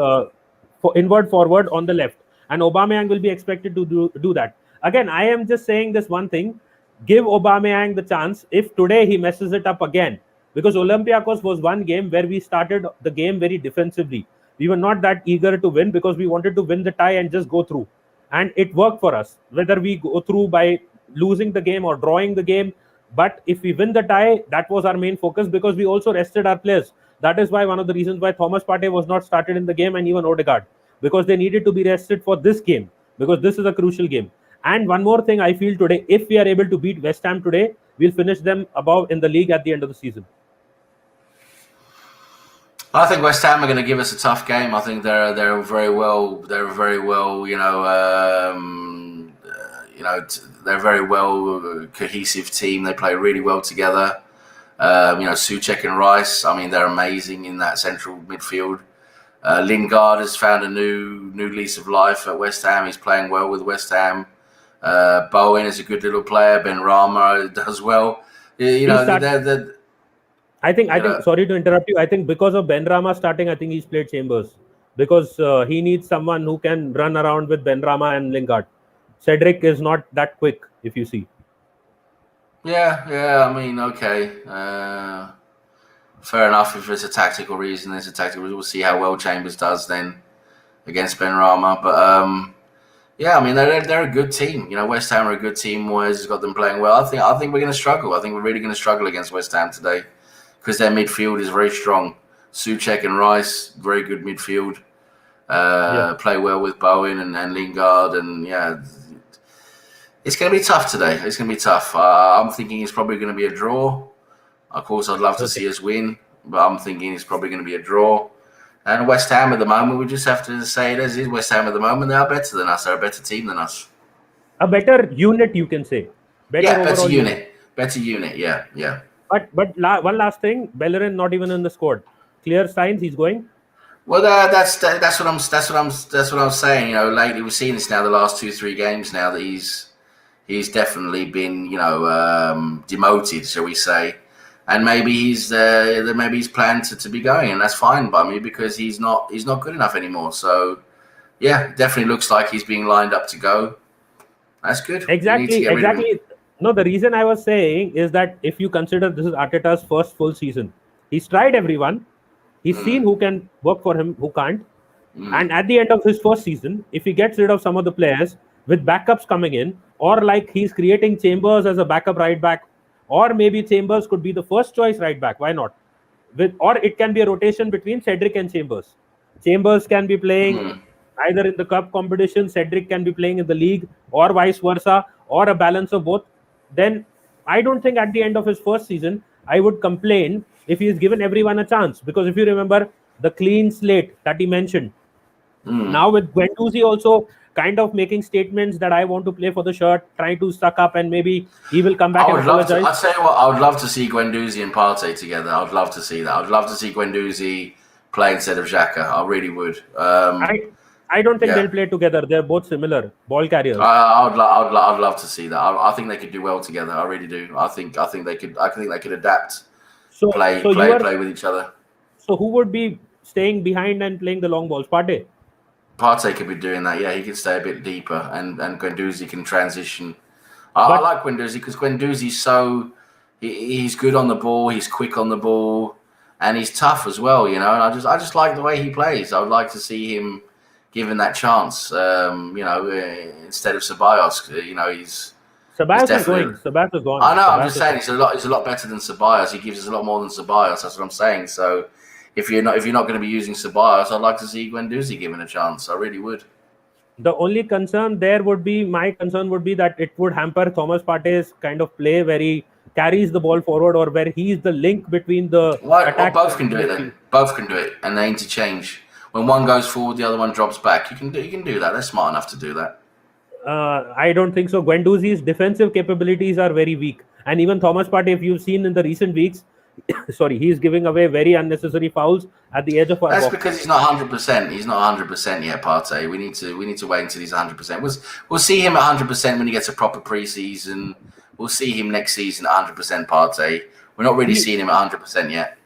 inward forward on the left. And Aubameyang will be expected to do that. Again, I am just saying this one thing. Give Aubameyang the chance if today he messes it up again. Because Olympiacos was one game where we started the game very defensively. We were not that eager to win because we wanted to win the tie and just go through. And it worked for us. Whether we go through by losing the game or drawing the game. But if we win the tie, that was our main focus because we also rested our players. That is why one of the reasons why Thomas Partey was not started in the game, and even Odegaard, because they needed to be rested for this game, because this is a crucial game. And one more thing I feel today, if we are able to beat West Ham today, we'll finish them above in the league at the end of the season. I think West Ham are going to give us a tough game. I think they're very well they're a very well cohesive team. They play really well together. Souček and Rice. I mean, they're amazing in that central midfield. Lingard has found a new lease of life at West Ham. He's playing well with West Ham. Bowen is a good little player. Ben Rama does well. I think. Sorry to interrupt you. I think because of Ben Rama starting, I think he's played Chambers because he needs someone who can run around with Ben Rama and Lingard. Cedric is not that quick, if you see. Yeah. I mean, okay. Fair enough. If it's a tactical reason, We'll see how well Chambers does then against Ben Rama. But I mean, they're a good team. West Ham are a good team. Moyes has got them playing well. I think we're going to struggle. I think we're really going to struggle against West Ham today because their midfield is very strong. Souček and Rice, very good midfield. Play well with Bowen and Lingard, and it's going to be tough today. It's going to be tough. I'm thinking it's probably going to be a draw. Of course, I'd love to see us win, but I'm thinking it's probably going to be a draw. And West Ham at the moment, we just have to say it as is. West Ham at the moment, they are better than us. They're a better team than us. A better unit, you can say. Better unit. Better unit. Yeah. But one last thing, Bellerin not even in the squad. Clear signs he's going. Well, that's what I'm saying. Lately we've seen this now the last 2-3 games now that he's definitely been demoted, shall we say, and maybe he's planned to be going, and that's fine by me because he's not good enough anymore. So definitely looks like he's being lined up to go. That's good. Exactly. No, the reason I was saying is that if you consider this is Arteta's first full season, he's tried everyone. He's seen who can work for him, who can't. And at the end of his first season, if he gets rid of some of the players with backups coming in, or like he's creating Chambers as a backup right back, or maybe Chambers could be the first choice right back. Why not? Or it can be a rotation between Cedric and Chambers. Chambers can be playing either in the cup competition, Cedric can be playing in the league, or vice versa, or a balance of both. Then I don't think at the end of his first season, I would complain if he is given everyone a chance. Because if you remember the clean slate that he mentioned, now with Guendouzi also kind of making statements that I want to play for the shirt, trying to suck up, and maybe he will come back and apologize. I'll tell you what, I would love to see Guendouzi and Partey together. I would love to see that. I would love to see Guendouzi play instead of Xhaka. I really would. I don't think they'll play together. They're both similar ball carriers. I'd love to see that. I think they could do well together. I really do. I think they could adapt. Play with each other. So who would be staying behind and playing the long balls? Partey could be doing that. Yeah, he could stay a bit deeper, and Guendouzi can transition. I like Guendouzi because Guendouzi's he's good on the ball, he's quick on the ball, and he's tough as well. And I just like the way he plays. I would like to see him given that chance. Instead of Ceballos. Ceballos is going. I know. I'm just saying he's a lot better than Ceballos. He gives us a lot more than Ceballos. That's what I'm saying. So if you're not going to be using Ceballos, I'd like to see Guendouzi given a chance. I really would. The only concern there would be that it would hamper Thomas Partey's kind of play where he carries the ball forward or where he's the link between the attack. Both can do it then. Both can do it, and they interchange. When one goes forward, the other one drops back. You can do that. They're smart enough to do that. I don't think so. Guendouzi's defensive capabilities are very weak, and even Thomas Partey, if you've seen in the recent weeks, he's giving away very unnecessary fouls at the edge of our box. That's because he's not 100%. He's not 100% yet, Partey. We need to wait until he's 100%. We'll see him at 100% when he gets a proper preseason. We'll see him next season at 100% Partey. We're not really seeing him at 100% yet.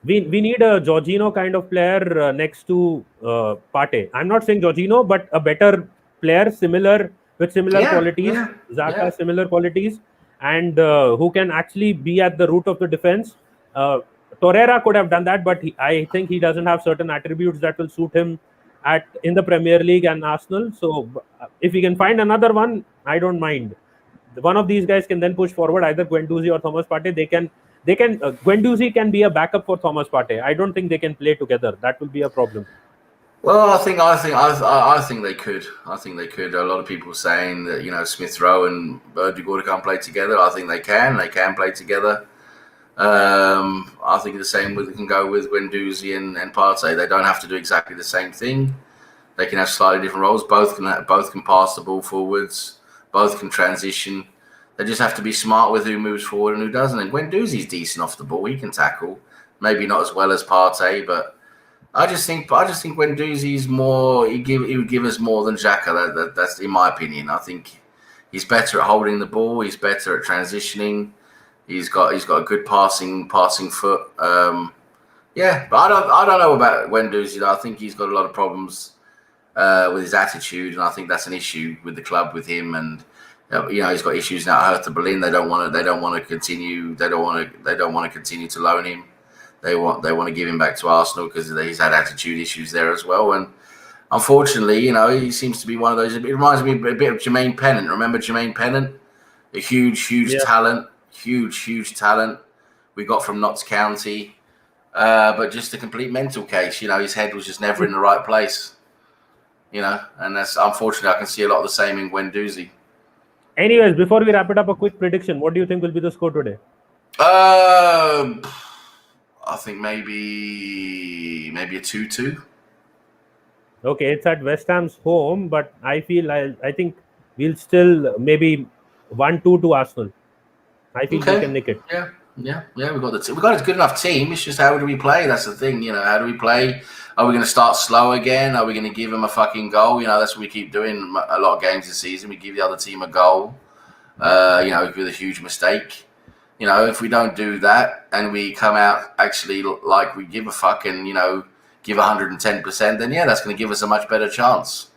We need a Jorginho kind of player next to Partey. I'm not saying Jorginho, but a better player with similar qualities. Xhaka similar qualities, and who can actually be at the root of the defense. Torreira could have done that, but I think he doesn't have certain attributes that will suit him in the Premier League and Arsenal. So if we can find another one, I don't mind. One of these guys can then push forward, either Guendouzi or Thomas Partey. Guendouzi can be a backup for Thomas Partey. I don't think they can play together. That will be a problem. Well, I think they could. I think they could. A lot of people saying that Smith Rowe and Dugorda can't play together. I think they can. They can play together. I think the same can go with Guendouzi and Partey. They don't have to do exactly the same thing. They can have slightly different roles. Both can pass the ball forwards. Both can transition. They just have to be smart with who moves forward and who doesn't. And Guendouzi's decent off the ball. He can tackle. Maybe not as well as Partey, but I just think Guendouzi's more. He would give us more than Xhaka. That's in my opinion. I think he's better at holding the ball. He's better at transitioning. He's got a good passing foot. Yeah, but I don't know about Guendouzi. I think he's got a lot of problems with his attitude, and I think that's an issue with the club with him. And he's got issues now at Hertha Berlin. They don't want to continue. They don't want to continue to loan him. They want to give him back to Arsenal because he's had attitude issues there as well. And unfortunately, he seems to be one of those. It reminds me a bit of Jermaine Pennant. Remember Jermaine Pennant? A huge talent. Huge talent we got from Notts County. But just a complete mental case. His head was just never in the right place. And that's unfortunately, I can see a lot of the same in Guendouzi. Anyways, before we wrap it up, a quick prediction. What do you think will be the score today? I think maybe a 2-2. Okay, it's at West Ham's home, but I think we'll still maybe 1-2 to Arsenal. I think we can nick it. Yeah. We've got a good enough team. It's just how do we play? That's the thing. How do we play? Are we going to start slow again? Are we going to give them a fucking goal? That's what we keep doing a lot of games this season. We give the other team a goal. With a huge mistake. If we don't do that and we come out actually like we give a fuck and, give 110%, then that's going to give us a much better chance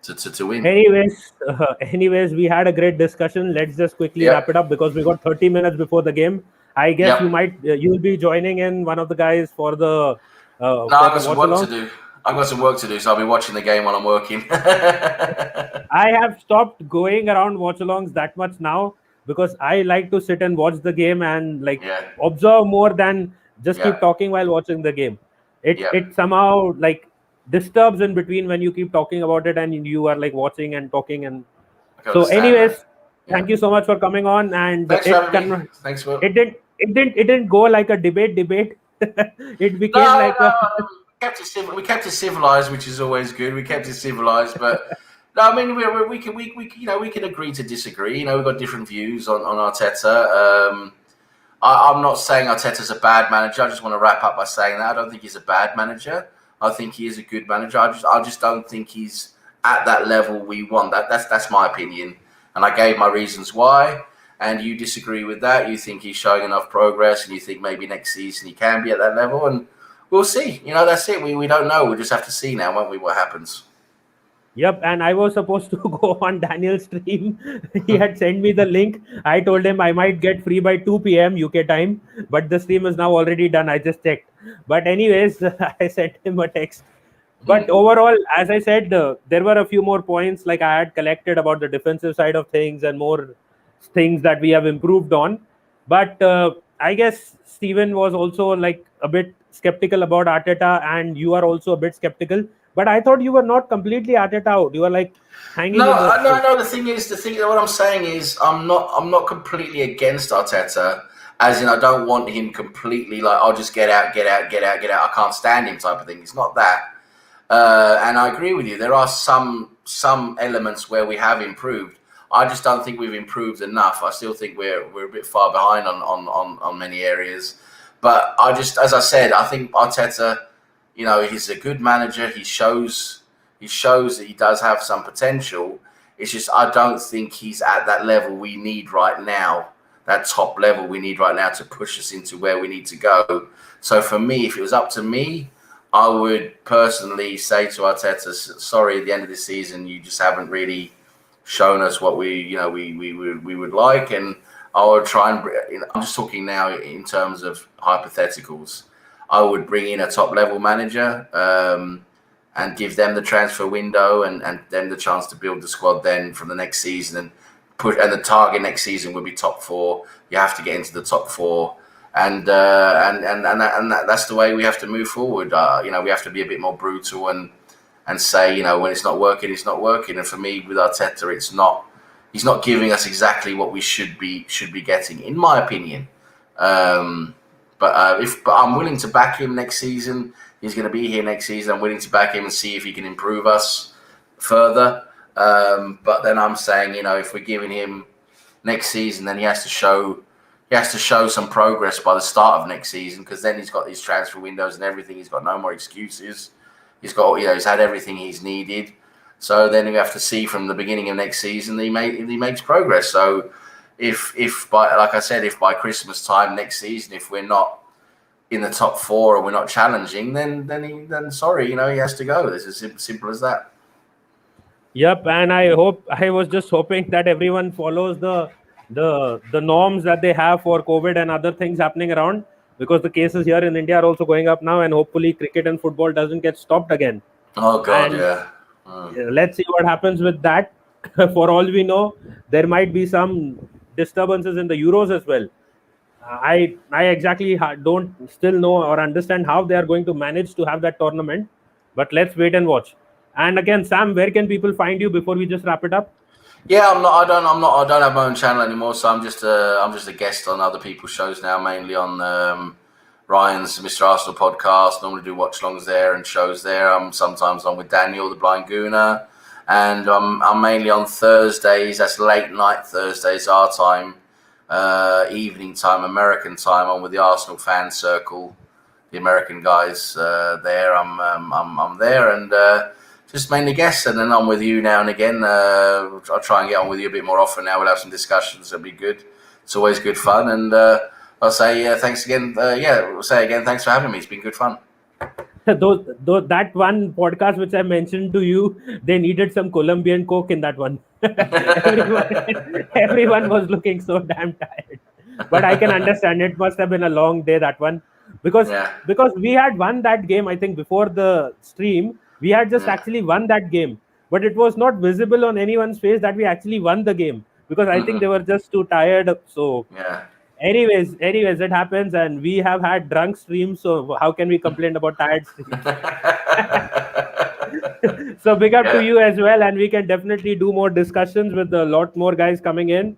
to win. Anyways, we had a great discussion. Let's just quickly wrap it up because we got 30 minutes before the game. I guess you'll be joining in one of the guys for the. No, I've got some work to do. I've got some work to do, so I'll be watching the game while I'm working. I have stopped going around watch-alongs that much now because I like to sit and watch the game and observe more than just keep talking while watching the game. It somehow disturbs in between when you keep talking about it and you are watching and talking. And so anyways, thank you so much for coming on. And Thanks for it didn't go like a debate. It became we kept it civilized, which is always good. We kept it civilized, but no, I mean we can agree to disagree. We've got different views on Arteta. I'm not saying Arteta's a bad manager. I just want to wrap up by saying that I don't think he's a bad manager. I think he is a good manager. I just don't think he's at that level we want. That's my opinion, and I gave my reasons why. And you disagree with that. You think he's showing enough progress, and you think maybe next season he can be at that level. And we'll see. That's it. We don't know. We'll just have to see now, won't we, what happens. Yep, and I was supposed to go on Daniel's stream. He had sent me the link. I told him I might get free by 2 p.m. UK time, but the stream is now already done. I just checked. But anyways, I sent him a text. But overall, as I said, there were a few more points I had collected about the defensive side of things and more things that we have improved on. But I guess Steven was also a bit skeptical about Arteta, and you are also a bit skeptical. But I thought you were not completely Arteta out. You were hanging. No. The thing what I'm saying is, I'm not completely against Arteta. As in, I don't want him completely I'll just get out. I can't stand him type of thing. It's not that. And I agree with you. There are some elements where we have improved. I just don't think we've improved enough. I still think we're a bit far behind on many areas. But as I said, I think Arteta, he's a good manager. He shows that he does have some potential. It's just I don't think he's at that level we need right now, that top level we need right now to push us into where we need to go. So for me, if it was up to me, I would personally say to Arteta, sorry, at the end of this season, you just haven't really shown us what we would like, and I would try and. I'm just talking now in terms of hypotheticals. I would bring in a top level manager and give them the transfer window and them the chance to build the squad then from the next season and the target next season would be top 4. You have to get into the top 4, and that's the way we have to move forward. We have to be a bit more brutal and and say, you know, when it's not working, it's not working. And for me, with Arteta, it's not. He's not giving us exactly what we should be getting, in my opinion. But I'm willing to back him next season. He's going to be here next season. I'm willing to back him and see if he can improve us further. But then I'm saying, you know, if we're giving him next season, then he has to show some progress by the start of next season, because then he's got these transfer windows and everything. He's got no more excuses. He's got, you know, he's had everything he's needed. So then we have to see from the beginning of next season he makes progress. So if by, like I said, if by Christmas time next season, if we're not in the top 4 or we're not challenging, then sorry, you know, he has to go. It's as simple as that. Yep, and I was just hoping that everyone follows the norms that they have for COVID and other things happening around, because the cases here in India are also going up now, and hopefully cricket and football doesn't get stopped again. Oh God, And yeah. let's see what happens with that. For all we know, there might be some disturbances in the Euros as well. I exactly don't still know or understand how they are going to manage to have that tournament, but let's wait and watch. And again, Sam, where can people find you before we just wrap it up? Yeah, I don't have my own channel anymore, so I'm just a guest on other people's shows now, mainly on Ryan's Mr. Arsenal podcast. Normally do watch-alongs there and shows there. I'm sometimes on with Daniel, the Blind Gooner, and I'm mainly on Thursdays. That's late night Thursdays, our time, evening time, American time. I'm with the Arsenal Fan Circle, the American guys there. I'm there and just mainly guests, and then I'm with you now and again. I'll try and get on with you a bit more often now. We'll have some discussions. It'll be good. It's always good fun, and I'll say thanks again. We'll say again, thanks for having me. It's been good fun. That one podcast which I mentioned to you, they needed some Colombian Coke in that one. everyone was looking so damn tired. But I can understand, it must have been a long day, that one, because we had won that game. I think before the stream, we had just actually won that game, but it was not visible on anyone's face that we actually won the game, because I think they were just too tired. So anyways, it happens, and we have had drunk streams, so how can we complain about tired streams? So big up to you as well, and we can definitely do more discussions with a lot more guys coming in.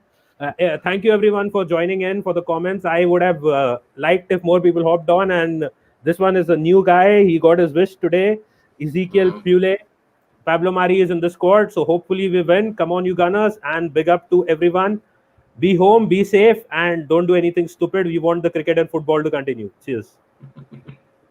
Thank you everyone for joining in, for the comments. I would have liked if more people hopped on, and this one is a new guy. He got his wish today. Ezekiel Pule, Pablo Mari is in the squad, so hopefully we win. Come on, you Gunners, and big up to everyone. Be home, be safe, and don't do anything stupid. We want the cricket and football to continue. Cheers.